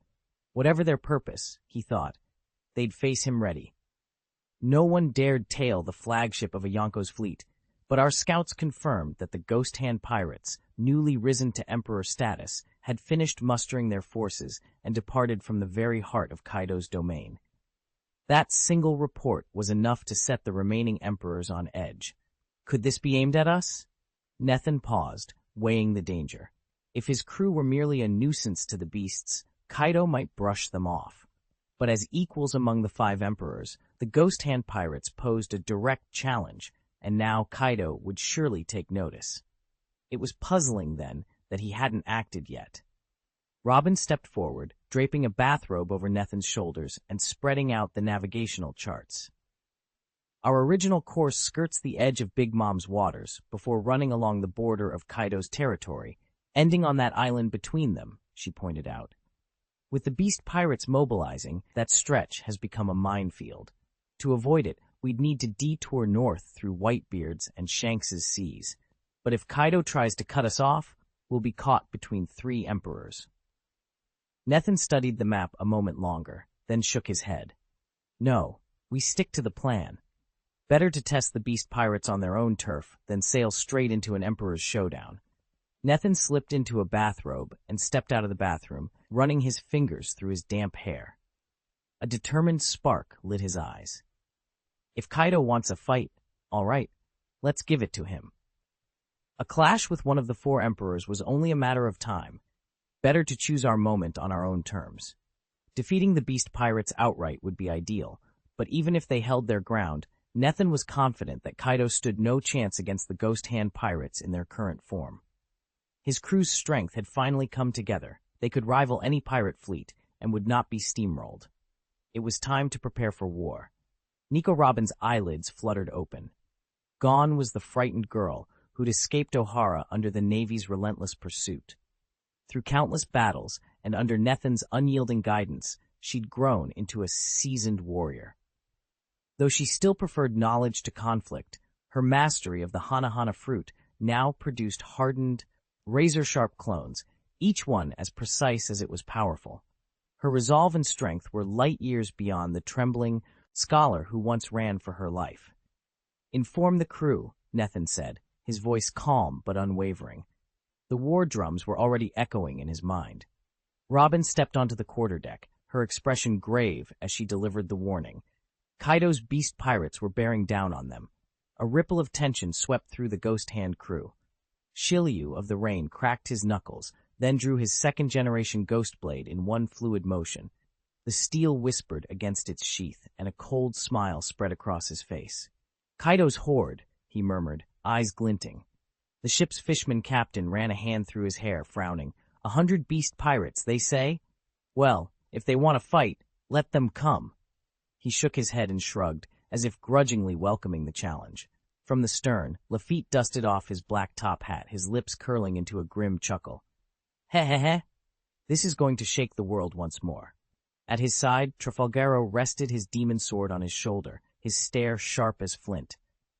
Whatever their purpose, he thought, they'd face him ready. No one dared tail the flagship of a Yonko's fleet, but our scouts confirmed that the Ghost Hand Pirates, newly risen to Emperor status, had finished mustering their forces and departed from the very heart of Kaido's domain. That single report was enough to set the remaining emperors on edge. Could this be aimed at us? Nethan paused, weighing the danger. If his crew were merely a nuisance to the beasts, Kaido might brush them off. But as equals among the 5 emperors, the Ghost Hand Pirates posed a direct challenge, and now Kaido would surely take notice. It was puzzling, then, that he hadn't acted yet. Robin stepped forward, draping a bathrobe over Nethan's shoulders and spreading out the navigational charts. "Our original course skirts the edge of Big Mom's waters before running along the border of Kaido's territory, ending on that island between them," she pointed out. "With the Beast Pirates mobilizing, that stretch has become a minefield. To avoid it, we'd need to detour north through Whitebeard's and Shanks's seas. But if Kaido tries to cut us off, we'll be caught between 3 emperors." Nethan studied the map a moment longer, then shook his head. "No, we stick to the plan. Better to test the Beast Pirates on their own turf than sail straight into an emperor's showdown." Nethan slipped into a bathrobe and stepped out of the bathroom, running his fingers through his damp hair. A determined spark lit his eyes. If Kaido wants a fight, all right, let's give it to him. A clash with one of the 4 emperors was only a matter of time. Better to choose our moment on our own terms. Defeating the Beast Pirates outright would be ideal, but even if they held their ground, Nethan was confident that Kaido stood no chance against the Ghost Hand Pirates in their current form. His crew's strength had finally come together. They could rival any pirate fleet and would not be steamrolled. It was time to prepare for war. Nico Robin's eyelids fluttered open. Gone was the frightened girl who'd escaped Ohara under the Navy's relentless pursuit. Through countless battles and under Nethan's unyielding guidance, she'd grown into a seasoned warrior. Though she still preferred knowledge to conflict, her mastery of the Hana-Hana fruit now produced hardened, razor-sharp clones, each one as precise as it was powerful. Her resolve and strength were light years beyond the trembling scholar who once ran for her life. "Inform the crew," Nethan said, his voice calm but unwavering. The war drums were already echoing in his mind. Robin stepped onto the quarterdeck, her expression grave as she delivered the warning. Kaido's Beast Pirates were bearing down on them. A ripple of tension swept through the Ghost Hand crew. Shiryu of the Rain cracked his knuckles, then drew his second-generation Ghost Blade in one fluid motion. The steel whispered against its sheath, and a cold smile spread across his face. "Kaido's horde," he murmured, eyes glinting. The ship's fishman captain ran a hand through his hair, frowning. 100 Beast Pirates, they say? Well, if they want to fight, let them come." He shook his head and shrugged, as if grudgingly welcoming the challenge. From the stern, Lafitte dusted off his black top hat, his lips curling into a grim chuckle. "Heh. This is going to shake the world once more." At his side, Trafalgaro rested his demon sword on his shoulder, his stare sharp as flint.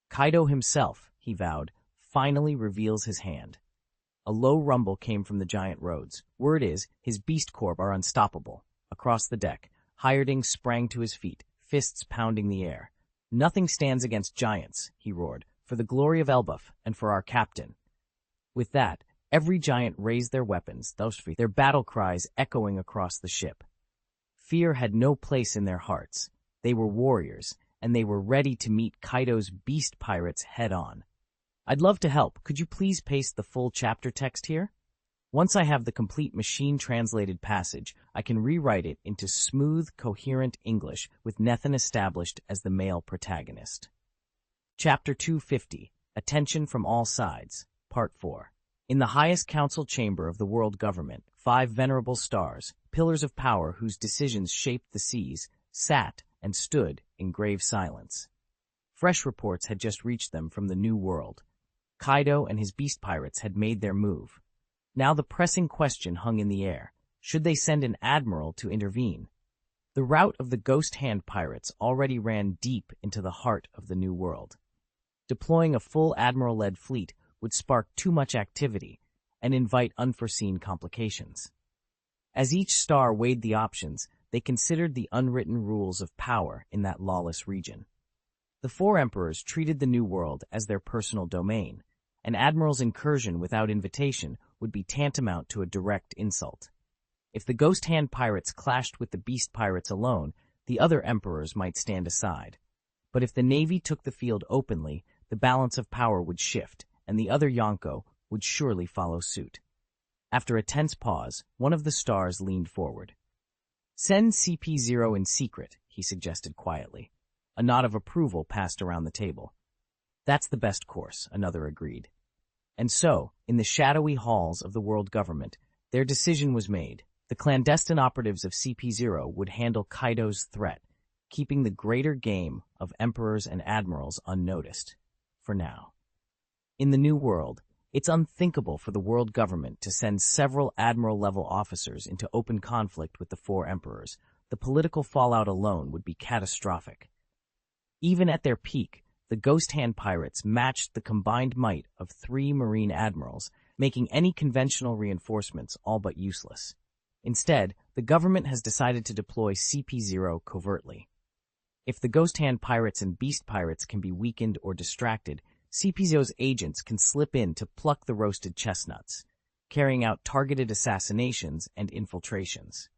"Kaido himself," he vowed, "finally reveals his hand." A low rumble came from the giant roads. Word is, his beast corps are unstoppable. Across the deck, Hyrding sprang to his feet, fists pounding the air. "Nothing stands against giants," he roared. for the glory of Elbaf and for our captain." With that, every giant raised their weapons, their battle cries echoing across the ship. Fear had no place in their hearts. They were warriors, and they were ready to meet Kaido's beast pirates head-on. "I'd love to help. Could you please paste the full chapter text here? Once I have the complete machine-translated passage, I can rewrite it into smooth, coherent English with Nethan established as the male protagonist." Chapter 250, Attention from All Sides, Part 4. In the highest council chamber of the world government, 5 venerable stars, pillars of power whose decisions shaped the seas, sat and stood in grave silence. Fresh reports had just reached them from the New World. Kaido and his beast pirates had made their move. Now the pressing question hung in the air. Should they send an admiral to intervene? The rout of the Ghost Hand pirates already ran deep into the heart of the New World. Deploying a full admiral-led fleet would spark too much activity and invite unforeseen complications. As each star weighed the options, they considered the unwritten rules of power in that lawless region. The 4 emperors treated the New World as their personal domain. An admiral's incursion without invitation would be tantamount to a direct insult. If the Ghost Hand pirates clashed with the Beast pirates alone, the other emperors might stand aside. But if the navy took the field openly, the balance of power would shift, and the other Yonko would surely follow suit. After a tense pause, one of the stars leaned forward. "Send CP0 in secret," he suggested quietly. A nod of approval passed around the table. "That's the best course," another agreed. And so, in the shadowy halls of the world government, their decision was made. The clandestine operatives of CP0 would handle Kaido's threat, keeping the greater game of emperors and admirals unnoticed. For now. In the New World, it's unthinkable for the world government to send several admiral-level officers into open conflict with the 4 emperors. The political fallout alone would be catastrophic. Even at their peak, the Ghost Hand pirates matched the combined might of 3 marine admirals, making any conventional reinforcements all but useless. Instead, the government has decided to deploy CP0 covertly. If the Ghost Hand pirates and Beast pirates can be weakened or distracted, CP0's agents can slip in to pluck the roasted chestnuts, carrying out targeted assassinations and infiltrations.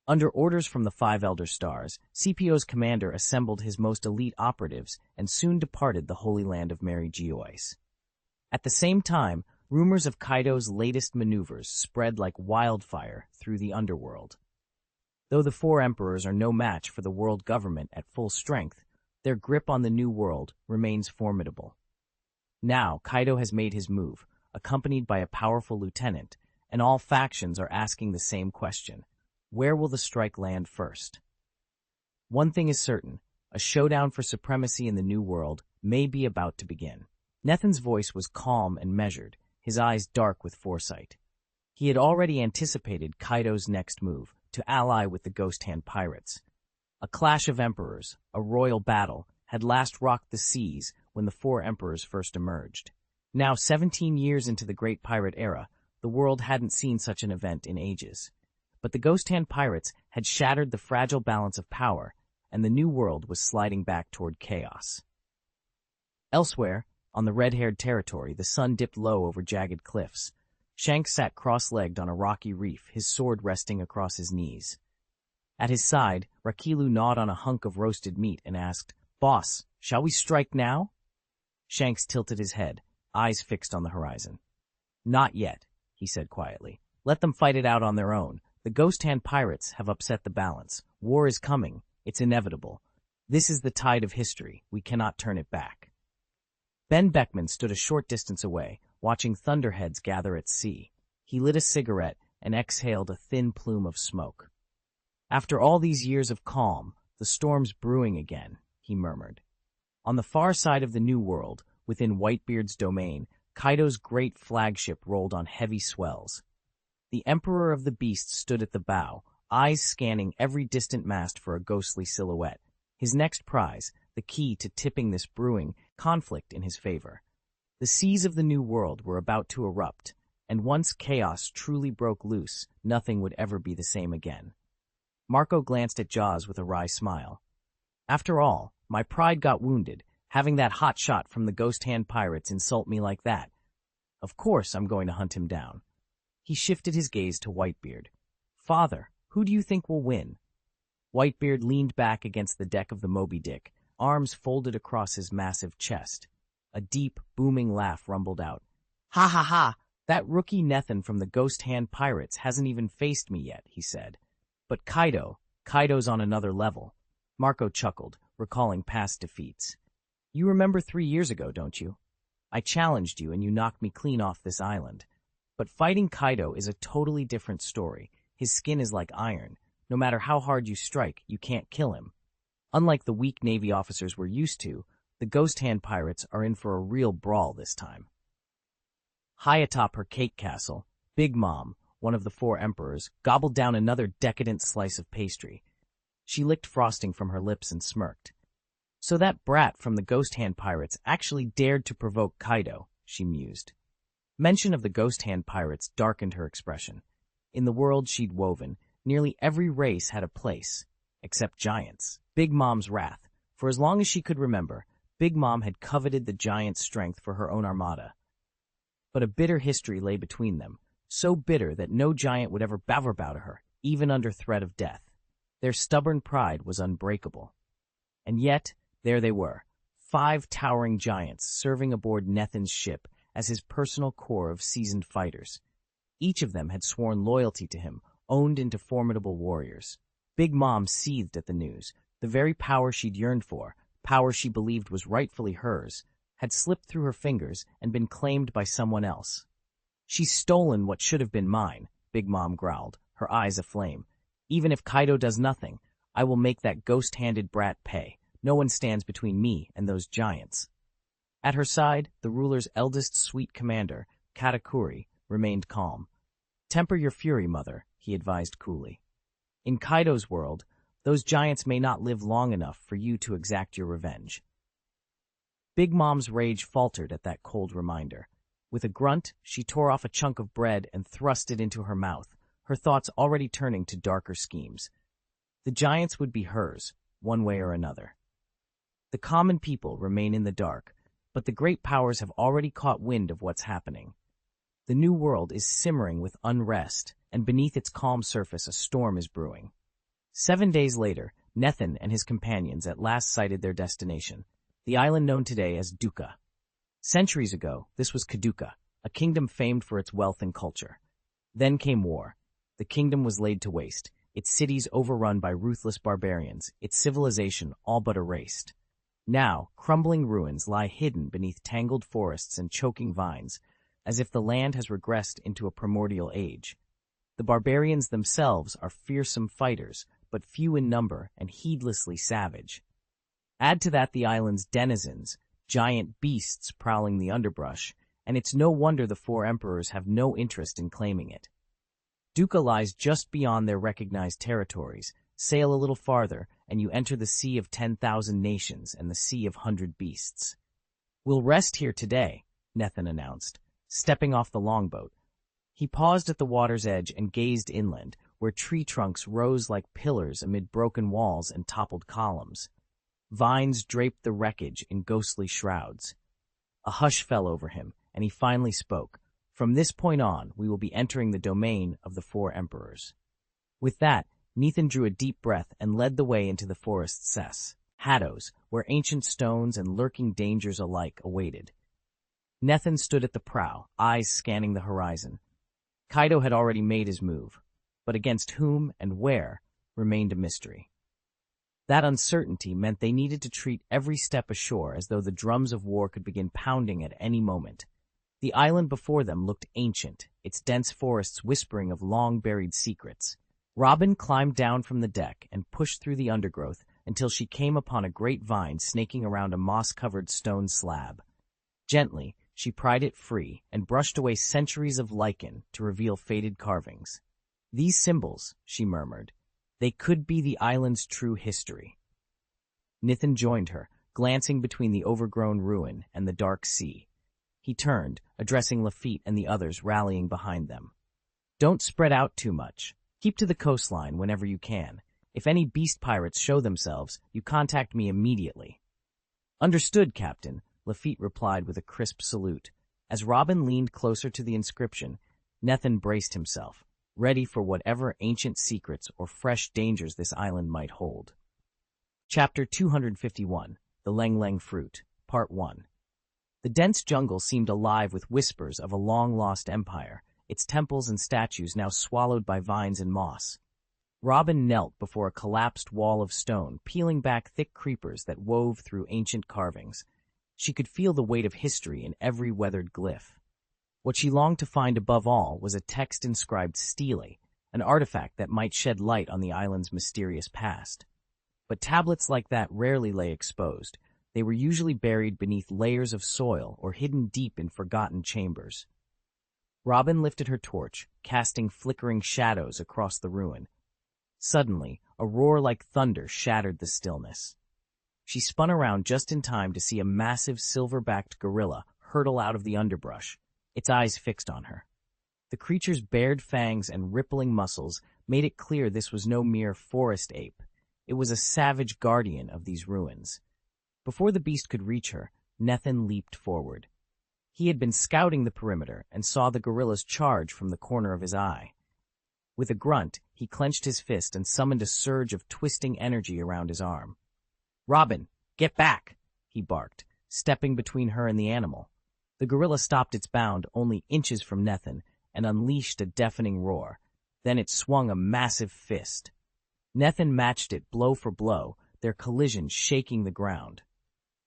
Under orders from the 5 Elder Stars, CP0's commander assembled his most elite operatives and soon departed the Holy Land of Mary Geoise. At the same time, rumors of Kaido's latest maneuvers spread like wildfire through the underworld. Though the 4 emperors are no match for the world government at full strength, their grip on the New World remains formidable. Now, Kaido has made his move, accompanied by a powerful lieutenant, and all factions are asking the same question. Where will the strike land first? One thing is certain, a showdown for supremacy in the New World may be about to begin. Nethan's voice was calm and measured, his eyes dark with foresight. He had already anticipated Kaido's next move, to ally with the Ghost Hand pirates. A clash of emperors, a royal battle, had last rocked the seas when the 4 emperors first emerged. Now, 17 years into the Great Pirate Era, the world hadn't seen such an event in ages. But the Ghost Hand pirates had shattered the fragile balance of power, and the New World was sliding back toward chaos. Elsewhere, on the red-haired territory, the sun dipped low over jagged cliffs. Shanks sat cross-legged on a rocky reef, his sword resting across his knees. At his side, Rakilu gnawed on a hunk of roasted meat and asked, "Boss, shall we strike now?" Shanks tilted his head, eyes fixed on the horizon. "Not yet," he said quietly. "Let them fight it out on their own. The Ghost Hand pirates have upset the balance. War is coming. It's inevitable. This is the tide of history. We cannot turn it back." Ben Beckman stood a short distance away, watching thunderheads gather at sea. He lit a cigarette and exhaled a thin plume of smoke. "After all these years of calm, the storm's brewing again," he murmured. On the far side of the New World, within Whitebeard's domain, Kaido's great flagship rolled on heavy swells. The Emperor of the Beasts stood at the bow, eyes scanning every distant mast for a ghostly silhouette. His next prize, the key to tipping this brewing conflict in his favor. The seas of the New World were about to erupt, and once chaos truly broke loose, nothing would ever be the same again. Marco glanced at Jaws with a wry smile. "After all, my pride got wounded. Having that hot shot from the ghost hand pirates insult me like that. Of course I'm going to hunt him down. He shifted his gaze to Whitebeard. Father, who do you think will win? Whitebeard leaned back against the deck of the Moby Dick, arms folded across his massive chest. A deep, booming laugh rumbled out. Ha ha ha! That rookie Nethan from the Ghost Hand Pirates hasn't even faced me yet, he said. But Kaido's on another level. Marco chuckled, recalling past defeats. You remember 3 years ago, don't you? I challenged you and you knocked me clean off this island. But fighting Kaido is a totally different story. His skin is like iron. No matter how hard you strike, you can't kill him. Unlike the weak Navy officers we're used to, the Ghost Hand Pirates are in for a real brawl this time. High atop her cake castle, Big Mom, one of the 4 emperors, gobbled down another decadent slice of pastry. She licked frosting from her lips and smirked. So that brat from the Ghost Hand Pirates actually dared to provoke Kaido, she mused. Mention of the Ghost Hand Pirates darkened her expression. In the world she'd woven, nearly every race had a place, except giants. Big Mom's wrath. For as long as she could remember, Big Mom had coveted the giant's strength for her own armada. But a bitter history lay between them, so bitter that no giant would ever bow to her, even under threat of death. Their stubborn pride was unbreakable. And yet, there they were, 5 towering giants serving aboard Nethan's ship as his personal corps of seasoned fighters. Each of them had sworn loyalty to him, owned into formidable warriors. Big Mom seethed at the news. The very power she'd yearned for, power she believed was rightfully hers, had slipped through her fingers and been claimed by someone else. She's stolen what should have been mine, Big Mom growled, her eyes aflame. Even if Kaido does nothing, I will make that ghost-handed brat pay. No one stands between me and those giants. At her side, the ruler's eldest sweet commander, Katakuri, remained calm. Temper your fury, mother, he advised coolly. In Kaido's world, those giants may not live long enough for you to exact your revenge. Big Mom's rage faltered at that cold reminder. With a grunt, she tore off a chunk of bread and thrust it into her mouth, her thoughts already turning to darker schemes. The giants would be hers, one way or another. The common people remain in the dark, but the great powers have already caught wind of what's happening. The new world is simmering with unrest, and beneath its calm surface a storm is brewing. 7 days later, Nethan and his companions at last sighted their destination, the island known today as Duka. Centuries ago, this was Kaduka, a kingdom famed for its wealth and culture. Then came war. The kingdom was laid to waste, its cities overrun by ruthless barbarians, its civilization all but erased. Now, crumbling ruins lie hidden beneath tangled forests and choking vines, as if the land has regressed into a primordial age. The barbarians themselves are fearsome fighters, but few in number and heedlessly savage. Add to that the island's denizens, giant beasts prowling the underbrush, and it's no wonder the 4 emperors have no interest in claiming it. Duka lies just beyond their recognized territories. Sail a little farther, and you enter the Sea of 10,000 Nations and the Sea of 100 Beasts. We'll rest here today, Nethan announced, stepping off the longboat. He paused at the water's edge and gazed inland, where tree trunks rose like pillars amid broken walls and toppled columns. Vines draped the wreckage in ghostly shrouds. A hush fell over him, and he finally spoke. From this point on, we will be entering the domain of the 4 emperors. With that, Nethan drew a deep breath and led the way into the forest's cess, Haddos, where ancient stones and lurking dangers alike awaited. Nethan stood at the prow, eyes scanning the horizon. Kaido had already made his move, but against whom and where remained a mystery. That uncertainty meant they needed to treat every step ashore as though the drums of war could begin pounding at any moment. The island before them looked ancient, its dense forests whispering of long-buried secrets. Robin climbed down from the deck and pushed through the undergrowth until she came upon a great vine snaking around a moss-covered stone slab. Gently, she pried it free and brushed away centuries of lichen to reveal faded carvings. These symbols, she murmured, they could be the island's true history. Nethan joined her, glancing between the overgrown ruin and the dark sea. He turned, addressing Lafitte and the others rallying behind them. Don't spread out too much. Keep to the coastline whenever you can. If any beast pirates show themselves, you contact me immediately. "Understood, Captain," Lafitte replied with a crisp salute. As Robin leaned closer to the inscription, Nethin braced himself, ready for whatever ancient secrets or fresh dangers this island might hold. Chapter 251, The Leng Leng Fruit, Part 1. The dense jungle seemed alive with whispers of a long-lost empire, its temples and statues now swallowed by vines and moss. Robin knelt before a collapsed wall of stone, peeling back thick creepers that wove through ancient carvings. She could feel the weight of history in every weathered glyph. What she longed to find above all was a text inscribed stele, an artifact that might shed light on the island's mysterious past. But tablets like that rarely lay exposed. They were usually buried beneath layers of soil or hidden deep in forgotten chambers. Robin lifted her torch, casting flickering shadows across the ruin. Suddenly, a roar like thunder shattered the stillness. She spun around just in time to see a massive silver-backed gorilla hurtle out of the underbrush, its eyes fixed on her. The creature's bared fangs and rippling muscles made it clear this was no mere forest ape. It was a savage guardian of these ruins. Before the beast could reach her, Nethin leaped forward. He had been scouting the perimeter and saw the gorilla's charge from the corner of his eye. With a grunt, he clenched his fist and summoned a surge of twisting energy around his arm. "Robin, get back!" he barked, stepping between her and the animal. The gorilla stopped its bound only inches from Nethin and unleashed a deafening roar. Then it swung a massive fist. Nethin matched it blow for blow, their collision shaking the ground.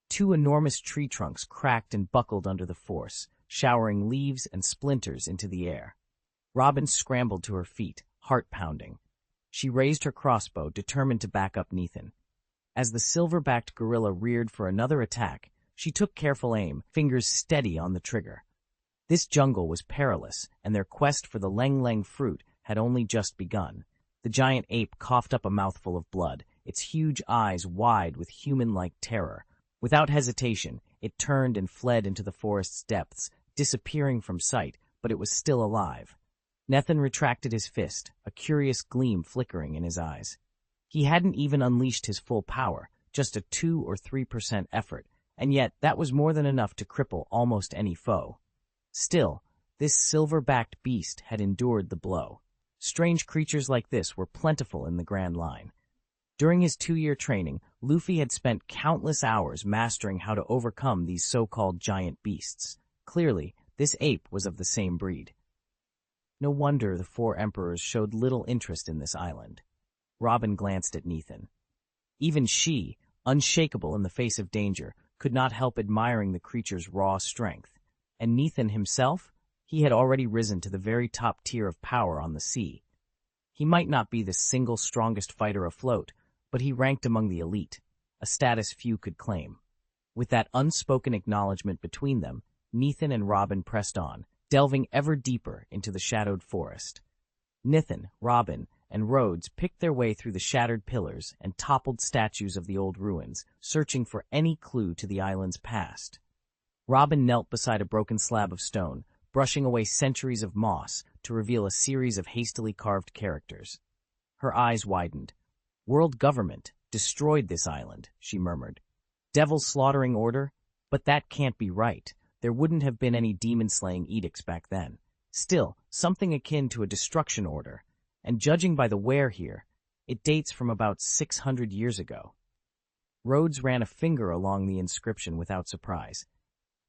Two enormous tree trunks cracked and buckled under the force, showering leaves and splinters into the air. Robin scrambled to her feet, heart pounding. She raised her crossbow, determined to back up Nethin. As the silver-backed gorilla reared for another attack, she took careful aim, fingers steady on the trigger. This jungle was perilous, and their quest for the Leng Leng fruit had only just begun. The giant ape coughed up a mouthful of blood, its huge eyes wide with human-like terror. Without hesitation, it turned and fled into the forest's depths, disappearing from sight, but it was still alive. Nethin retracted his fist, a curious gleam flickering in his eyes. He hadn't even unleashed his full power, just a 2 or 3% effort, and yet that was more than enough to cripple almost any foe. Still, this silver-backed beast had endured the blow. Strange creatures like this were plentiful in the Grand Line. During his 2-year training, Luffy had spent countless hours mastering how to overcome these so-called giant beasts. Clearly, this ape was of the same breed. No wonder the 4 emperors showed little interest in this island. Robin glanced at Nethin. Even she, unshakable in the face of danger, could not help admiring the creature's raw strength. And Nethin himself? He had already risen to the very top tier of power on the sea. He might not be the single strongest fighter afloat, but he ranked among the elite, a status few could claim. With that unspoken acknowledgement between them, Nethin and Robin pressed on, delving ever deeper into the shadowed forest. Nethin, Robin, and Rhodes picked their way through the shattered pillars and toppled statues of the old ruins, searching for any clue to the island's past. Robin knelt beside a broken slab of stone, brushing away centuries of moss to reveal a series of hastily carved characters. Her eyes widened. "World government destroyed this island," she murmured. "Devil slaughtering order? But that can't be right. There wouldn't have been any demon-slaying edicts back then. Still, something akin to a destruction order. And judging by the wear here, it dates from about 600 years ago." Rhodes ran a finger along the inscription without surprise.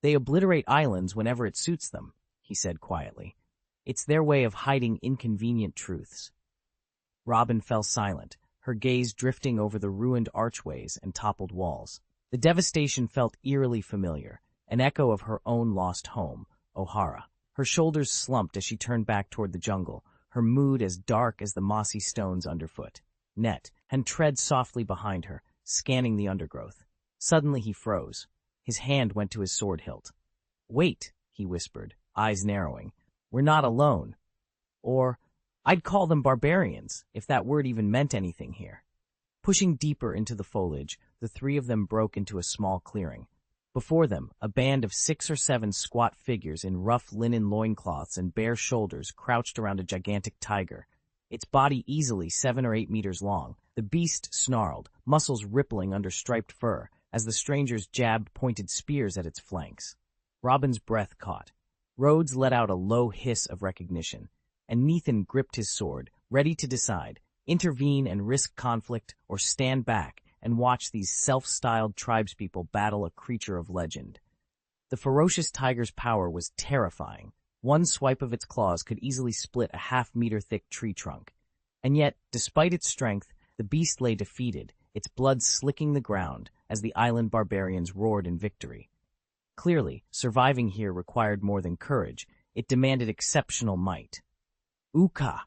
"They obliterate islands whenever it suits them," he said quietly. "It's their way of hiding inconvenient truths." Robin fell silent, her gaze drifting over the ruined archways and toppled walls. The devastation felt eerily familiar, an echo of her own lost home, Ohara. Her shoulders slumped as she turned back toward the jungle, her mood as dark as the mossy stones underfoot. Net and tread softly behind her, scanning the undergrowth. Suddenly he froze. His hand went to his sword hilt. "Wait," he whispered, eyes narrowing. "We're not alone. Or, I'd call them barbarians, if that word even meant anything here." Pushing deeper into the foliage, the 3 of them broke into a small clearing. Before them, a band of 6 or 7 squat figures in rough linen loincloths and bare shoulders crouched around a gigantic tiger, its body easily 7 or 8 meters long. The beast snarled, muscles rippling under striped fur, as the strangers jabbed pointed spears at its flanks. Robin's breath caught. Rhodes let out a low hiss of recognition, and Nathan gripped his sword, ready to decide, intervene and risk conflict, or stand back and watch these self-styled tribespeople battle a creature of legend. The ferocious tiger's power was terrifying. One swipe of its claws could easily split a half-meter-thick tree trunk. And yet, despite its strength, the beast lay defeated, its blood slicking the ground as the island barbarians roared in victory. Clearly, surviving here required more than courage. It demanded exceptional might. "Uka!"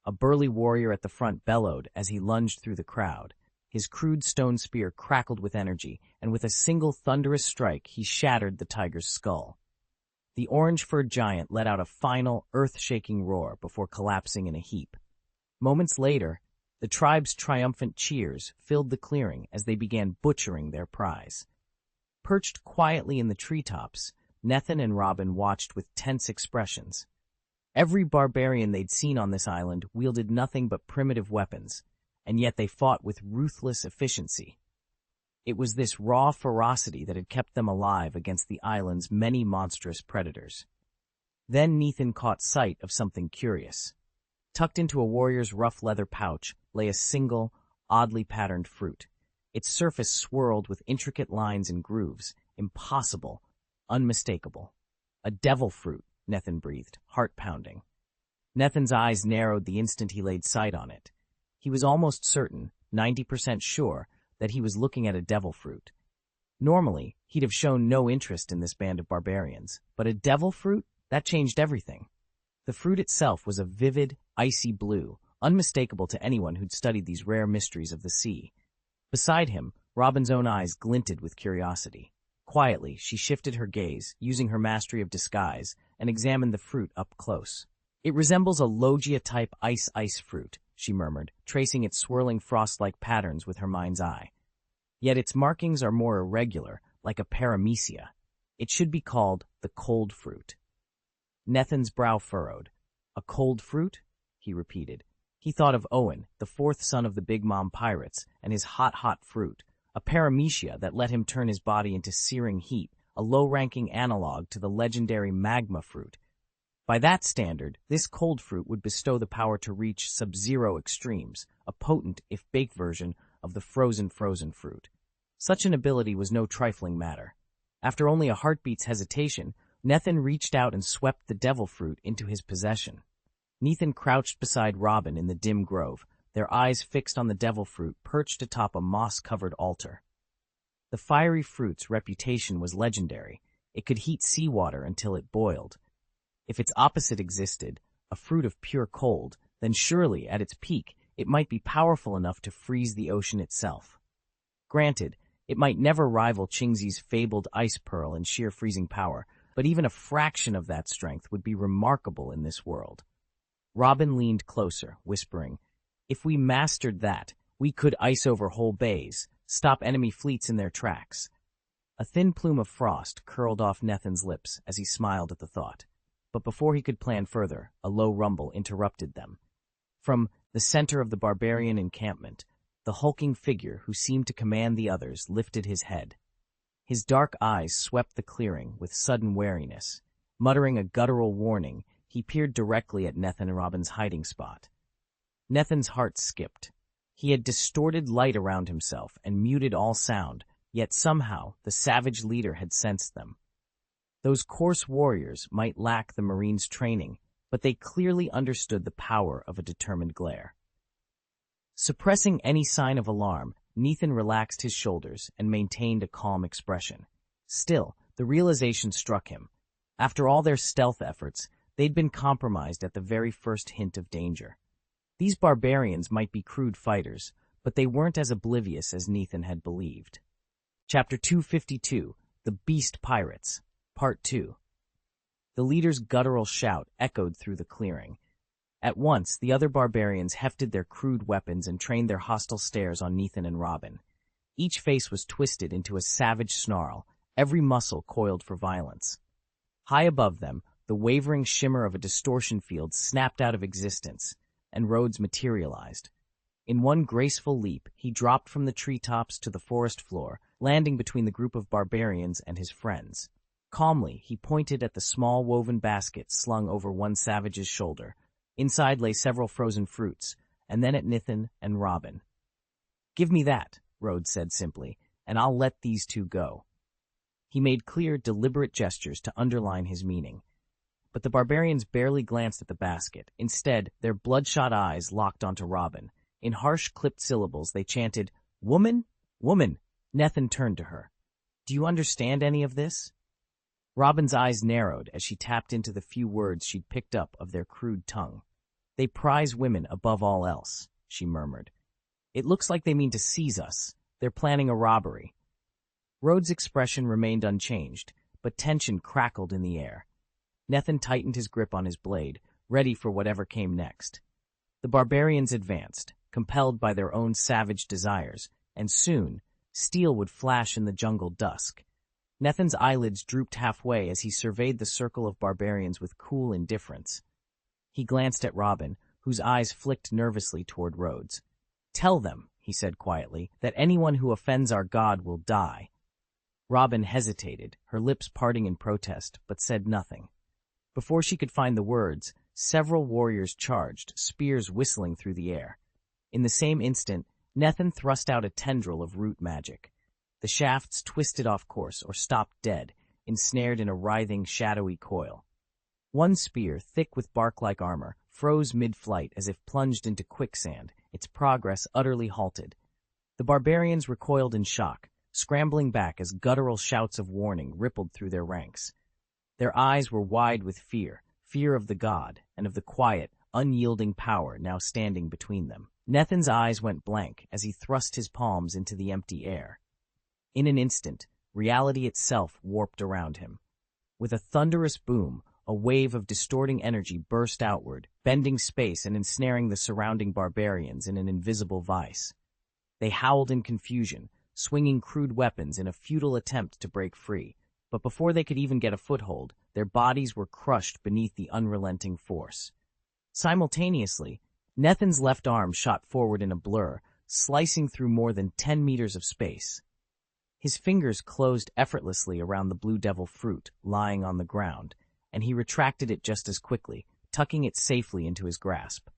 A burly warrior at the front bellowed as he lunged through the crowd. His crude stone spear crackled with energy, and with a single thunderous strike he shattered the tiger's skull. The orange-furred giant let out a final, earth-shaking roar before collapsing in a heap. Moments later, the tribe's triumphant cheers filled the clearing as they began butchering their prize. Perched quietly in the treetops, Nathan and Robin watched with tense expressions. Every barbarian they'd seen on this island wielded nothing but primitive weapons, and yet they fought with ruthless efficiency. It was this raw ferocity that had kept them alive against the island's many monstrous predators. Then Nathan caught sight of something curious. Tucked into a warrior's rough leather pouch lay a single, oddly patterned fruit. Its surface swirled with intricate lines and grooves, impossible, unmistakable. "A devil fruit," Nathan breathed, heart-pounding. Nathan's eyes narrowed the instant he laid sight on it. He was almost certain, 90% sure, that he was looking at a devil fruit. Normally, he'd have shown no interest in this band of barbarians, but a devil fruit? That changed everything. The fruit itself was a vivid, icy blue, unmistakable to anyone who'd studied these rare mysteries of the sea. Beside him, Robin's own eyes glinted with curiosity. Quietly, she shifted her gaze, using her mastery of disguise, and examined the fruit up close. "It resembles a Logia-type ice fruit," she murmured, tracing its swirling frost-like patterns with her mind's eye. "Yet its markings are more irregular, like a paramecia. It should be called the cold fruit." Nathan's brow furrowed. "A cold fruit?" he repeated. He thought of Owen, the fourth son of the Big Mom pirates, and his hot fruit, a paramecia that let him turn his body into searing heat, a low-ranking analog to the legendary magma fruit. By that standard, this cold fruit would bestow the power to reach sub-zero extremes, a potent, if baked version of the frozen fruit. Such an ability was no trifling matter. After only a heartbeat's hesitation, Nathan reached out and swept the devil fruit into his possession. Nathan crouched beside Robin in the dim grove, their eyes fixed on the devil fruit perched atop a moss-covered altar. The fiery fruit's reputation was legendary. It could heat seawater until it boiled. If its opposite existed, a fruit of pure cold, then surely, at its peak, it might be powerful enough to freeze the ocean itself. Granted, it might never rival Qingzi's fabled ice pearl in sheer freezing power, but even a fraction of that strength would be remarkable in this world. Robin leaned closer, whispering, "If we mastered that, we could ice over whole bays, stop enemy fleets in their tracks." A thin plume of frost curled off Nathan's lips as he smiled at the thought. But before he could plan further, a low rumble interrupted them. From the center of the barbarian encampment, the hulking figure who seemed to command the others lifted his head. His dark eyes swept the clearing with sudden wariness. Muttering a guttural warning, he peered directly at Nathan and Robin's hiding spot. Nathan's heart skipped. He had distorted light around himself and muted all sound, yet somehow the savage leader had sensed them. Those coarse warriors might lack the Marine's training, but they clearly understood the power of a determined glare. Suppressing any sign of alarm, Nathan relaxed his shoulders and maintained a calm expression. Still, the realization struck him. After all their stealth efforts, they'd been compromised at the very first hint of danger. These barbarians might be crude fighters, but they weren't as oblivious as Nathan had believed. Chapter 252, The Beast Pirates, Part 2. The leader's guttural shout echoed through the clearing. At once, the other barbarians hefted their crude weapons and trained their hostile stares on Nathan and Robin. Each face was twisted into a savage snarl, every muscle coiled for violence. High above them, the wavering shimmer of a distortion field snapped out of existence, and Rhodes materialized. In one graceful leap, he dropped from the treetops to the forest floor, landing between the group of barbarians and his friends. Calmly, he pointed at the small woven basket slung over one savage's shoulder. Inside lay several frozen fruits, and then at Nathan and Robin. "Give me that," Rhodes said simply, "and I'll let these two go." He made clear, deliberate gestures to underline his meaning. But the barbarians barely glanced at the basket. Instead, their bloodshot eyes locked onto Robin. In harsh, clipped syllables, they chanted, "Woman? Woman!" Nathan turned to her. "Do you understand any of this?" Robin's eyes narrowed as she tapped into the few words she'd picked up of their crude tongue. "They prize women above all else," she murmured. "It looks like they mean to seize us. They're planning a robbery." Rhodes' expression remained unchanged, but tension crackled in the air. Nathan tightened his grip on his blade, ready for whatever came next. The barbarians advanced, compelled by their own savage desires, and soon, steel would flash in the jungle dusk. Nathan's eyelids drooped halfway as he surveyed the circle of barbarians with cool indifference. He glanced at Robin, whose eyes flicked nervously toward Rhodes. "Tell them," he said quietly, "that anyone who offends our god will die." Robin hesitated, her lips parting in protest, but said nothing. Before she could find the words, several warriors charged, spears whistling through the air. In the same instant, Nathan thrust out a tendril of root magic. The shafts twisted off course or stopped dead, ensnared in a writhing, shadowy coil. One spear, thick with bark-like armor, froze mid-flight as if plunged into quicksand, its progress utterly halted. The barbarians recoiled in shock, scrambling back as guttural shouts of warning rippled through their ranks. Their eyes were wide with fear, fear of the god, and of the quiet, unyielding power now standing between them. Nathan's eyes went blank as he thrust his palms into the empty air. In an instant, reality itself warped around him. With a thunderous boom, a wave of distorting energy burst outward, bending space and ensnaring the surrounding barbarians in an invisible vice. They howled in confusion, swinging crude weapons in a futile attempt to break free, but before they could even get a foothold, their bodies were crushed beneath the unrelenting force. Simultaneously, Nathan's left arm shot forward in a blur, slicing through more than 10 meters of space. His fingers closed effortlessly around the blue devil fruit lying on the ground, and he retracted it just as quickly, tucking it safely into his grasp.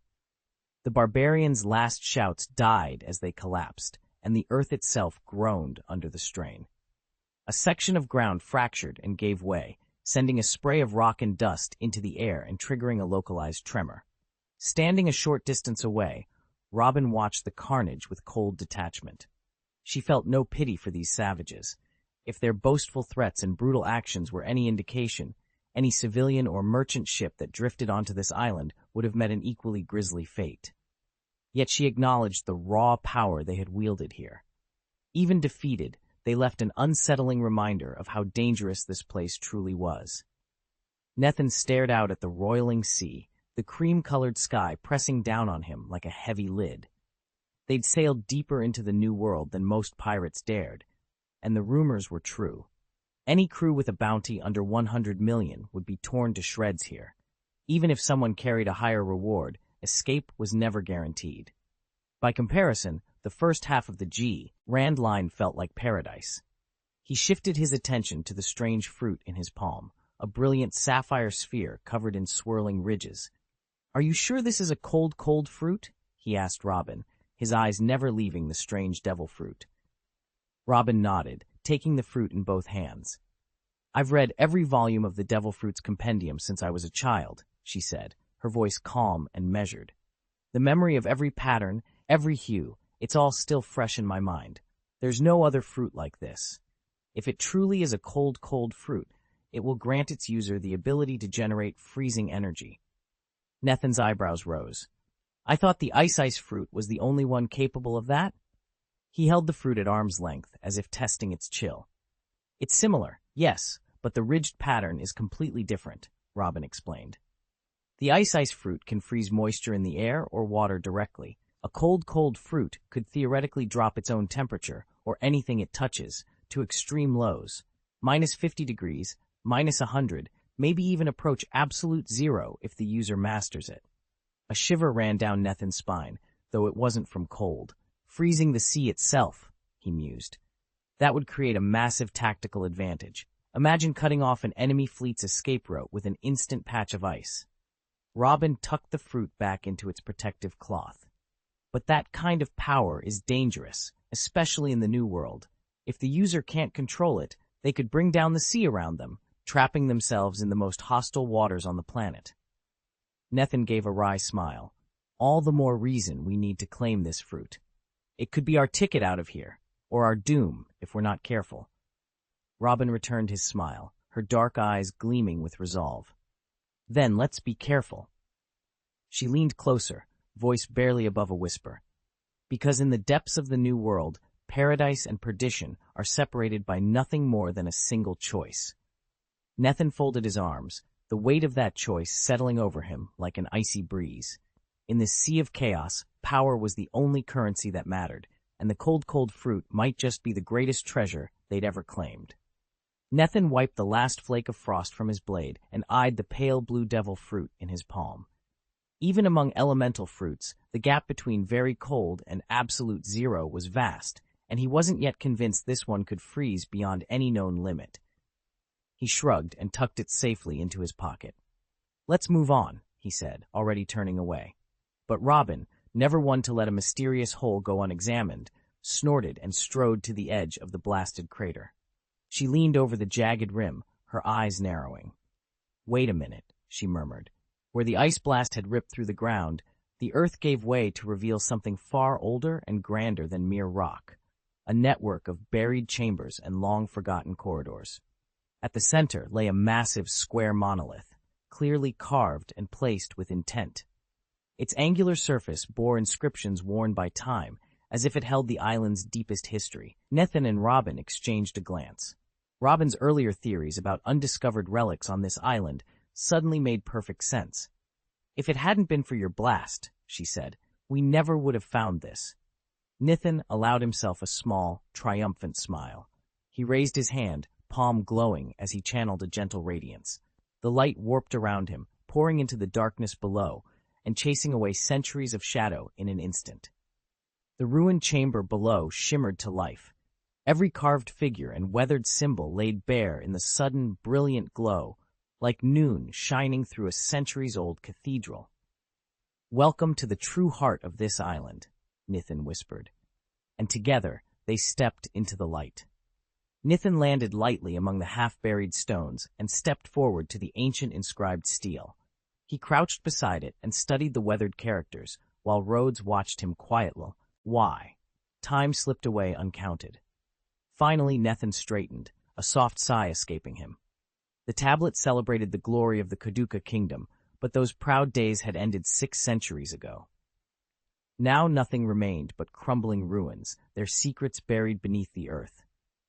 The barbarians' last shouts died as they collapsed, and the earth itself groaned under the strain. A section of ground fractured and gave way, sending a spray of rock and dust into the air and triggering a localized tremor. Standing a short distance away, Robin watched the carnage with cold detachment. She felt no pity for these savages. If their boastful threats and brutal actions were any indication, any civilian or merchant ship that drifted onto this island would have met an equally grisly fate. Yet she acknowledged the raw power they had wielded here. Even defeated, they left an unsettling reminder of how dangerous this place truly was. Nathan stared out at the roiling sea, the cream-colored sky pressing down on him like a heavy lid. They'd sailed deeper into the New World than most pirates dared, and the rumors were true. Any crew with a bounty under 100 million would be torn to shreds here. Even if someone carried a higher reward, escape was never guaranteed. By comparison, the first half of the Rand line felt like paradise. He shifted his attention to the strange fruit in his palm, a brilliant sapphire sphere covered in swirling ridges. "Are you sure this is a cold fruit?" he asked Robin, his eyes never leaving the strange devil fruit. Robin nodded, taking the fruit in both hands. "I've read every volume of the devil fruit's compendium since I was a child," she said, her voice calm and measured. "The memory of every pattern, every hue, it's all still fresh in my mind. There's no other fruit like this. If it truly is a cold fruit, it will grant its user the ability to generate freezing energy." Nathan's eyebrows rose. "I thought the ice fruit was the only one capable of that?" He held the fruit at arm's length, as if testing its chill. "It's similar, yes, but the ridged pattern is completely different," Robin explained. "The ice fruit can freeze moisture in the air or water directly. A cold fruit could theoretically drop its own temperature, or anything it touches, to extreme lows, -50 degrees, -100, maybe even approach absolute zero if the user masters it." A shiver ran down Nathan's spine. though it wasn't from cold. Freezing the sea itself, he mused. That would create a massive tactical advantage. Imagine cutting off an enemy fleet's escape route with an instant patch of ice. Robin tucked the fruit back into its protective cloth. But that kind of power is dangerous, especially in the New World. If the user can't control it, they could bring down the sea around them, trapping themselves in the most hostile waters on the planet. Nethin gave a wry smile. All the more reason we need to claim this fruit. It could be our ticket out of here, or our doom if we're not careful. Robin returned his smile, her dark eyes gleaming with resolve. Then let's be careful. She leaned closer, voice barely above a whisper. Because in the depths of the New World, paradise and perdition are separated by nothing more than a single choice. Nethin folded his arms, the weight of that choice settling over him like an icy breeze. In this sea of chaos, power was the only currency that mattered, and the cold fruit might just be the greatest treasure they'd ever claimed. Nethin wiped the last flake of frost from his blade and eyed the pale blue devil fruit in his palm. Even among elemental fruits, the gap between very cold and absolute zero was vast, and he wasn't yet convinced this one could freeze beyond any known limit. He shrugged and tucked it safely into his pocket. Let's move on, he said, already turning away. But Robin, never one to let a mysterious hole go unexamined, snorted and strode to the edge of the blasted crater. She leaned over the jagged rim, her eyes narrowing. Wait a minute, she murmured. Where the ice blast had ripped through the ground, the earth gave way to reveal something far older and grander than mere rock, a network of buried chambers and long-forgotten corridors. At the center lay a massive square monolith, clearly carved and placed with intent. Its angular surface bore inscriptions worn by time, as if it held the island's deepest history. Nethin and Robin exchanged a glance. Robin's earlier theories about undiscovered relics on this island suddenly made perfect sense. If it hadn't been for your blast, she said, we never would have found this. Nethin allowed himself a small, triumphant smile. He raised his hand, palm glowing as he channeled a gentle radiance. The light warped around him, pouring into the darkness below, and chasing away centuries of shadow in an instant. The ruined chamber below shimmered to life. Every carved figure and weathered symbol laid bare in the sudden, brilliant glow, like noon shining through a centuries-old cathedral. Welcome to the true heart of this island, Nethin whispered, and together they stepped into the light. Nethin landed lightly among the half-buried stones and stepped forward to the ancient inscribed stele. He crouched beside it and studied the weathered characters, while Rhodes watched him quietly. Why? Time slipped away uncounted. Finally, Nethin straightened, a soft sigh escaping him. The tablet celebrated the glory of the Kaduka kingdom, but those proud days had ended 6 centuries ago. Now nothing remained but crumbling ruins, their secrets buried beneath the earth.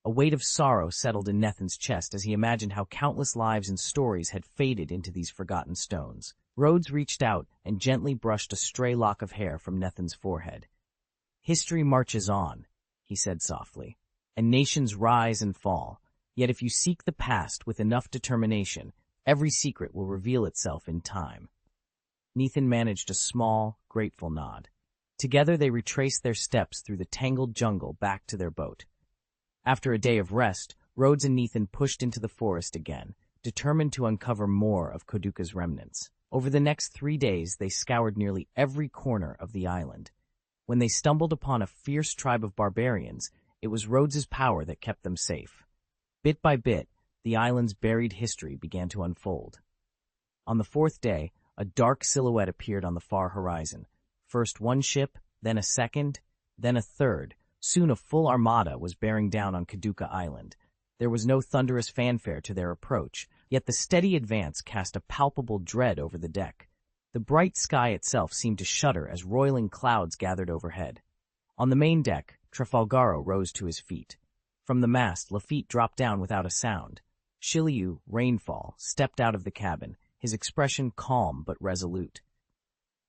A weight of sorrow settled in Nethin's chest as he imagined how countless lives and stories had faded into these forgotten stones. Rhodes reached out and gently brushed a stray lock of hair from Nethin's forehead. History marches on, he said softly, and nations rise and fall. Yet if you seek the past with enough determination, every secret will reveal itself in time. Nethin managed a small, grateful nod. Together they retraced their steps through the tangled jungle back to their boat. After a day of rest, Rhodes and Nethin pushed into the forest again, determined to uncover more of Kaduka's remnants. Over the next 3 days, they scoured nearly every corner of the island. When they stumbled upon a fierce tribe of barbarians, it was Rhodes's power that kept them safe. Bit by bit, the island's buried history began to unfold. On the 4th day, a dark silhouette appeared on the far horizon. First one ship, then a second, then a third. Soon a full armada was bearing down on Kaduka Island. There was no thunderous fanfare to their approach, yet the steady advance cast a palpable dread over the deck. The bright sky itself seemed to shudder as roiling clouds gathered overhead. On the main deck, Trafalgaro rose to his feet. From the mast, Lafitte dropped down without a sound. Shiryu, Rainfall, stepped out of the cabin, his expression calm but resolute.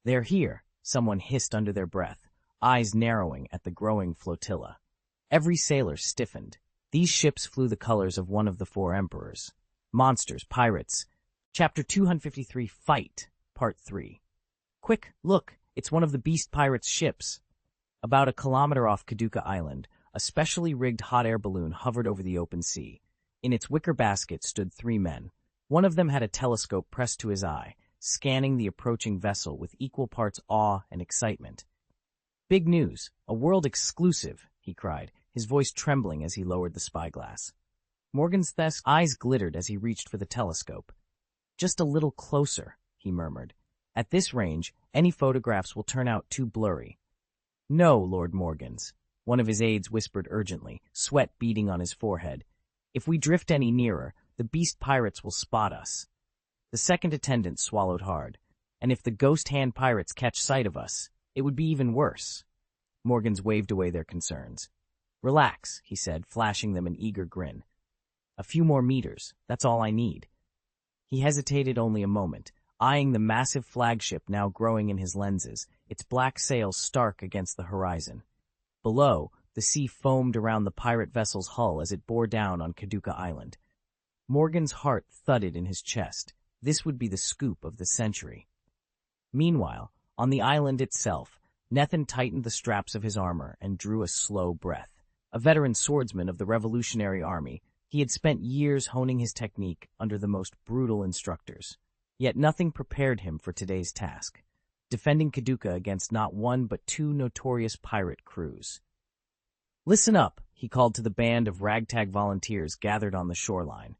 "They're here," someone hissed under their breath, eyes narrowing at the growing flotilla. Every sailor stiffened. These ships flew the colors of one of the 4 emperors. Monsters, pirates. Chapter 253, Fight, Part 3. "Quick, look, It's one of the Beast Pirates' ships. About a kilometer off Kaduka Island, a specially rigged hot air balloon hovered over the open sea. In its wicker basket stood 3 men. One of them had a telescope pressed to his eye, scanning the approaching vessel with equal parts awe and excitement. "Big news, a world exclusive," he cried, his voice trembling as he lowered the spyglass. Morgan's eyes glittered as he reached for the telescope. "Just a little closer," he murmured. "At this range, any photographs will turn out too blurry." "No, Lord Morgans," one of his aides whispered urgently, sweat beading on his forehead. "If we drift any nearer, the Beast Pirates will spot us." The second attendant swallowed hard. "And if the Ghost Hand Pirates catch sight of us, it would be even worse." Morgans waved away their concerns. "Relax," he said, flashing them an eager grin. "A few more meters, that's all I need." He hesitated only a moment, eyeing the massive flagship now growing in his lenses, its black sails stark against the horizon. Below, the sea foamed around the pirate vessel's hull as it bore down on Kaduka Island. Morgan's heart thudded in his chest. This would be the scoop of the century. Meanwhile, on the island itself, Nethin tightened the straps of his armor and drew a slow breath. A veteran swordsman of the Revolutionary Army, he had spent years honing his technique under the most brutal instructors. Yet nothing prepared him for today's task, defending Kaduka against not one but 2 notorious pirate crews. "Listen up," he called to the band of ragtag volunteers gathered on the shoreline.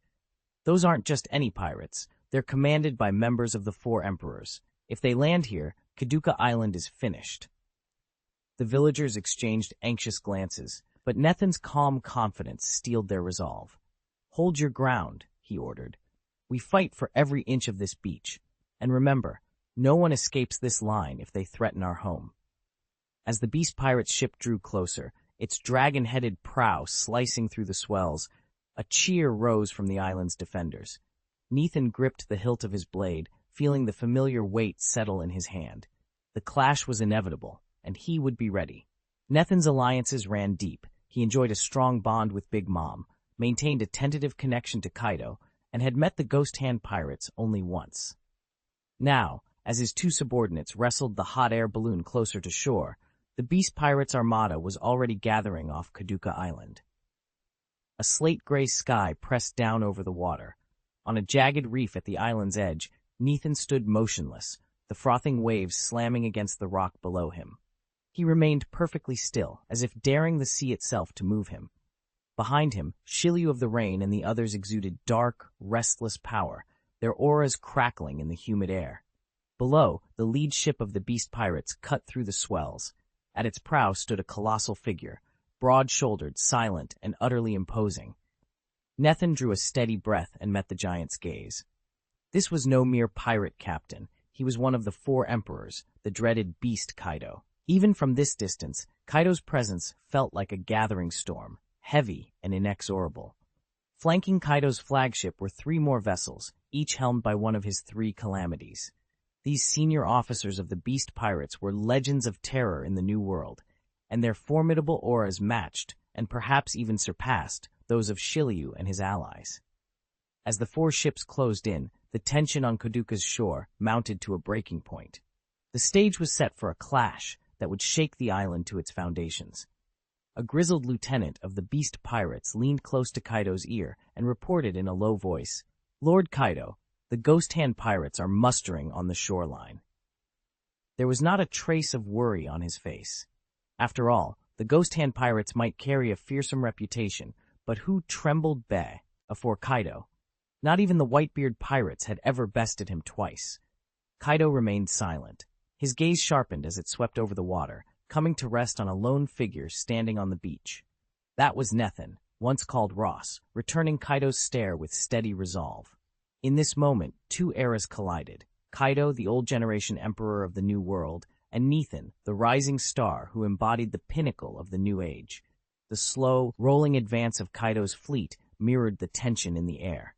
"Those aren't just any pirates. They're commanded by members of the 4 emperors. If they land here, Kaduka Island is finished." The villagers exchanged anxious glances, but Nethin's calm confidence steeled their resolve. "Hold your ground," he ordered. "We fight for every inch of this beach. And remember, no one escapes this line if they threaten our home." As the Beast Pirate's ship drew closer, its dragon-headed prow slicing through the swells, a cheer rose from the island's defenders. Nethin gripped the hilt of his blade, feeling the familiar weight settle in his hand. The clash was inevitable, and he would be ready. Nethin's alliances ran deep. He enjoyed a strong bond with Big Mom, maintained a tentative connection to Kaido, and had met the Ghost Hand Pirates only once. Now, as his 2 subordinates wrestled the hot air balloon closer to shore, the Beast Pirates' armada was already gathering off Kaduka Island. A slate-gray sky pressed down over the water. On a jagged reef at the island's edge, Nethin stood motionless, the frothing waves slamming against the rock below him. He remained perfectly still, as if daring the sea itself to move him. Behind him, Shiryu of the Rain and the others exuded dark, restless power, their auras crackling in the humid air. Below, the lead ship of the Beast Pirates cut through the swells. At its prow stood a colossal figure, broad-shouldered, silent, and utterly imposing. Nethin drew a steady breath and met the giant's gaze. This was no mere pirate captain. He was one of the 4 emperors, the dreaded Beast Kaido. Even from this distance, Kaido's presence felt like a gathering storm, heavy and inexorable. Flanking Kaido's flagship were 3 more vessels, each helmed by one of his 3 calamities. These senior officers of the Beast Pirates were legends of terror in the New World, and their formidable auras matched, and perhaps even surpassed, those of Shiryu and his allies. As the 4 ships closed in, the tension on Kaduka's shore mounted to a breaking point. The stage was set for a clash that would shake the island to its foundations. A grizzled lieutenant of the Beast Pirates leaned close to Kaido's ear and reported in a low voice, "Lord Kaido, the Ghost Hand Pirates are mustering on the shoreline." There was not a trace of worry on his face. After all, the Ghost Hand Pirates might carry a fearsome reputation, but who trembled afore Kaido? Not even the Whitebeard pirates had ever bested him twice. Kaido remained silent. His gaze sharpened as it swept over the water, coming to rest on a lone figure standing on the beach. That was Nethin, once called Ross, returning Kaido's stare with steady resolve. In this moment, 2 eras collided. Kaido, the old generation emperor of the New World, and Nethin, the rising star who embodied the pinnacle of the New Age. The slow, rolling advance of Kaido's fleet mirrored the tension in the air.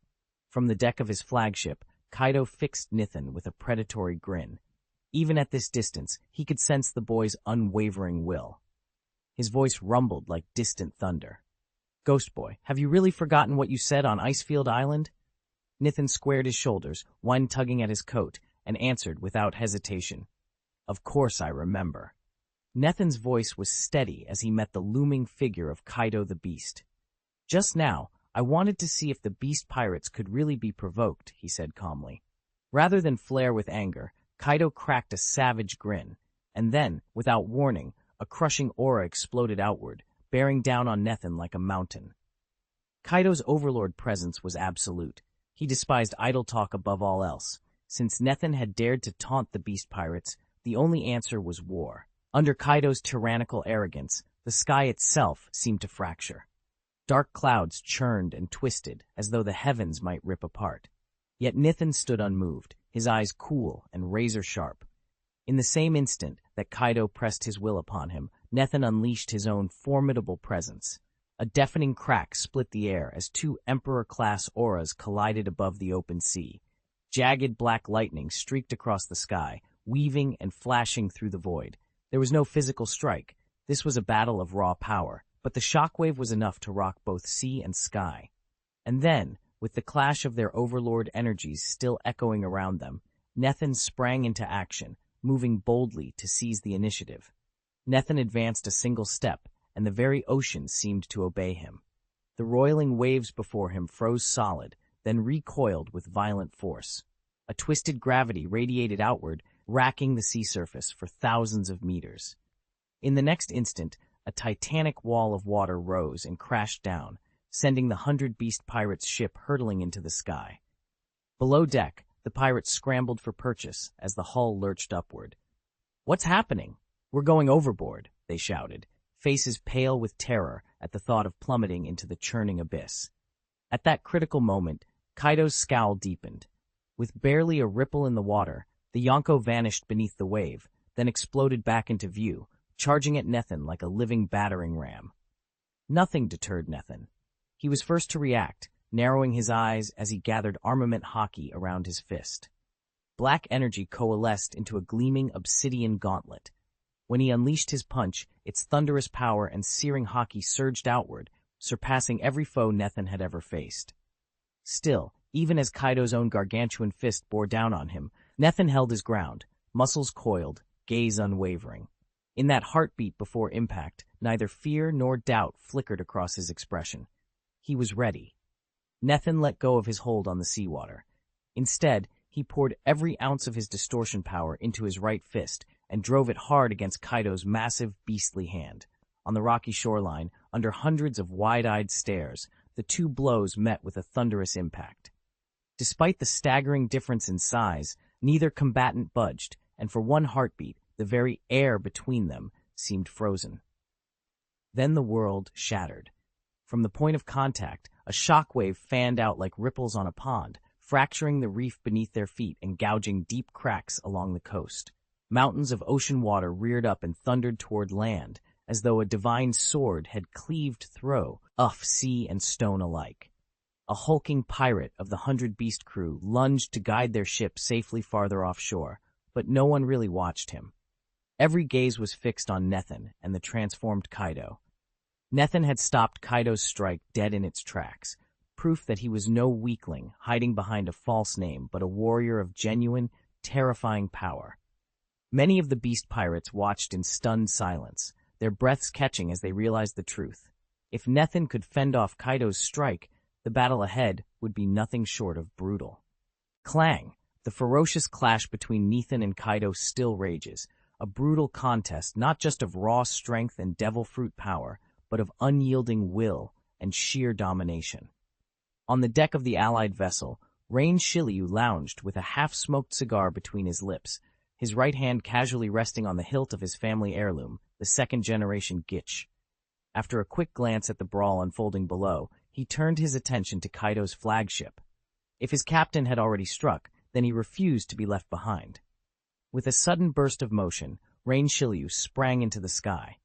From the deck of his flagship, Kaido fixed Nethin with a predatory grin. Even at this distance, he could sense the boy's unwavering will. His voice rumbled like distant thunder. "Ghost Boy, have you really forgotten what you said on Icefield Island?" Nethin squared his shoulders, one tugging at his coat, and answered without hesitation. Of course I remember. Nethin's voice was steady as he met the looming figure of Kaido the Beast. Just now, I wanted to see if the beast pirates could really be provoked, he said calmly. Rather than flare with anger, Kaido cracked a savage grin, and then, without warning, a crushing aura exploded outward, bearing down on Nethin like a mountain. Kaido's overlord presence was absolute. He despised idle talk above all else. Since Nethin had dared to taunt the beast pirates, the only answer was war. Under Kaido's tyrannical arrogance, the sky itself seemed to fracture. Dark clouds churned and twisted as though the heavens might rip apart. Yet Nethin stood unmoved, his eyes cool and razor-sharp. In the same instant that Kaido pressed his will upon him, Nethin unleashed his own formidable presence. A deafening crack split the air as two Emperor-class auras collided above the open sea. Jagged black lightning streaked across the sky, weaving and flashing through the void. There was no physical strike. This was a battle of raw power, but the shockwave was enough to rock both sea and sky. And then, with the clash of their overlord energies still echoing around them, Nethin sprang into action, moving boldly to seize the initiative. Nethin advanced a single step, and the very ocean seemed to obey him. The roiling waves before him froze solid, then recoiled with violent force. A twisted gravity radiated outward, racking the sea surface for thousands of meters. In the next instant, a titanic wall of water rose and crashed down, sending the 100-beast pirates' ship hurtling into the sky. Below deck, the pirates scrambled for purchase as the hull lurched upward. "What's happening? We're going overboard," they shouted, faces pale with terror at the thought of plummeting into the churning abyss. At that critical moment, Kaido's scowl deepened. With barely a ripple in the water, the Yonko vanished beneath the wave, then exploded back into view, charging at Nethin like a living battering ram. Nothing deterred Nethin. He was first to react, narrowing his eyes as he gathered armament haki around his fist. Black energy coalesced into a gleaming obsidian gauntlet. When he unleashed his punch, its thunderous power and searing haki surged outward, surpassing every foe Nethin had ever faced. Still, even as Kaido's own gargantuan fist bore down on him, Nethin held his ground, muscles coiled, gaze unwavering. In that heartbeat before impact, neither fear nor doubt flickered across his expression. He was ready. Nethin let go of his hold on the seawater. Instead, he poured every ounce of his distortion power into his right fist and drove it hard against Kaido's massive, beastly hand. On the rocky shoreline, under hundreds of wide-eyed stares, the two blows met with a thunderous impact. Despite the staggering difference in size, neither combatant budged, and for one heartbeat, the very air between them seemed frozen. Then the world shattered. From the point of contact, a shockwave fanned out like ripples on a pond, fracturing the reef beneath their feet and gouging deep cracks along the coast. Mountains of ocean water reared up and thundered toward land, as though a divine sword had cleaved through sea and stone alike. A hulking pirate of the 100-beast crew lunged to guide their ship safely farther offshore, but no one really watched him. Every gaze was fixed on Nethin and the transformed Kaido. Nethin had stopped Kaido's strike dead in its tracks, proof that he was no weakling hiding behind a false name, but a warrior of genuine, terrifying power. Many of the beast pirates watched in stunned silence, their breaths catching as they realized the truth. If Nethin could fend off Kaido's strike, the battle ahead would be nothing short of brutal. Clang! The ferocious clash between Nethin and Kaido still rages, a brutal contest not just of raw strength and devil fruit power, but of unyielding will and sheer domination. On the deck of the allied vessel, Rain Shiryu lounged with a half-smoked cigar between his lips, his right hand casually resting on the hilt of his family heirloom, the second-generation Gitch. After a quick glance at the brawl unfolding below, he turned his attention to Kaido's flagship. If his captain had already struck, then he refused to be left behind. With a sudden burst of motion, Rain Shiryu sprang into the sky.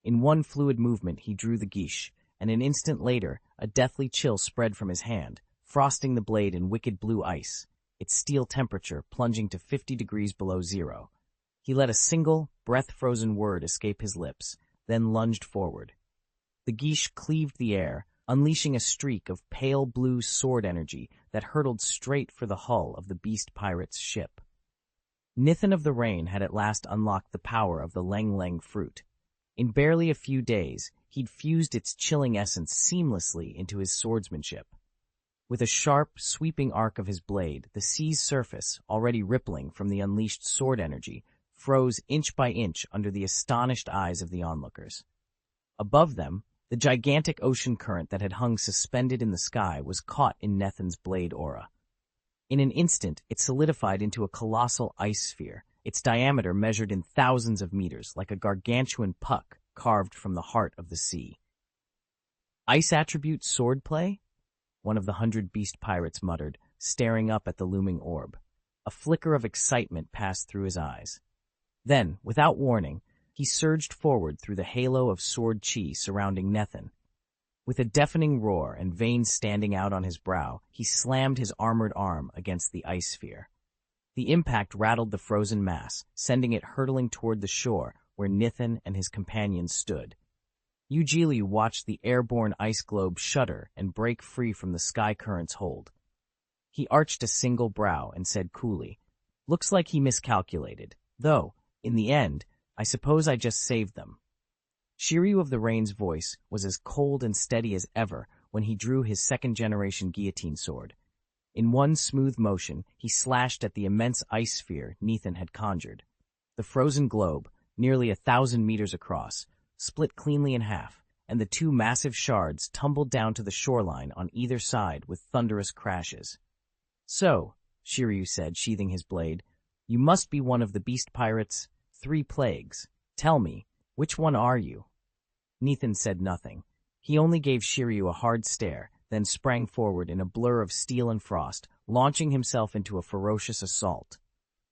In one fluid movement he drew the Gish, and an instant later a deathly chill spread from his hand, frosting the blade in wicked blue ice, its steel temperature plunging to 50 degrees below zero. He let a single, breath-frozen word escape his lips, then lunged forward. The Gish cleaved the air, unleashing a streak of pale blue sword energy that hurtled straight for the hull of the beast pirate's ship. Nithin of the Rain had at last unlocked the power of the Leng Leng fruit. In barely a few days, he'd fused its chilling essence seamlessly into his swordsmanship. With a sharp, sweeping arc of his blade, the sea's surface, already rippling from the unleashed sword energy, froze inch by inch under the astonished eyes of the onlookers. Above them, the gigantic ocean current that had hung suspended in the sky was caught in Nethin's blade aura. In an instant, it solidified into a colossal ice sphere, its diameter measured in thousands of meters, like a gargantuan puck carved from the heart of the sea. Ice attribute swordplay? One of the 100 beast pirates muttered, staring up at the looming orb. A flicker of excitement passed through his eyes. Then, without warning, he surged forward through the halo of sword chi surrounding Nethin. With a deafening roar and veins standing out on his brow, he slammed his armored arm against the ice sphere. The impact rattled the frozen mass, sending it hurtling toward the shore where Nithin and his companions stood. Eugeliu watched the airborne ice globe shudder and break free from the sky current's hold. He arched a single brow and said coolly, "Looks like he miscalculated, though, in the end, I suppose I just saved them." Shiryu of the Rain's voice was as cold and steady as ever when he drew his second-generation guillotine sword. In one smooth motion, he slashed at the immense ice sphere Nithin had conjured. The frozen globe, nearly 1,000 meters across, split cleanly in half, and the two massive shards tumbled down to the shoreline on either side with thunderous crashes. "So," Shiryu said, sheathing his blade, "you must be one of the beast pirates' 3 plagues. Tell me, which one are you?" Nithin said nothing. He only gave Shiryu a hard stare, then sprang forward in a blur of steel and frost, launching himself into a ferocious assault.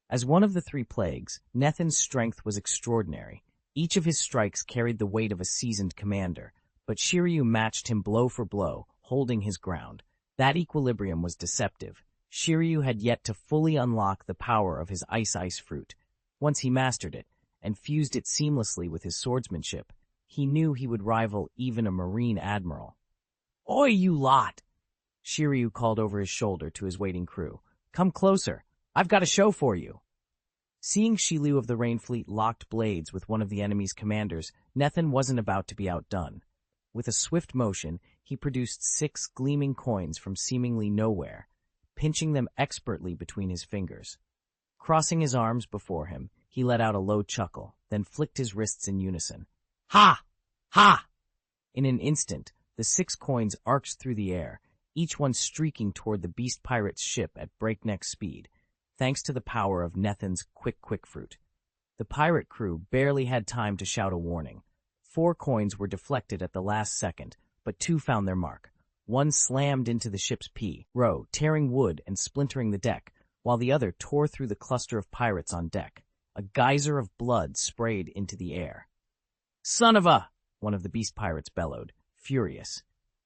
As one of the 3 plagues, Nethin's strength was extraordinary. Each of his strikes carried the weight of a seasoned commander, but Shiryu matched him blow for blow, holding his ground. That equilibrium was deceptive. Shiryu had yet to fully unlock the power of his ice fruit. Once he mastered it, and fused it seamlessly with his swordsmanship, he knew he would rival even a marine admiral. "Oi, you lot!" Shiryu called over his shoulder to his waiting crew. "Come closer. I've got a show for you." Seeing Shiryu of the Rain Fleet locked blades with one of the enemy's commanders, Nethin wasn't about to be outdone. With a swift motion, he produced 6 gleaming coins from seemingly nowhere, pinching them expertly between his fingers. Crossing his arms before him, he let out a low chuckle, then flicked his wrists in unison. "Ha! Ha!" In an instant, the 6 coins arced through the air, each one streaking toward the beast pirate's ship at breakneck speed, thanks to the power of Nethin's quick fruit. The pirate crew barely had time to shout a warning. 4 coins were deflected at the last second, but 2 found their mark. One slammed into the ship's row, tearing wood and splintering the deck, while the other tore through the cluster of pirates on deck. A geyser of blood sprayed into the air. "Son of a!" one of the beast pirates bellowed, furious.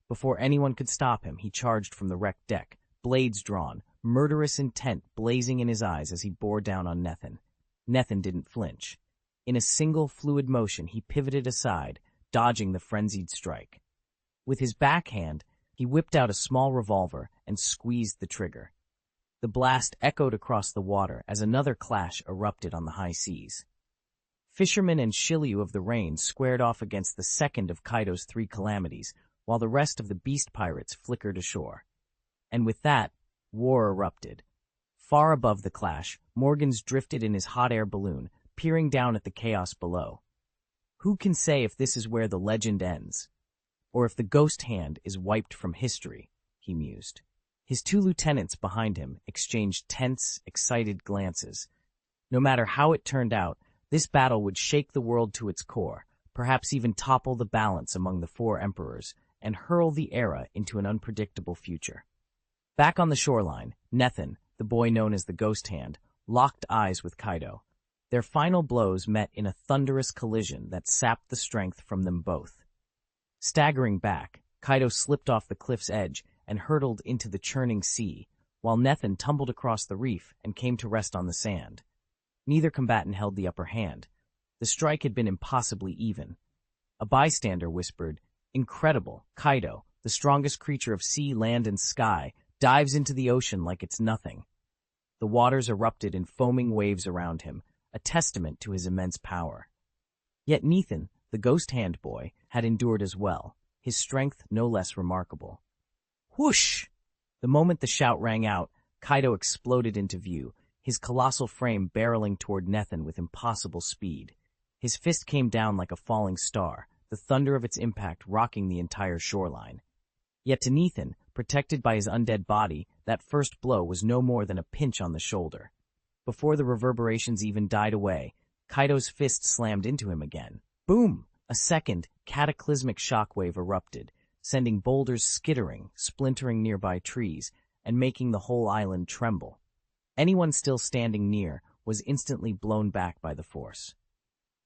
Before anyone could stop him, he charged from the wrecked deck, blades drawn, murderous intent blazing in his eyes as he bore down on Nethin. Nethin didn't flinch. In a single fluid motion, he pivoted aside, dodging the frenzied strike. With his backhand, he whipped out a small revolver and squeezed the trigger. The blast echoed across the water as another clash erupted on the high seas. Fisherman and Shiryu of the Rain squared off against the second of Kaido's 3 calamities, while the rest of the beast pirates flickered ashore. And with that, war erupted. Far above the clash, Morgans drifted in his hot air balloon, peering down at the chaos below. Who can say if this is where the legend ends? Or if the ghost hand is wiped from history, he mused. His 2 lieutenants behind him exchanged tense, excited glances. No matter how it turned out, this battle would shake the world to its core, perhaps even topple the balance among the 4 emperors, and hurl the era into an unpredictable future. Back on the shoreline, Nethin, the boy known as the Ghost Hand, locked eyes with Kaido. Their final blows met in a thunderous collision that sapped the strength from them both. Staggering back, Kaido slipped off the cliff's edge and hurtled into the churning sea, while Nethin tumbled across the reef and came to rest on the sand. Neither combatant held the upper hand. The strike had been impossibly even. A bystander whispered, "Incredible, Kaido, the strongest creature of sea, land, and sky, dives into the ocean like it's nothing." The The waters erupted in foaming waves around him, a testament to his immense power. Yet Nethan, the ghost hand boy, had endured as well, his strength no less remarkable. Whoosh! The moment the shout rang out, Kaido exploded into view, his colossal frame barreling toward Nethan with impossible speed. His fist came down like a falling star, the thunder of its impact rocking the entire shoreline. Yet to Nethan, protected by his undead body, that first blow was no more than a pinch on the shoulder. Before the reverberations even died away, Kaido's fist slammed into him again. Boom! A second, cataclysmic shockwave erupted, sending boulders skittering, splintering nearby trees, and making the whole island tremble. Anyone still standing near was instantly blown back by the force.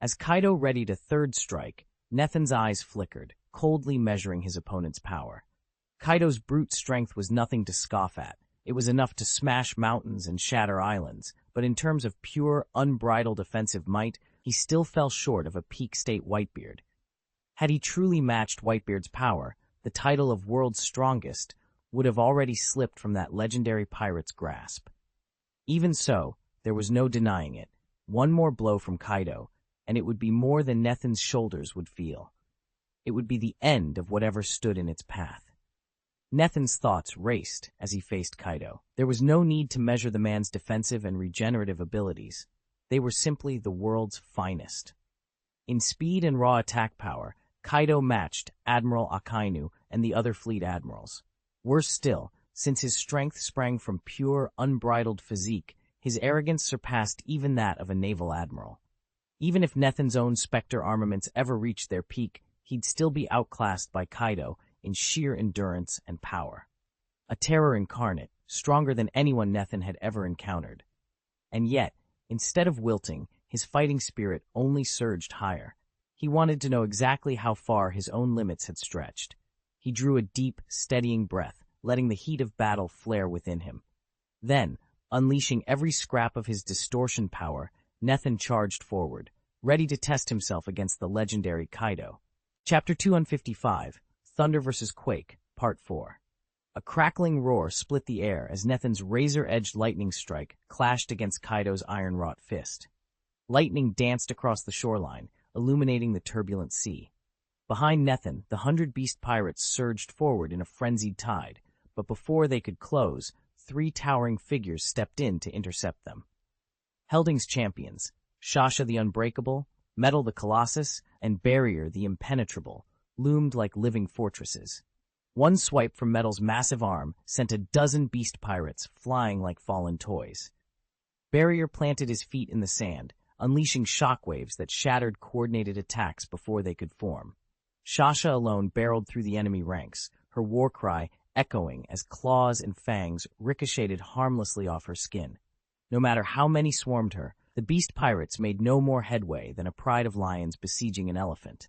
As Kaido readied a third strike, Nethan's eyes flickered, coldly measuring his opponent's power. Kaido's brute strength was nothing to scoff at. It was enough to smash mountains and shatter islands, but in terms of pure, unbridled offensive might, he still fell short of a peak state Whitebeard. Had he truly matched Whitebeard's power, the title of world's strongest would have already slipped from that legendary pirate's grasp. Even so, there was no denying it. One more blow from Kaido, and it would be more than Nethan's shoulders would feel. It would be the end of whatever stood in its path. Nethan's thoughts raced as he faced Kaido. There was no need to measure the man's defensive and regenerative abilities. They were simply the world's finest. In speed and raw attack power, Kaido matched Admiral Akainu and the other fleet admirals. Worse still, since his strength sprang from pure, unbridled physique, his arrogance surpassed even that of a naval admiral. Even if Nethan's own Spectre armaments ever reached their peak, he'd still be outclassed by Kaido in sheer endurance and power. A terror incarnate, stronger than anyone Nethan had ever encountered. And yet, instead of wilting, his fighting spirit only surged higher. He wanted to know exactly how far his own limits had stretched. He drew a deep, steadying breath, letting the heat of battle flare within him. Then, unleashing every scrap of his distortion power, Nethan charged forward, ready to test himself against the legendary Kaido. Chapter 255, Thunder vs. Quake, Part 4. A crackling roar split the air as Nethan's razor-edged lightning strike clashed against Kaido's iron-wrought fist. Lightning danced across the shoreline, illuminating the turbulent sea. Behind Nethan, the 100 beast pirates surged forward in a frenzied tide, but before they could close, 3 towering figures stepped in to intercept them. Helding's champions, Shasha the Unbreakable, Metal the Colossus, and Barrier the Impenetrable, loomed like living fortresses. One swipe from Metal's massive arm sent a dozen beast pirates flying like fallen toys. Barrier planted his feet in the sand, unleashing shockwaves that shattered coordinated attacks before they could form. Shasha alone barreled through the enemy ranks, her war cry echoing as claws and fangs ricocheted harmlessly off her skin. No matter how many swarmed her, the beast pirates made no more headway than a pride of lions besieging an elephant.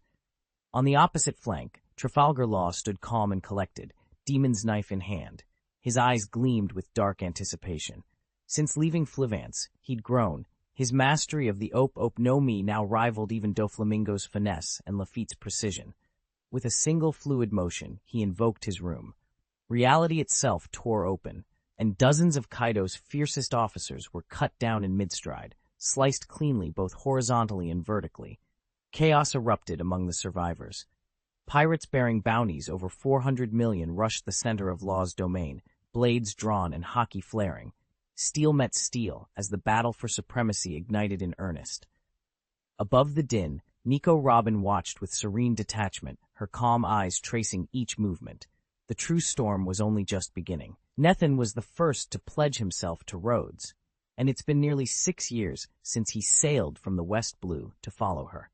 On the opposite flank, Trafalgar Law stood calm and collected, demon's knife in hand. His eyes gleamed with dark anticipation. Since leaving Flivance, he'd grown. His mastery of the Op no Mi now rivaled even Doflamingo's finesse and Lafitte's precision. With a single fluid motion, he invoked his room. Reality itself tore open, and dozens of Kaido's fiercest officers were cut down in mid-stride, sliced cleanly both horizontally and vertically. Chaos erupted among the survivors. Pirates bearing bounties over 400 million rushed the center of Law's domain, blades drawn and haki flaring. Steel met steel as the battle for supremacy ignited in earnest. Above the din, Nico Robin watched with serene detachment, her calm eyes tracing each movement. The true storm was only just beginning. Nethan was the first to pledge himself to Rhodes, and it's been nearly 6 years since he sailed from the West Blue to follow her.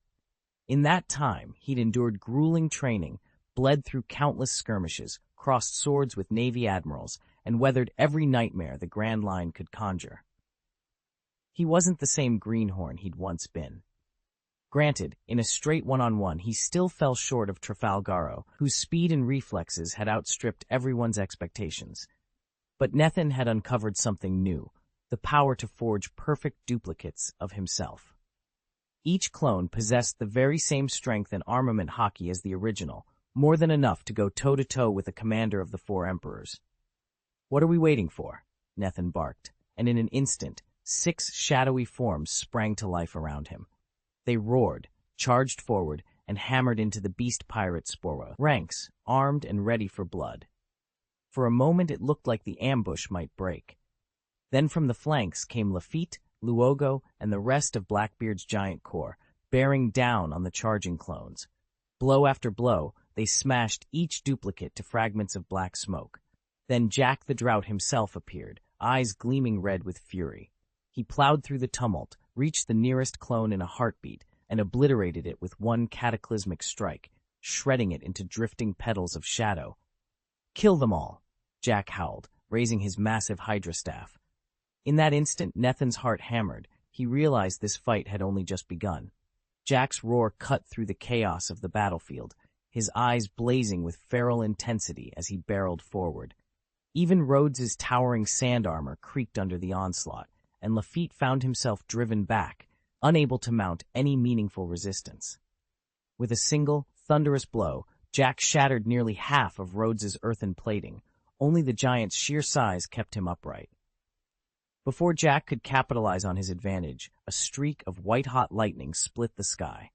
In that time, he'd endured grueling training, bled through countless skirmishes, crossed swords with Navy admirals, and weathered every nightmare the Grand Line could conjure. He wasn't the same greenhorn he'd once been. Granted, in a straight one-on-one, he still fell short of Trafalgaro, whose speed and reflexes had outstripped everyone's expectations. But Nethan had uncovered something new, the power to forge perfect duplicates of himself. Each clone possessed the very same strength and armament haki as the original, more than enough to go toe-to-toe with the commander of the 4 emperors. "What are we waiting for?" Nethan barked, and in an instant, 6 shadowy forms sprang to life around him. They roared, charged forward, and hammered into the beast pirate Spora ranks, armed and ready for blood. For a moment it looked like the ambush might break. Then from the flanks came Lafitte, Luogo, and the rest of Blackbeard's giant corps, bearing down on the charging clones. Blow after blow, they smashed each duplicate to fragments of black smoke. Then Jack the Drought himself appeared, eyes gleaming red with fury. He plowed through the tumult, reached the nearest clone in a heartbeat, and obliterated it with one cataclysmic strike, shredding it into drifting petals of shadow. "Kill them all," Jack howled, raising his massive Hydra staff. In that instant, Nethin's heart hammered. He realized this fight had only just begun. Jack's roar cut through the chaos of the battlefield, his eyes blazing with feral intensity as he barreled forward. Even Rhodes's towering sand armor creaked under the onslaught, and Lafitte found himself driven back, unable to mount any meaningful resistance. With a single, thunderous blow, Jack shattered nearly half of Rhodes's earthen plating. Only the giant's sheer size kept him upright. Before Jack could capitalize on his advantage, a streak of white-hot lightning split the sky.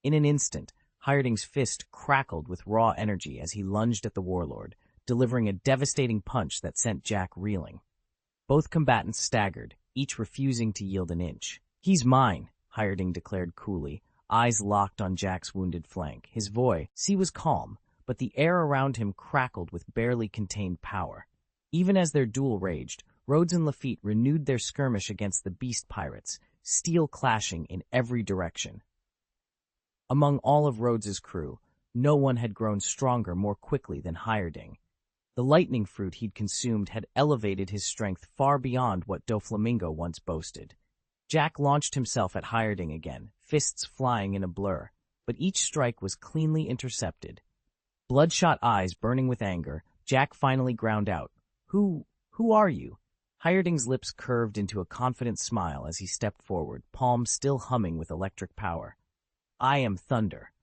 In an instant, Hirding's fist crackled with raw energy as he lunged at the warlord, delivering a devastating punch that sent Jack reeling. Both combatants staggered, each refusing to yield an inch. "He's mine," Hirding declared coolly, eyes locked on Jack's wounded flank. His voice was calm, but the air around him crackled with barely contained power. Even as their duel raged, Rhodes and Lafitte renewed their skirmish against the beast pirates, steel clashing in every direction. Among all of Rhodes's crew, no one had grown stronger more quickly than Hirding. The lightning fruit he'd consumed had elevated his strength far beyond what Doflamingo once boasted. Jack launched himself at Hirding again, fists flying in a blur, but each strike was cleanly intercepted. Bloodshot eyes burning with anger, Jack finally ground out, Who are you?" Hirding's lips curved into a confident smile as he stepped forward, palms still humming with electric power. "I am Thunder."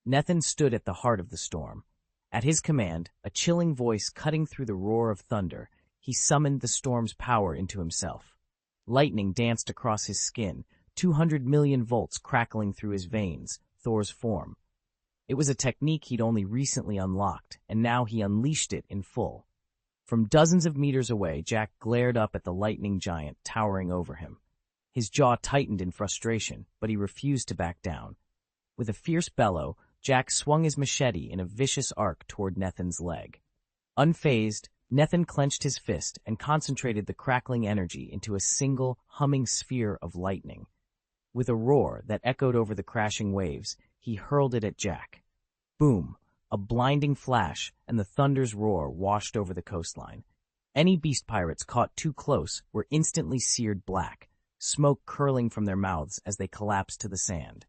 Nethin stood at the heart of the storm. At his command, a chilling voice cutting through the roar of thunder, he summoned the storm's power into himself. Lightning danced across his skin, 200 million volts crackling through his veins, Thor's form. It was a technique he'd only recently unlocked, and now he unleashed it in full. From dozens of meters away, Jack glared up at the lightning giant towering over him. His jaw tightened in frustration, but he refused to back down. With a fierce bellow, Jack swung his machete in a vicious arc toward Nethin's leg. Unfazed, Nethin clenched his fist and concentrated the crackling energy into a single, humming sphere of lightning. With a roar that echoed over the crashing waves, he hurled it at Jack. Boom! A blinding flash, and the thunder's roar washed over the coastline. Any beast pirates caught too close were instantly seared black, smoke curling from their mouths as they collapsed to the sand.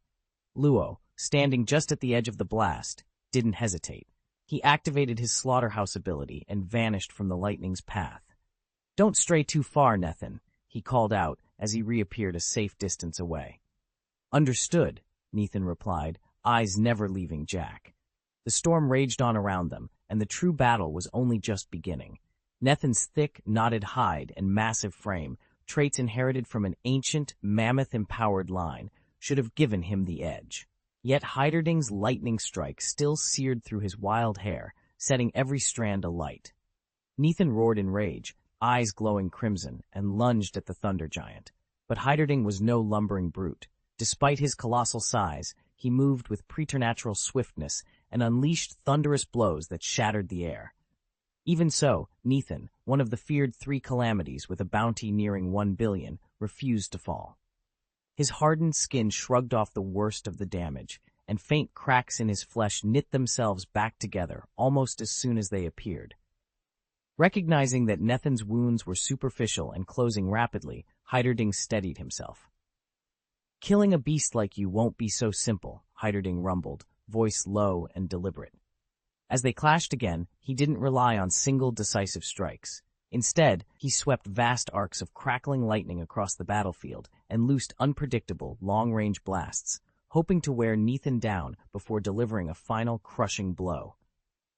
Luo, standing just at the edge of the blast, didn't hesitate. He activated his slaughterhouse ability and vanished from the lightning's path. "Don't stray too far, Nethin," he called out as he reappeared a safe distance away. "Understood," Nethin replied, eyes never leaving Jack. The storm raged on around them, and the true battle was only just beginning. Nethin's thick, knotted hide and massive frame, traits inherited from an ancient, mammoth-empowered line, should have given him the edge. Yet Hirding's lightning strike still seared through his wild hair, setting every strand alight. Nethin roared in rage, eyes glowing crimson, and lunged at the thunder giant. But Hirding was no lumbering brute. Despite his colossal size, he moved with preternatural swiftness and unleashed thunderous blows that shattered the air. Even so, Nethin, one of the feared 3 calamities with a bounty nearing 1 billion, refused to fall. His hardened skin shrugged off the worst of the damage, and faint cracks in his flesh knit themselves back together almost as soon as they appeared. Recognizing that Nethin's wounds were superficial and closing rapidly, Hirding steadied himself. "Killing a beast like you won't be so simple," Hirding rumbled, voice low and deliberate. As they clashed again, he didn't rely on single decisive strikes. Instead, he swept vast arcs of crackling lightning across the battlefield and loosed unpredictable, long-range blasts, hoping to wear Nethin down before delivering a final crushing blow.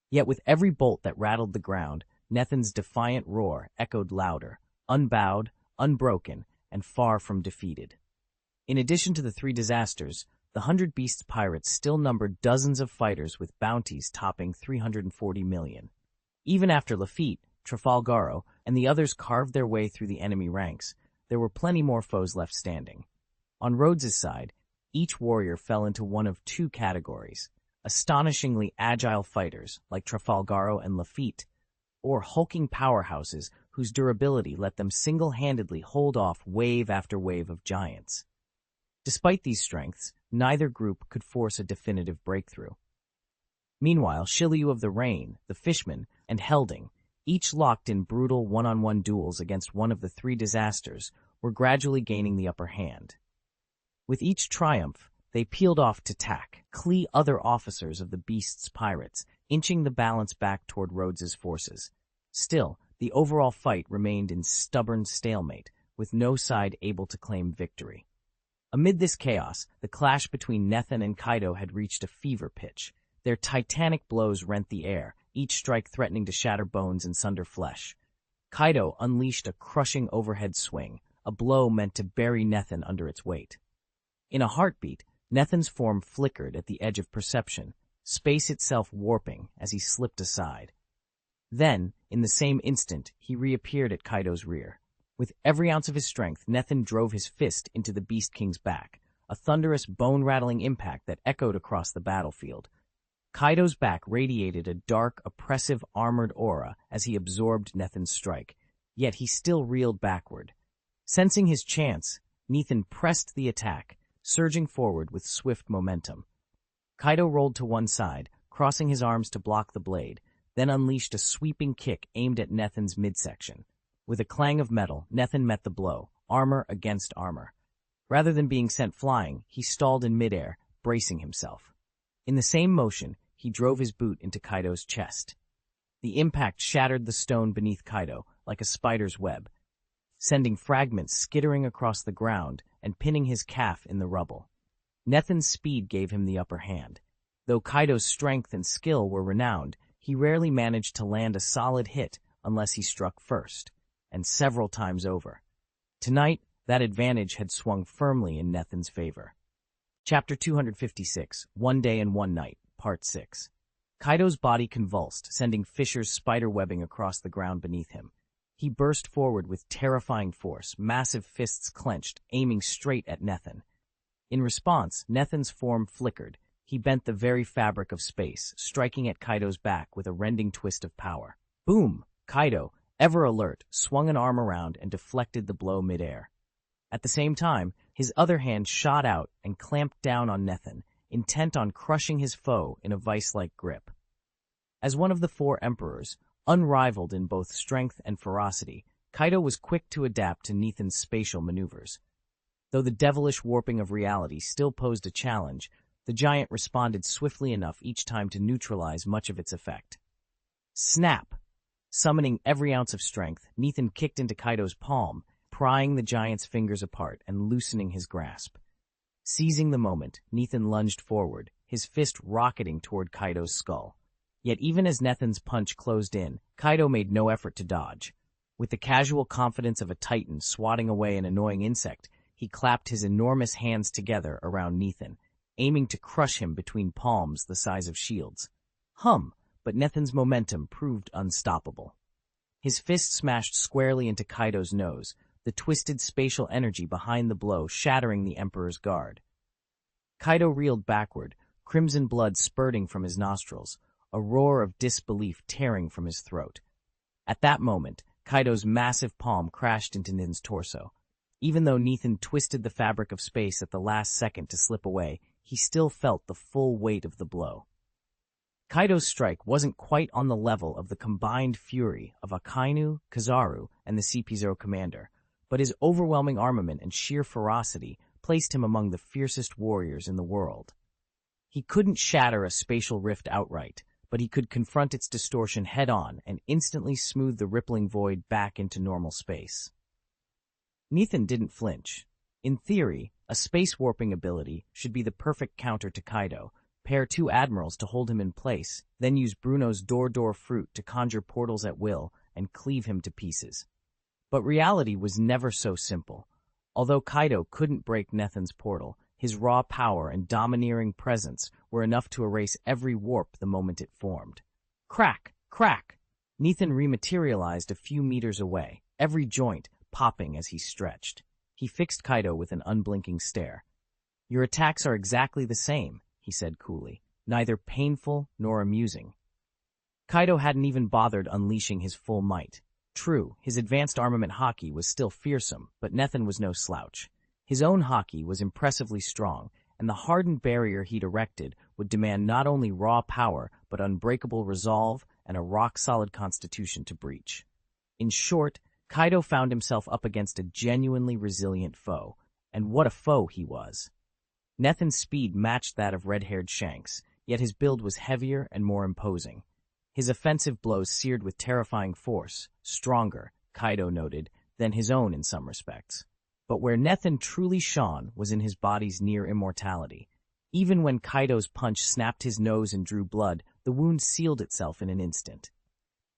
Yet with every bolt that rattled the ground, Nethin's defiant roar echoed louder, unbowed, unbroken, and far from defeated. In addition to the three disasters, the 100 Beasts pirates still numbered dozens of fighters with bounties topping 340 million. Even after Lafitte, Trafalgaro, and the others carved their way through the enemy ranks, there were plenty more foes left standing. On Rhodes's side, each warrior fell into one of two categories: astonishingly agile fighters like Trafalgaro and Lafitte, or hulking powerhouses whose durability let them single-handedly hold off wave after wave of giants. Despite these strengths, neither group could force a definitive breakthrough. Meanwhile, Shiryu of the Rain, the Fishman, and Helding, each locked in brutal one-on-one duels against one of the three disasters, were gradually gaining the upper hand. With each triumph, they peeled off to tack, other officers of the Beast's pirates, inching the balance back toward Rhodes's forces. Still, the overall fight remained in stubborn stalemate, with no side able to claim victory. Amid this chaos, the clash between Nethan and Kaido had reached a fever pitch. Their titanic blows rent the air, each strike threatening to shatter bones and sunder flesh. Kaido unleashed a crushing overhead swing, a blow meant to bury Nethan under its weight. In a heartbeat, Nethan's form flickered at the edge of perception, space itself warping as he slipped aside. Then, in the same instant, he reappeared at Kaido's rear. With every ounce of his strength, Nethan drove his fist into the Beast King's back, a thunderous, bone-rattling impact that echoed across the battlefield. Kaido's back radiated a dark, oppressive, armored aura as he absorbed Nethan's strike, yet he still reeled backward. Sensing his chance, Nethan pressed the attack, surging forward with swift momentum. Kaido rolled to one side, crossing his arms to block the blade, then unleashed a sweeping kick aimed at Nethan's midsection. With a clang of metal, Nethan met the blow, armor against armor. Rather than being sent flying, he stalled in midair, bracing himself. In the same motion, he drove his boot into Kaido's chest. The impact shattered the stone beneath Kaido like a spider's web, sending fragments skittering across the ground and pinning his calf in the rubble. Nethan's speed gave him the upper hand. Though Kaido's strength and skill were renowned, he rarely managed to land a solid hit unless he struck first, and several times over. Tonight, that advantage had swung firmly in Nethan's favor. Chapter 256, One Day and One Night, Part 6. Kaido's body convulsed, sending fissures spiderwebbing across the ground beneath him. He burst forward with terrifying force, massive fists clenched, aiming straight at Nethan. In response, Nethan's form flickered. He bent the very fabric of space, striking at Kaido's back with a rending twist of power. Boom! Kaido, ever alert, swung an arm around and deflected the blow midair. At the same time, his other hand shot out and clamped down on Nethan, intent on crushing his foe in a vice-like grip. As one of the four emperors, unrivaled in both strength and ferocity, Kaido was quick to adapt to Nethan's spatial maneuvers. Though the devilish warping of reality still posed a challenge, the giant responded swiftly enough each time to neutralize much of its effect. Snap! Summoning every ounce of strength, Nethan kicked into Kaido's palm, prying the giant's fingers apart and loosening his grasp. Seizing the moment, Nethan lunged forward, his fist rocketing toward Kaido's skull. Yet even as Nethan's punch closed in, Kaido made no effort to dodge. With the casual confidence of a titan swatting away an annoying insect, he clapped his enormous hands together around Nethan, aiming to crush him between palms the size of shields. But Nethan's momentum proved unstoppable. His fist smashed squarely into Kaido's nose, the twisted spatial energy behind the blow shattering the Emperor's guard. Kaido reeled backward, crimson blood spurting from his nostrils, a roar of disbelief tearing from his throat. At that moment, Kaido's massive palm crashed into Nethan's torso. Even though Nethan twisted the fabric of space at the last second to slip away, he still felt the full weight of the blow. Kaido's strike wasn't quite on the level of the combined fury of Akainu, Kizaru, and the CP0 commander, but his overwhelming armament and sheer ferocity placed him among the fiercest warriors in the world. He couldn't shatter a spatial rift outright, but he could confront its distortion head-on and instantly smooth the rippling void back into normal space. Nethan didn't flinch. In theory, a space warping ability should be the perfect counter to Kaido. Pair two admirals to hold him in place, then use Bruno's door fruit to conjure portals at will and cleave him to pieces. But reality was never so simple. Although Kaido couldn't break Nethin's portal, his raw power and domineering presence were enough to erase every warp the moment it formed. Crack! Crack! Nethin rematerialized a few meters away, every joint popping as he stretched. He fixed Kaido with an unblinking stare. "Your attacks are exactly the same," he said coolly, "neither painful nor amusing." Kaido hadn't even bothered unleashing his full might. True, his advanced armament haki was still fearsome, but Nethin was no slouch. His own haki was impressively strong, and the hardened barrier he'd erected would demand not only raw power, but unbreakable resolve and a rock-solid constitution to breach. In short, Kaido found himself up against a genuinely resilient foe, and what a foe he was. Nethin's speed matched that of red-haired Shanks, yet his build was heavier and more imposing. His offensive blows seared with terrifying force, stronger, Kaido noted, than his own in some respects. But where Nethin truly shone was in his body's near immortality. Even when Kaido's punch snapped his nose and drew blood, the wound sealed itself in an instant.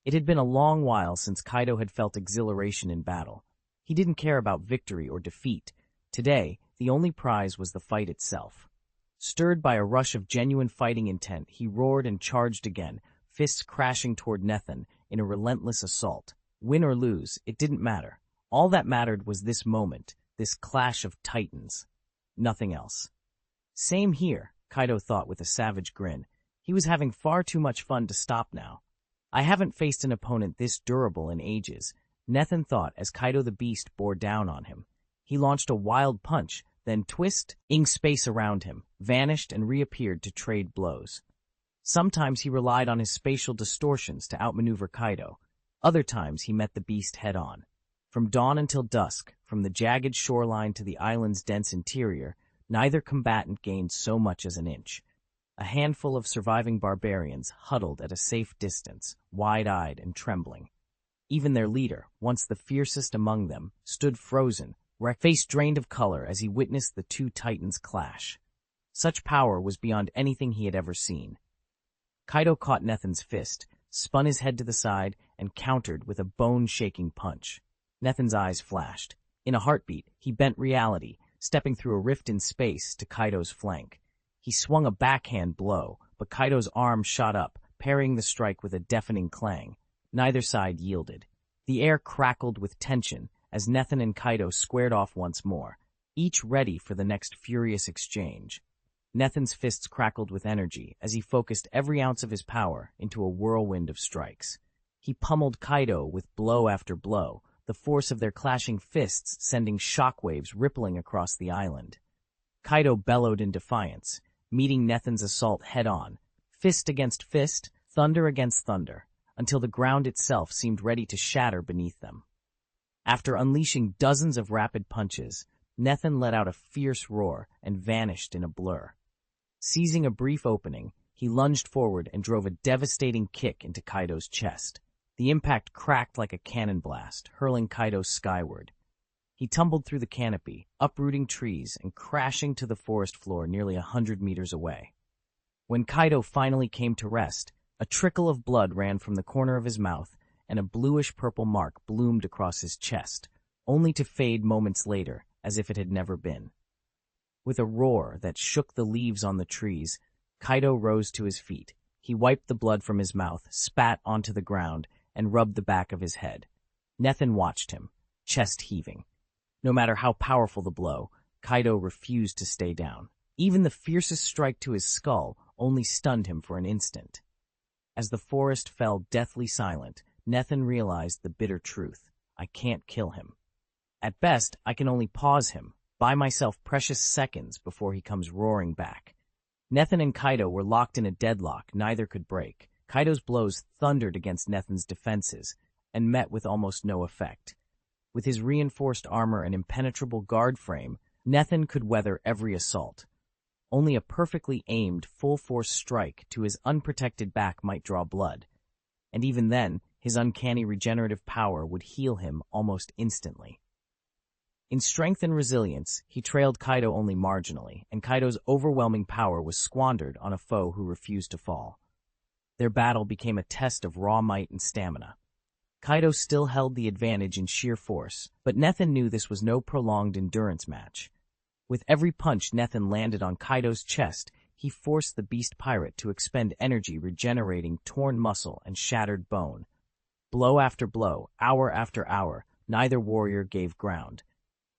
It had been a long while since Kaido had felt exhilaration in battle. He didn't care about victory or defeat. Today, the only prize was the fight itself. Stirred by a rush of genuine fighting intent, he roared and charged again, fists crashing toward Nethin in a relentless assault. Win or lose, it didn't matter. All that mattered was this moment, this clash of titans. Nothing else. Same here, Kaido thought with a savage grin. He was having far too much fun to stop now. I haven't faced an opponent this durable in ages, Nethin thought as Kaido the Beast bore down on him. He launched a wild punch, then twisting space around him, vanished and reappeared to trade blows. Sometimes he relied on his spatial distortions to outmaneuver Kaido. Other times he met the beast head-on. From dawn until dusk, from the jagged shoreline to the island's dense interior, neither combatant gained so much as an inch. A handful of surviving barbarians huddled at a safe distance, wide-eyed and trembling. Even their leader, once the fiercest among them, stood frozen, face drained of color as he witnessed the two titans clash. Such power was beyond anything he had ever seen. Kaido caught Nethin's fist, spun his head to the side, and countered with a bone-shaking punch. Nethin's eyes flashed. In a heartbeat, he bent reality, stepping through a rift in space to Kaido's flank. He swung a backhand blow, but Kaido's arm shot up, parrying the strike with a deafening clang. Neither side yielded. The air crackled with tension as Nethin and Kaido squared off once more, each ready for the next furious exchange. Nethin's fists crackled with energy as he focused every ounce of his power into a whirlwind of strikes. He pummeled Kaido with blow after blow, the force of their clashing fists sending shockwaves rippling across the island. Kaido bellowed in defiance, meeting Nethin's assault head-on, fist against fist, thunder against thunder, until the ground itself seemed ready to shatter beneath them. After unleashing dozens of rapid punches, Nethin let out a fierce roar and vanished in a blur. Seizing a brief opening, he lunged forward and drove a devastating kick into Kaido's chest. The impact cracked like a cannon blast, hurling Kaido skyward. He tumbled through the canopy, uprooting trees and crashing to the forest floor nearly 100 meters away. When Kaido finally came to rest, a trickle of blood ran from the corner of his mouth and a bluish-purple mark bloomed across his chest, only to fade moments later as if it had never been. With a roar that shook the leaves on the trees, Kaido rose to his feet. He wiped the blood from his mouth, spat onto the ground, and rubbed the back of his head. Nethin watched him, chest heaving. No matter how powerful the blow, Kaido refused to stay down. Even the fiercest strike to his skull only stunned him for an instant. As the forest fell deathly silent, Nethin realized the bitter truth. I can't kill him. At best, I can only pause him, buy myself precious seconds before he comes roaring back. Nethin and Kaido were locked in a deadlock neither could break. Kaido's blows thundered against Nethin's defenses and met with almost no effect. With his reinforced armor and impenetrable guard frame, Nethin could weather every assault. Only a perfectly aimed, full-force strike to his unprotected back might draw blood, and even then, his uncanny regenerative power would heal him almost instantly. In strength and resilience, he trailed Kaido only marginally, and Kaido's overwhelming power was squandered on a foe who refused to fall. Their battle became a test of raw might and stamina. Kaido still held the advantage in sheer force, but Nethan knew this was no prolonged endurance match. With every punch Nethan landed on Kaido's chest, he forced the beast pirate to expend energy regenerating torn muscle and shattered bone. Blow after blow, hour after hour, neither warrior gave ground.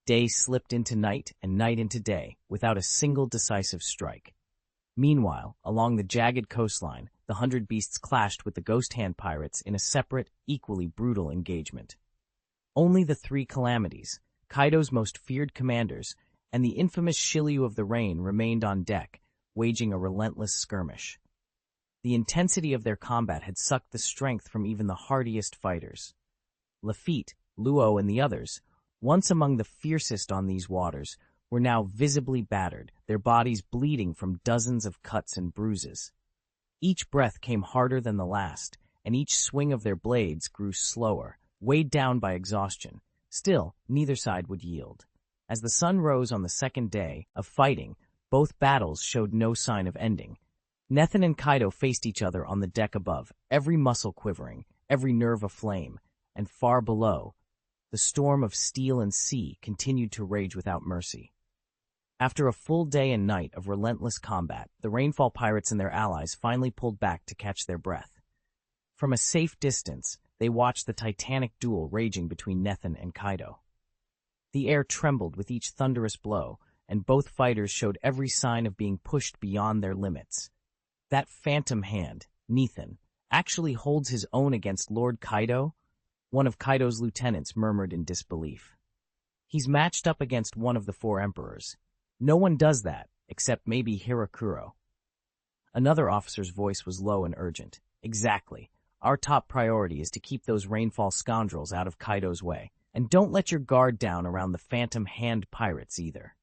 Day slipped into night and night into day, without a single decisive strike. Meanwhile, along the jagged coastline, the 100 Beasts clashed with the Ghost Hand Pirates in a separate, equally brutal engagement. Only the three calamities, Kaido's most feared commanders, and the infamous Shiryu of the Rain remained on deck, waging a relentless skirmish. The intensity of their combat had sucked the strength from even the hardiest fighters. Lafitte, Luo, and the others, once among the fiercest on these waters, were now visibly battered, their bodies bleeding from dozens of cuts and bruises. Each breath came harder than the last, and each swing of their blades grew slower, weighed down by exhaustion. Still, neither side would yield. As the sun rose on the second day of fighting, both battles showed no sign of ending. Nethan and Kaido faced each other on the deck above, every muscle quivering, every nerve aflame, and far below, the storm of steel and sea continued to rage without mercy. After a full day and night of relentless combat, the Rainfall Pirates and their allies finally pulled back to catch their breath. From a safe distance, they watched the titanic duel raging between Nethan and Kaido. The air trembled with each thunderous blow, and both fighters showed every sign of being pushed beyond their limits. That phantom hand, Nethan, actually holds his own against Lord Kaido? One of Kaido's lieutenants murmured in disbelief. He's matched up against one of the four emperors. No one does that, except maybe Hirakuro. Another officer's voice was low and urgent. Exactly. Our top priority is to keep those Rainfall scoundrels out of Kaido's way. And don't let your guard down around the phantom hand pirates either.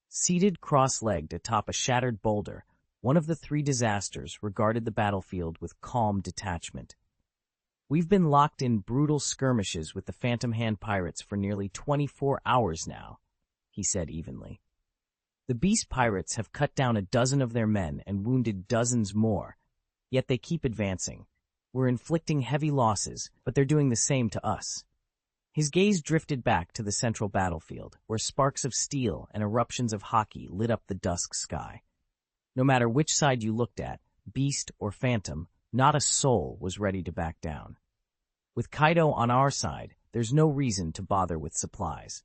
Seated cross-legged atop a shattered boulder, one of the three disasters regarded the battlefield with calm detachment. We've been locked in brutal skirmishes with the phantom hand pirates for nearly 24 hours now, he said evenly. The beast pirates have cut down a dozen of their men and wounded dozens more, yet they keep advancing. We're inflicting heavy losses, but they're doing the same to us. His gaze drifted back to the central battlefield, where sparks of steel and eruptions of haki lit up the dusk sky. No matter which side you looked at, beast or phantom, not a soul was ready to back down. With Kaido on our side, there's no reason to bother with supplies.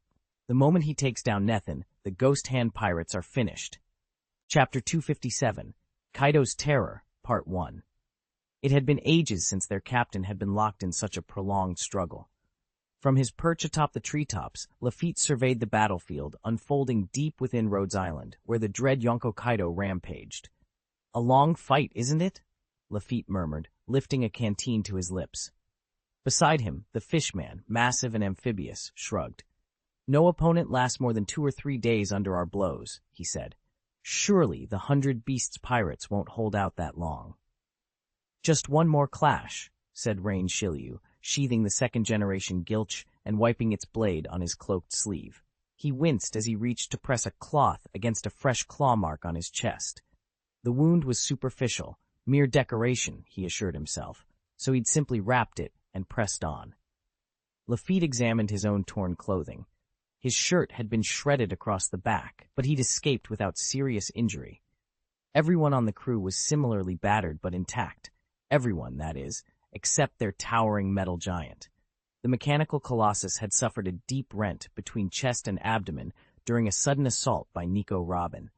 The moment he takes down Nethan, the Ghost Hand Pirates are finished. Chapter 257, Kaido's Terror, Part 1. It had been ages since their captain had been locked in such a prolonged struggle. From his perch atop the treetops, Lafitte surveyed the battlefield, unfolding deep within Rhodes Island, where the dread Yonko Kaido rampaged. "A long fight, isn't it?" Lafitte murmured, lifting a canteen to his lips. Beside him, the fishman, massive and amphibious, shrugged. "No opponent lasts more than 2 or 3 days under our blows," he said. "Surely the 100 Beasts pirates won't hold out that long." "Just one more clash," said Rain Shiryu, sheathing the second-generation gilch and wiping its blade on his cloaked sleeve. He winced as he reached to press a cloth against a fresh claw mark on his chest. The wound was superficial, mere decoration, he assured himself, so he'd simply wrapped it and pressed on. Lafitte examined his own torn clothing. His shirt had been shredded across the back, but he'd escaped without serious injury. Everyone on the crew was similarly battered but intact. Everyone, that is, except their towering metal giant. The mechanical colossus had suffered a deep rent between chest and abdomen during a sudden assault by Nico Robin.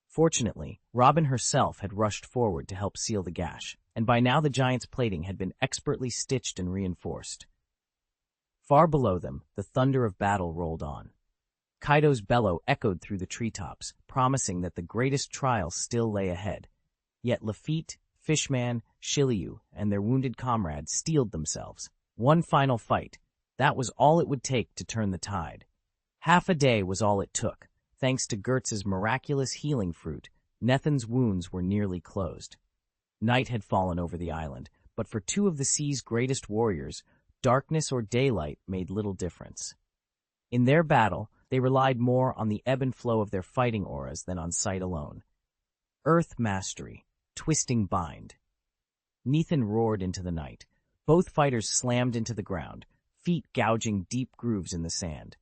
Fortunately, Robin herself had rushed forward to help seal the gash, and by now the giant's plating had been expertly stitched and reinforced. Far below them, the thunder of battle rolled on. Kaido's bellow echoed through the treetops, promising that the greatest trial still lay ahead. Yet Lafitte, Fishman, Shiryu, and their wounded comrades steeled themselves. One final fight. That was all it would take to turn the tide. Half a day was all it took. Thanks to Gertz's miraculous healing fruit, Nethan's wounds were nearly closed. Night had fallen over the island, but for two of the sea's greatest warriors, darkness or daylight made little difference. In their battle, they relied more on the ebb and flow of their fighting auras than on sight alone. Earth mastery. Twisting bind. Nethan roared into the night. Both fighters slammed into the ground, feet gouging deep grooves in the sand.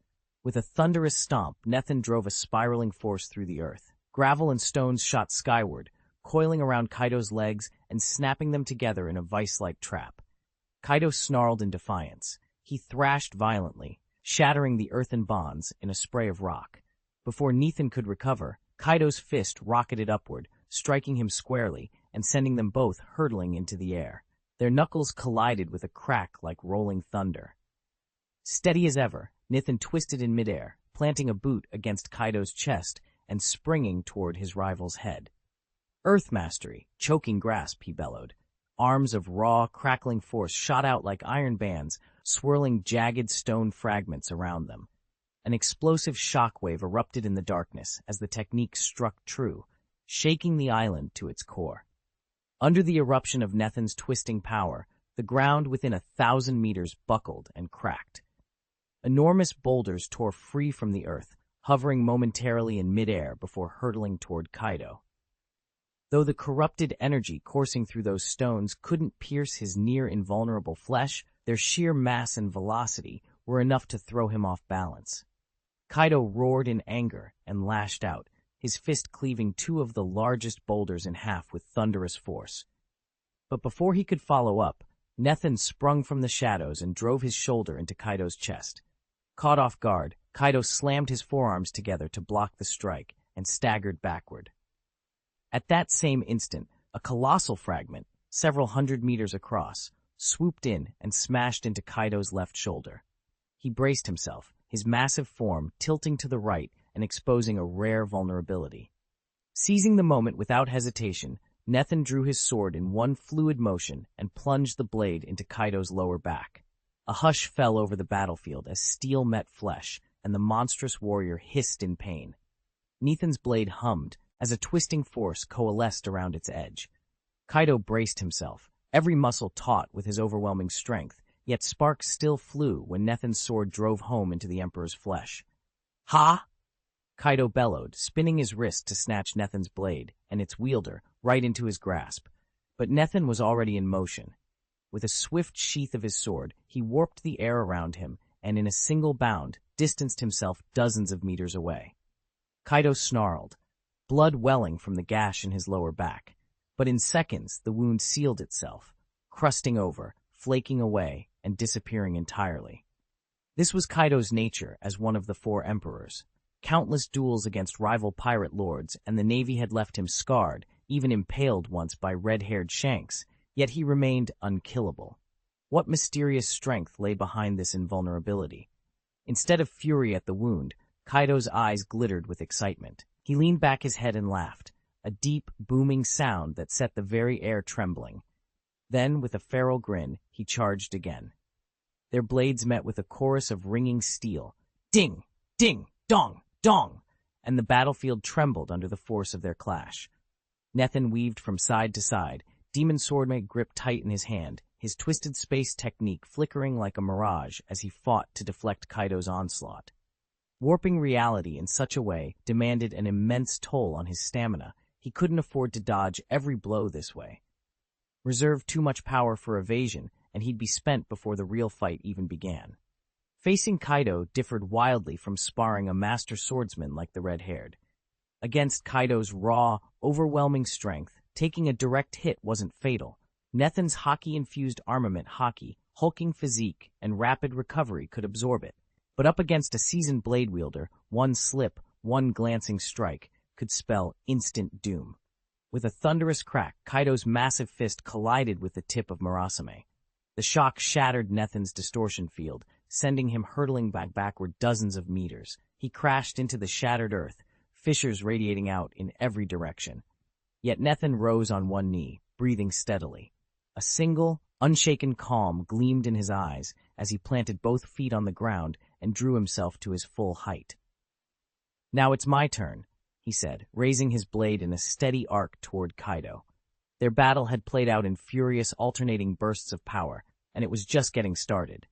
With a thunderous stomp, Nethan drove a spiraling force through the earth. Gravel and stones shot skyward, coiling around Kaido's legs and snapping them together in a vice-like trap. Kaido snarled in defiance. He thrashed violently, shattering the earthen bonds in a spray of rock. Before Nethan could recover, Kaido's fist rocketed upward, striking him squarely and sending them both hurtling into the air. Their knuckles collided with a crack like rolling thunder. Steady as ever, Nethan twisted in midair, planting a boot against Kaido's chest and springing toward his rival's head. Earth mastery, choking grasp, he bellowed. Arms of raw, crackling force shot out like iron bands, swirling jagged stone fragments around them. An explosive shockwave erupted in the darkness as the technique struck true, shaking the island to its core. Under the eruption of Nethan's twisting power, the ground within 1,000 meters buckled and cracked. Enormous boulders tore free from the earth, hovering momentarily in midair before hurtling toward Kaido. Though the corrupted energy coursing through those stones couldn't pierce his near-invulnerable flesh, their sheer mass and velocity were enough to throw him off balance. Kaido roared in anger and lashed out, his fist cleaving two of the largest boulders in half with thunderous force. But before he could follow up, Nethan sprung from the shadows and drove his shoulder into Kaido's chest. Caught off guard, Kaido slammed his forearms together to block the strike and staggered backward. At that same instant, a colossal fragment, several hundred meters across, swooped in and smashed into Kaido's left shoulder. He braced himself, his massive form tilting to the right and exposing a rare vulnerability. Seizing the moment without hesitation, Nethan drew his sword in one fluid motion and plunged the blade into Kaido's lower back. A hush fell over the battlefield as steel met flesh, and the monstrous warrior hissed in pain. Nethan's blade hummed as a twisting force coalesced around its edge. Kaido braced himself, every muscle taut with his overwhelming strength, yet sparks still flew when Nethan's sword drove home into the Emperor's flesh. "Ha!" Kaido bellowed, spinning his wrist to snatch Nethan's blade and its wielder right into his grasp. But Nethan was already in motion. With a swift sheath of his sword, he warped the air around him and in a single bound distanced himself dozens of meters away. Kaido snarled, blood welling from the gash in his lower back. But in seconds, the wound sealed itself, crusting over, flaking away, and disappearing entirely. This was Kaido's nature as one of the four emperors. Countless duels against rival pirate lords, and the navy had left him scarred, even impaled once by red-haired Shanks, yet he remained unkillable. What mysterious strength lay behind this invulnerability? Instead of fury at the wound, Kaido's eyes glittered with excitement. He leaned back his head and laughed, a deep, booming sound that set the very air trembling. Then, with a feral grin, he charged again. Their blades met with a chorus of ringing steel. Ding! Ding! Dong! Dong! And the battlefield trembled under the force of their clash. Nethan weaved from side to side, demon swordmate gripped tight in his hand, his twisted space technique flickering like a mirage as he fought to deflect Kaido's onslaught. Warping reality in such a way demanded an immense toll on his stamina. He couldn't afford to dodge every blow this way. Reserve too much power for evasion, and he'd be spent before the real fight even began. Facing Kaido differed wildly from sparring a master swordsman like the red-haired. Against Kaido's raw, overwhelming strength, taking a direct hit wasn't fatal. Nethan's hockey-infused armament hulking physique, and rapid recovery could absorb it. But up against a seasoned blade wielder, one slip, one glancing strike, could spell instant doom. With a thunderous crack, Kaido's massive fist collided with the tip of Murasame. The shock shattered Nethan's distortion field, sending him hurtling backward dozens of meters. He crashed into the shattered earth, fissures radiating out in every direction. Yet Nethan rose on one knee, breathing steadily. A single, unshaken calm gleamed in his eyes as he planted both feet on the ground and drew himself to his full height. "Now it's my turn," he said, raising his blade in a steady arc toward Kaido. Their battle had played out in furious, alternating bursts of power, and it was just getting started.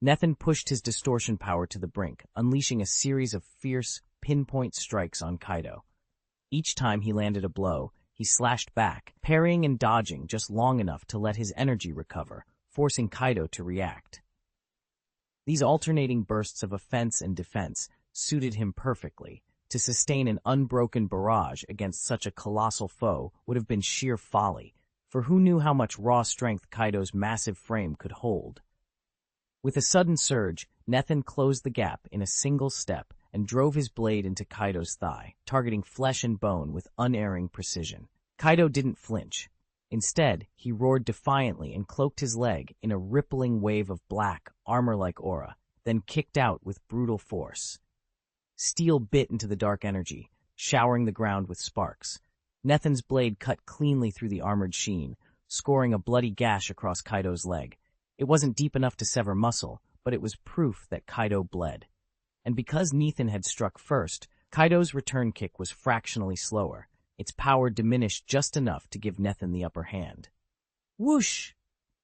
Nethan pushed his distortion power to the brink, unleashing a series of fierce, pinpoint strikes on Kaido. Each time he landed a blow, he slashed back, parrying and dodging just long enough to let his energy recover, forcing Kaido to react. These alternating bursts of offense and defense suited him perfectly. To sustain an unbroken barrage against such a colossal foe would have been sheer folly, for who knew how much raw strength Kaido's massive frame could hold. With a sudden surge, Nethan closed the gap in a single step and drove his blade into Kaido's thigh, targeting flesh and bone with unerring precision. Kaido didn't flinch. Instead, he roared defiantly and cloaked his leg in a rippling wave of black, armor-like aura, then kicked out with brutal force. Steel bit into the dark energy, showering the ground with sparks. Nethan's blade cut cleanly through the armored sheen, scoring a bloody gash across Kaido's leg. It wasn't deep enough to sever muscle, but it was proof that Kaido bled. And because Nethan had struck first, Kaido's return kick was fractionally slower. Its power diminished just enough to give Nethan the upper hand. Whoosh!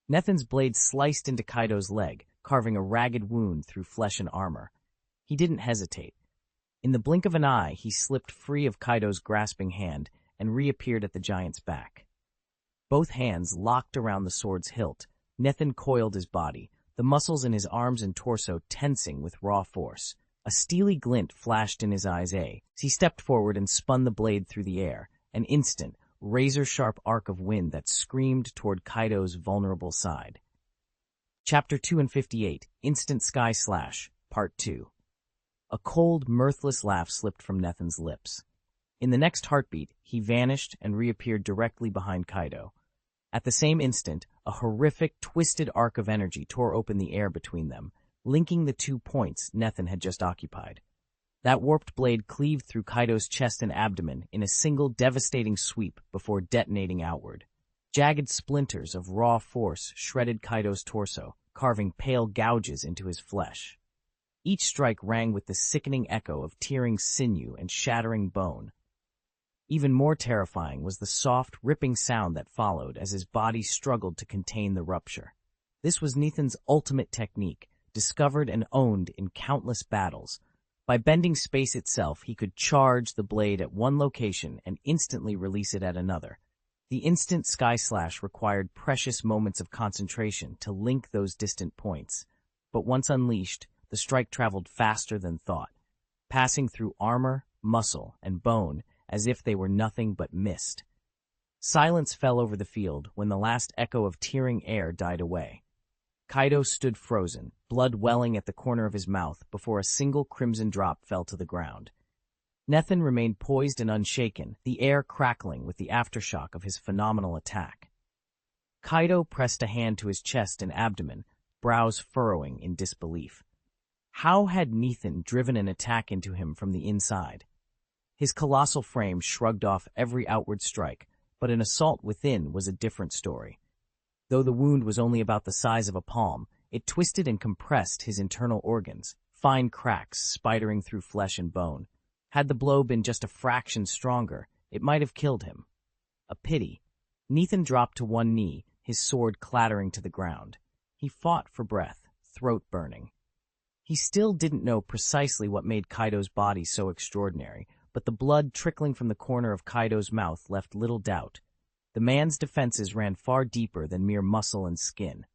Nethan's blade sliced into Kaido's leg, carving a ragged wound through flesh and armor. He didn't hesitate. In the blink of an eye, he slipped free of Kaido's grasping hand and reappeared at the giant's back. Both hands locked around the sword's hilt, Nethan coiled his body, the muscles in his arms and torso tensing with raw force. A steely glint flashed in his eyes as he stepped forward and spun the blade through the air, an instant, razor-sharp arc of wind that screamed toward Kaido's vulnerable side. Chapter 258, Instant Sky Slash, Part 2. A cold, mirthless laugh slipped from Nethan's lips. In the next heartbeat, he vanished and reappeared directly behind Kaido. At the same instant, a horrific, twisted arc of energy tore open the air between them, linking the 2 points Nethan had just occupied. That warped blade cleaved through Kaido's chest and abdomen in a single devastating sweep before detonating outward. Jagged splinters of raw force shredded Kaido's torso, carving pale gouges into his flesh. Each strike rang with the sickening echo of tearing sinew and shattering bone. Even more terrifying was the soft, ripping sound that followed as his body struggled to contain the rupture. This was Nethan's ultimate technique, discovered and owned in countless battles. By bending space itself, he could charge the blade at one location and instantly release it at another. The instant sky slash required precious moments of concentration to link those distant points. But once unleashed, the strike traveled faster than thought, passing through armor, muscle, and bone as if they were nothing but mist. Silence fell over the field when the last echo of tearing air died away. Kaido stood frozen, blood welling at the corner of his mouth before a single crimson drop fell to the ground. Nethan remained poised and unshaken, the air crackling with the aftershock of his phenomenal attack. Kaido pressed a hand to his chest and abdomen, brows furrowing in disbelief. How had Nethan driven an attack into him from the inside? His colossal frame shrugged off every outward strike, but an assault within was a different story. Though the wound was only about the size of a palm, it twisted and compressed his internal organs, fine cracks spidering through flesh and bone. Had the blow been just a fraction stronger, it might have killed him. A pity. Nethan dropped to one knee, his sword clattering to the ground. He fought for breath, throat burning. He still didn't know precisely what made Kaido's body so extraordinary, but the blood trickling from the corner of Kaido's mouth left little doubt. The man's defenses ran far deeper than mere muscle and skin.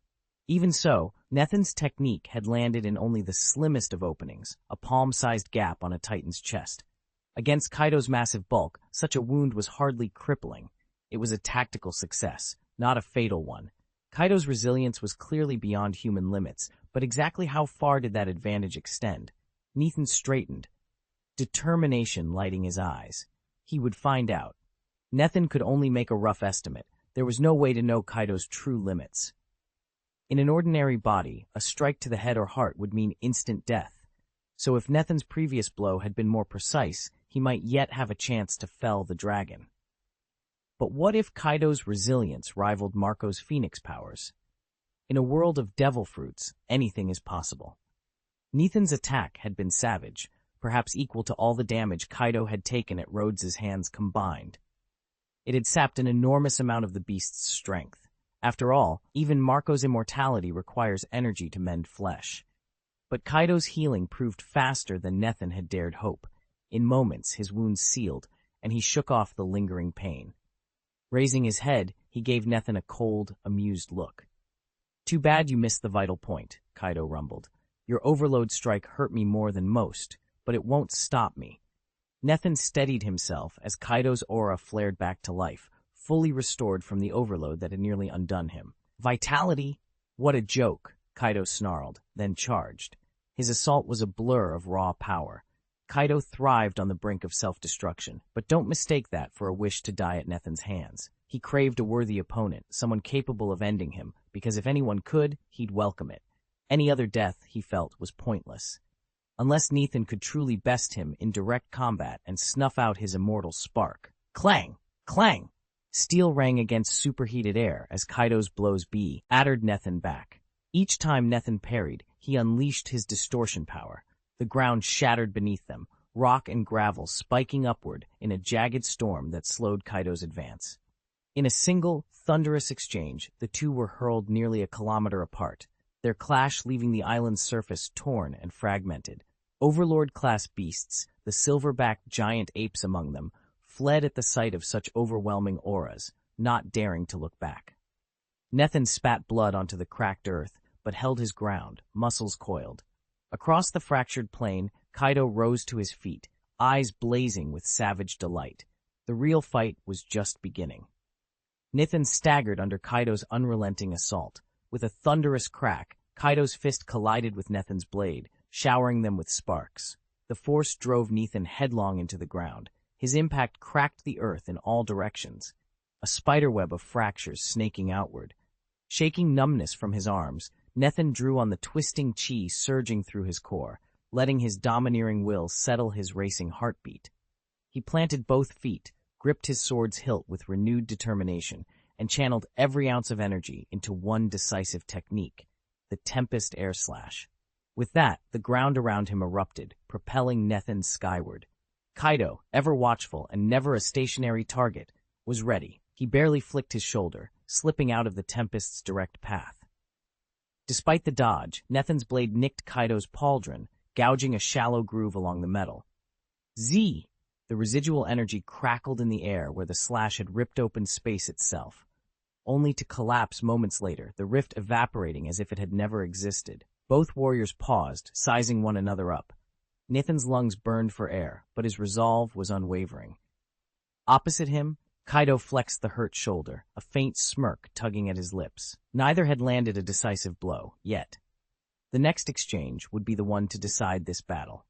Even so, Nethan's technique had landed in only the slimmest of openings, a palm-sized gap on a Titan's chest. Against Kaido's massive bulk, such a wound was hardly crippling. It was a tactical success, not a fatal one. Kaido's resilience was clearly beyond human limits, but exactly how far did that advantage extend? Nethan straightened, determination lighting his eyes. He would find out. Nethan could only make a rough estimate. There was no way to know Kaido's true limits. In an ordinary body, a strike to the head or heart would mean instant death. So if Nethan's previous blow had been more precise, he might yet have a chance to fell the dragon. But what if Kaido's resilience rivaled Marco's phoenix powers? In a world of devil fruits, anything is possible. Nethan's attack had been savage, perhaps equal to all the damage Kaido had taken at Rhodes's hands combined. It had sapped an enormous amount of the beast's strength. After all, even Marco's immortality requires energy to mend flesh. But Kaido's healing proved faster than Nethan had dared hope. In moments, his wounds sealed, and he shook off the lingering pain. Raising his head, he gave Nethan a cold, amused look. Too bad you missed the vital point, Kaido rumbled. Your overload strike hurt me more than most, but it won't stop me. Nethan steadied himself as Kaido's aura flared back to life, fully restored from the overload that had nearly undone him. Vitality? What a joke, Kaido snarled, then charged. His assault was a blur of raw power. Kaido thrived on the brink of self-destruction, but don't mistake that for a wish to die at Nethan's hands. He craved a worthy opponent, someone capable of ending him, because if anyone could, he'd welcome it. Any other death, he felt, was pointless. Unless Nethan could truly best him in direct combat and snuff out his immortal spark. Clang! Clang! Steel rang against superheated air as Kaido's blows battered Nethan back. Each time Nethan parried, he unleashed his distortion power. The ground shattered beneath them, rock and gravel spiking upward in a jagged storm that slowed Kaido's advance. In a single, thunderous exchange, the two were hurled nearly a kilometer apart, their clash leaving the island's surface torn and fragmented. Overlord-class beasts, the silverback giant apes among them, fled at the sight of such overwhelming auras, not daring to look back. Nethan spat blood onto the cracked earth, but held his ground, muscles coiled. Across the fractured plain, Kaido rose to his feet, eyes blazing with savage delight. The real fight was just beginning. Nethan staggered under Kaido's unrelenting assault. With a thunderous crack, Kaido's fist collided with Nethan's blade, showering them with sparks. The force drove Nethan headlong into the ground. His impact cracked the earth in all directions, a spiderweb of fractures snaking outward. Shaking numbness from his arms, Nethan drew on the twisting chi surging through his core, letting his domineering will settle his racing heartbeat. He planted both feet, gripped his sword's hilt with renewed determination, and channeled every ounce of energy into one decisive technique, the Tempest Air Slash. With that, the ground around him erupted, propelling Nethan skyward. Kaido, ever watchful and never a stationary target, was ready. He barely flicked his shoulder, slipping out of the Tempest's direct path. Despite the dodge, Nethan's blade nicked Kaido's pauldron, gouging a shallow groove along the metal. Z! The residual energy crackled in the air where the slash had ripped open space itself, only to collapse moments later, the rift evaporating as if it had never existed. Both warriors paused, sizing one another up. Nethan's lungs burned for air, but his resolve was unwavering. Opposite him, Kaido flexed the hurt shoulder, a faint smirk tugging at his lips. Neither had landed a decisive blow, yet. The next exchange would be the one to decide this battle.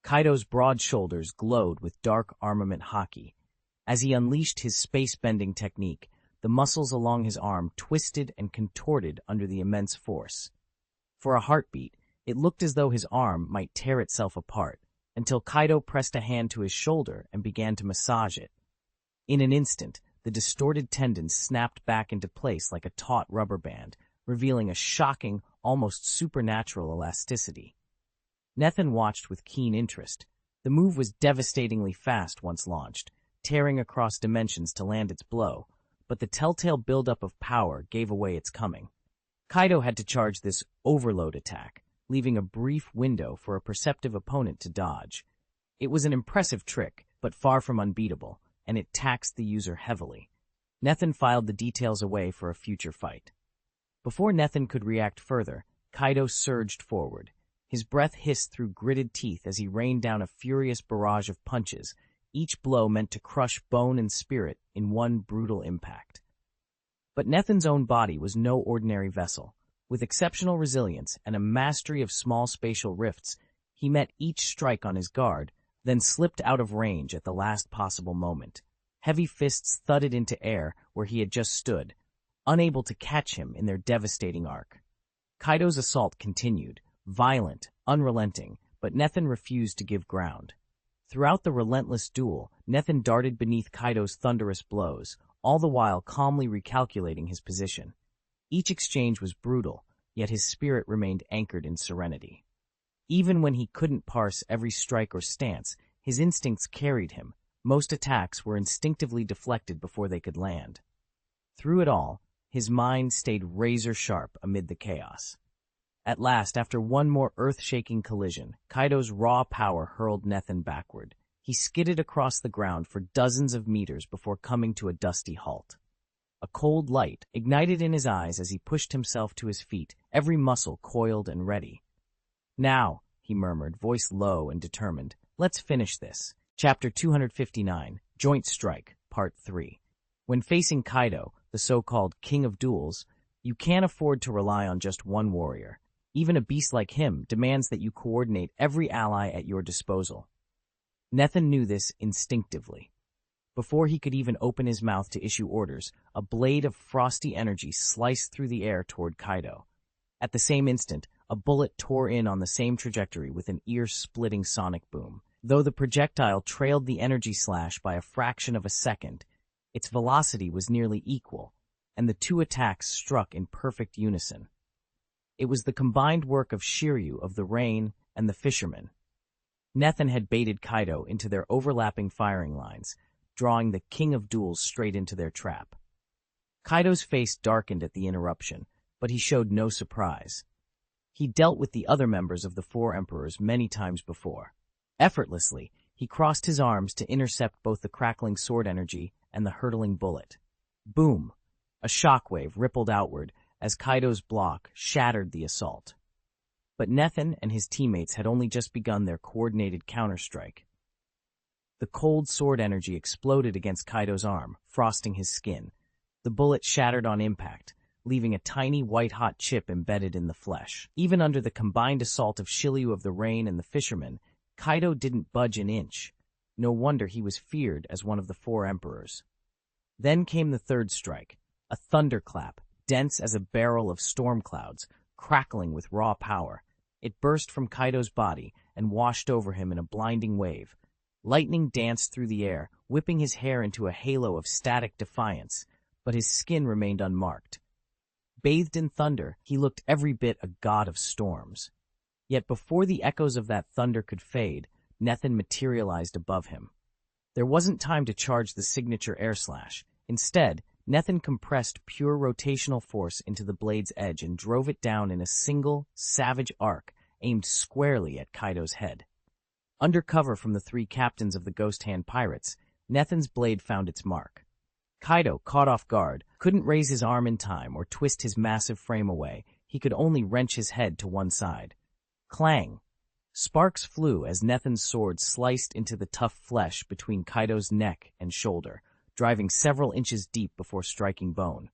Kaido's broad shoulders glowed with dark armament haki. As he unleashed his space-bending technique, the muscles along his arm twisted and contorted under the immense force. For a heartbeat, it looked as though his arm might tear itself apart, until Kaido pressed a hand to his shoulder and began to massage it. In an instant, the distorted tendons snapped back into place like a taut rubber band, revealing a shocking, almost supernatural elasticity. Nethan watched with keen interest. The move was devastatingly fast once launched, tearing across dimensions to land its blow, but the telltale buildup of power gave away its coming. Kaido had to charge this overload attack, leaving a brief window for a perceptive opponent to dodge. It was an impressive trick, but far from unbeatable, and it taxed the user heavily. Nethan filed the details away for a future fight. Before Nethan could react further, Kaido surged forward. His breath hissed through gritted teeth as he rained down a furious barrage of punches, each blow meant to crush bone and spirit in one brutal impact. But Nethan's own body was no ordinary vessel. With exceptional resilience and a mastery of small spatial rifts, he met each strike on his guard, then slipped out of range at the last possible moment. Heavy fists thudded into air where he had just stood, unable to catch him in their devastating arc. Kaido's assault continued, violent, unrelenting, but Nethan refused to give ground. Throughout the relentless duel, Nethan darted beneath Kaido's thunderous blows, all the while calmly recalculating his position. Each exchange was brutal, yet his spirit remained anchored in serenity. Even when he couldn't parse every strike or stance, his instincts carried him. Most attacks were instinctively deflected before they could land. Through it all, his mind stayed razor-sharp amid the chaos. At last, after one more earth-shaking collision, Kaido's raw power hurled Nethan backward. He skidded across the ground for dozens of meters before coming to a dusty halt. A cold light ignited in his eyes as he pushed himself to his feet, every muscle coiled and ready. "Now," he murmured, voice low and determined, "let's finish this." Chapter 259, Joint Strike, Part 3. When facing Kaido, the so-called King of Duels, you can't afford to rely on just one warrior. Even a beast like him demands that you coordinate every ally at your disposal. Nethan knew this instinctively. Before he could even open his mouth to issue orders, a blade of frosty energy sliced through the air toward Kaido. At the same instant, a bullet tore in on the same trajectory with an ear-splitting sonic boom. Though the projectile trailed the energy slash by a fraction of a second, its velocity was nearly equal, and the two attacks struck in perfect unison. It was the combined work of Shiryu of the Rain and the Fisherman. Nethan had baited Kaido into their overlapping firing lines, drawing the King of Duels straight into their trap. Kaido's face darkened at the interruption, but he showed no surprise. He dealt with the other members of the Four Emperors many times before. Effortlessly, he crossed his arms to intercept both the crackling sword energy and the hurtling bullet. Boom! A shockwave rippled outward as Kaido's block shattered the assault. But Nethan and his teammates had only just begun their coordinated counterstrike. The cold sword energy exploded against Kaido's arm, frosting his skin. The bullet shattered on impact, leaving a tiny white-hot chip embedded in the flesh. Even under the combined assault of Shiryu of the Rain and the Fisherman, Kaido didn't budge an inch. No wonder he was feared as one of the Four Emperors. Then came the third strike, a thunderclap, dense as a barrel of storm clouds, crackling with raw power. It burst from Kaido's body and washed over him in a blinding wave. Lightning danced through the air, whipping his hair into a halo of static defiance, but his skin remained unmarked. Bathed in thunder, he looked every bit a god of storms. Yet before the echoes of that thunder could fade, Nethan materialized above him. There wasn't time to charge the signature air slash. Instead, Nethan compressed pure rotational force into the blade's edge and drove it down in a single, savage arc aimed squarely at Kaido's head. Under cover from the three captains of the Ghost Hand pirates, Nethan's blade found its mark. Kaido, caught off guard, couldn't raise his arm in time or twist his massive frame away. He could only wrench his head to one side. Clang! Sparks flew as Nethan's sword sliced into the tough flesh between Kaido's neck and shoulder, driving several inches deep before striking bone.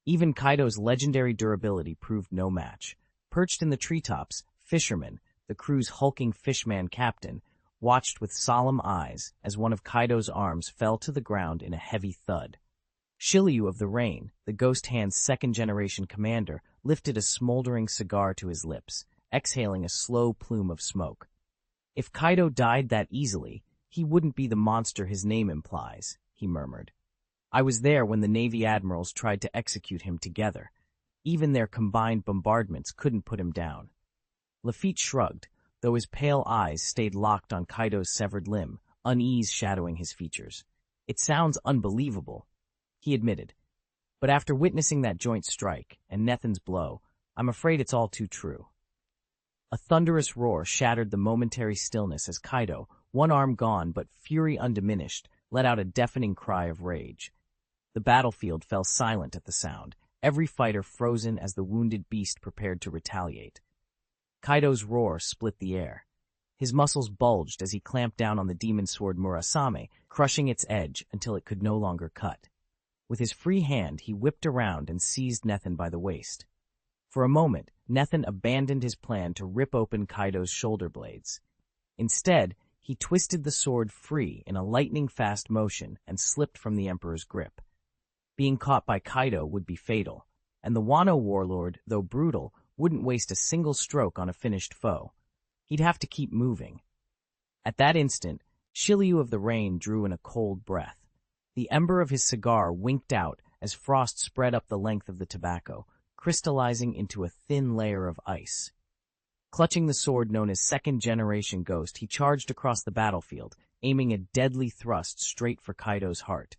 Even Kaido's legendary durability proved no match. Perched in the treetops, Fisherman, the crew's hulking fishman captain, watched with solemn eyes as one of Kaido's arms fell to the ground in a heavy thud. Shiryu of the Rain, the Ghost Hand's second-generation commander, lifted a smoldering cigar to his lips, exhaling a slow plume of smoke. If Kaido died that easily, he wouldn't be the monster his name implies, he murmured. I was there when the Navy admirals tried to execute him together. Even their combined bombardments couldn't put him down. Lafitte shrugged, though his pale eyes stayed locked on Kaido's severed limb, unease shadowing his features. It sounds unbelievable, he admitted. But after witnessing that joint strike and Nethan's blow, I'm afraid it's all too true. A thunderous roar shattered the momentary stillness as Kaido, one arm gone but fury undiminished, let out a deafening cry of rage. The battlefield fell silent at the sound, every fighter frozen as the wounded beast prepared to retaliate. Kaido's roar split the air. His muscles bulged as he clamped down on the demon sword Murasame, crushing its edge until it could no longer cut. With his free hand, he whipped around and seized Nethan by the waist. For a moment, Nethan abandoned his plan to rip open Kaido's shoulder blades. Instead, he twisted the sword free in a lightning-fast motion and slipped from the Emperor's grip. Being caught by Kaido would be fatal, and the Wano warlord, though brutal, wouldn't waste a single stroke on a finished foe. He'd have to keep moving. At that instant, Shiryu of the Rain drew in a cold breath. The ember of his cigar winked out as frost spread up the length of the tobacco, crystallizing into a thin layer of ice. Clutching the sword known as second-generation Ghost, he charged across the battlefield, aiming a deadly thrust straight for Kaido's heart.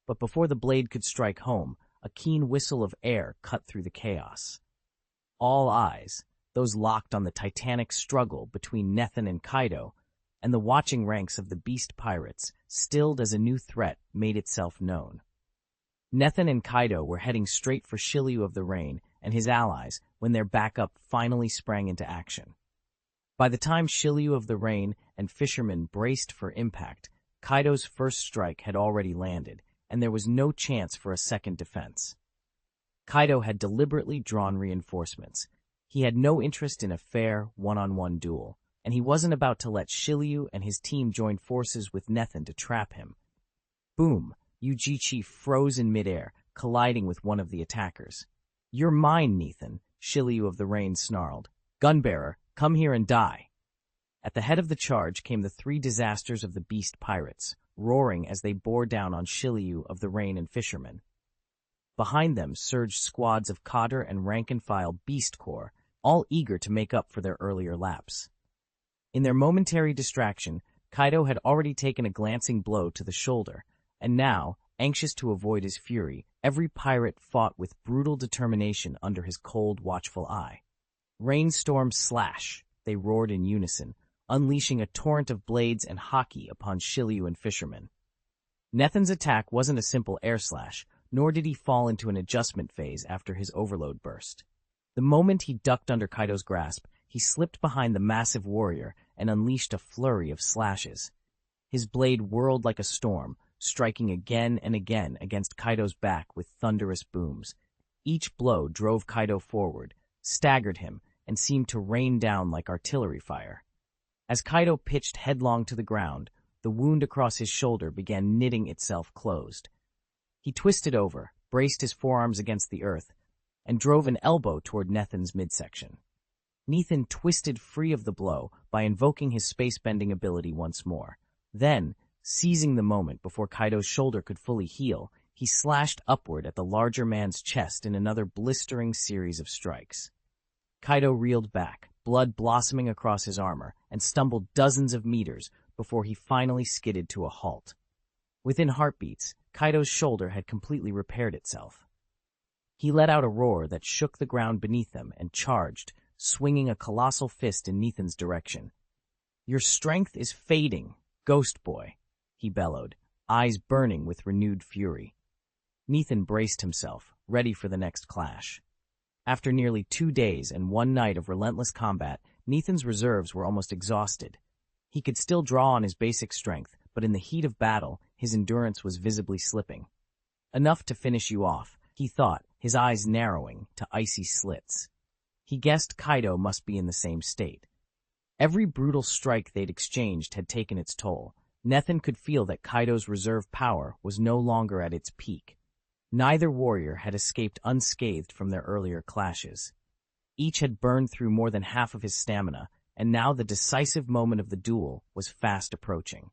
But before the blade could strike home, a keen whistle of air cut through the chaos. All eyes, those locked on the titanic struggle between Nethan and Kaido, and the watching ranks of the beast pirates, stilled as a new threat made itself known. Nethan and Kaido were heading straight for Shiryu of the Rain and his allies when their backup finally sprang into action. By the time Shiryu of the Rain and fishermen braced for impact, Kaido's first strike had already landed, and there was no chance for a second defense. Kaido had deliberately drawn reinforcements. He had no interest in a fair, one-on-one duel, and he wasn't about to let Shiryu and his team join forces with Nethan to trap him. Boom! Yujichi froze in midair, colliding with one of the attackers. "You're mine, Nethan," Shiryu of the Rain snarled. "Gunbearer, come here and die." At the head of the charge came the three disasters of the beast pirates, roaring as they bore down on Shiryu of the Rain and fishermen. Behind them surged squads of cadre and rank-and-file beast corps, all eager to make up for their earlier lapse. In their momentary distraction, Kaido had already taken a glancing blow to the shoulder, and now, anxious to avoid his fury, every pirate fought with brutal determination under his cold, watchful eye. "Rainstorm slash!" they roared in unison, unleashing a torrent of blades and haki upon Shiryu and fishermen. Nethan's attack wasn't a simple air slash, nor did he fall into an adjustment phase after his overload burst. The moment he ducked under Kaido's grasp, he slipped behind the massive warrior and unleashed a flurry of slashes. His blade whirled like a storm, striking again and again against Kaido's back with thunderous booms. Each blow drove Kaido forward, staggered him, and seemed to rain down like artillery fire. As Kaido pitched headlong to the ground, the wound across his shoulder began knitting itself closed. He twisted over, braced his forearms against the earth, and drove an elbow toward Nethan's midsection. Nethan twisted free of the blow by invoking his space-bending ability once more. Then, seizing the moment before Kaido's shoulder could fully heal, he slashed upward at the larger man's chest in another blistering series of strikes. Kaido reeled back, blood blossoming across his armor, and stumbled dozens of meters before he finally skidded to a halt. Within heartbeats, Kaido's shoulder had completely repaired itself. He let out a roar that shook the ground beneath them and charged, swinging a colossal fist in Nethan's direction. "Your strength is fading, Ghost Boy," he bellowed, eyes burning with renewed fury. Nethan braced himself, ready for the next clash. After nearly 2 days and 1 night of relentless combat, Nethan's reserves were almost exhausted. He could still draw on his basic strength, but in the heat of battle, his endurance was visibly slipping. "Enough to finish you off," he thought, his eyes narrowing to icy slits. He guessed Kaido must be in the same state. Every brutal strike they'd exchanged had taken its toll. Nethan could feel that Kaido's reserve power was no longer at its peak. Neither warrior had escaped unscathed from their earlier clashes. Each had burned through more than half of his stamina, and now the decisive moment of the duel was fast approaching.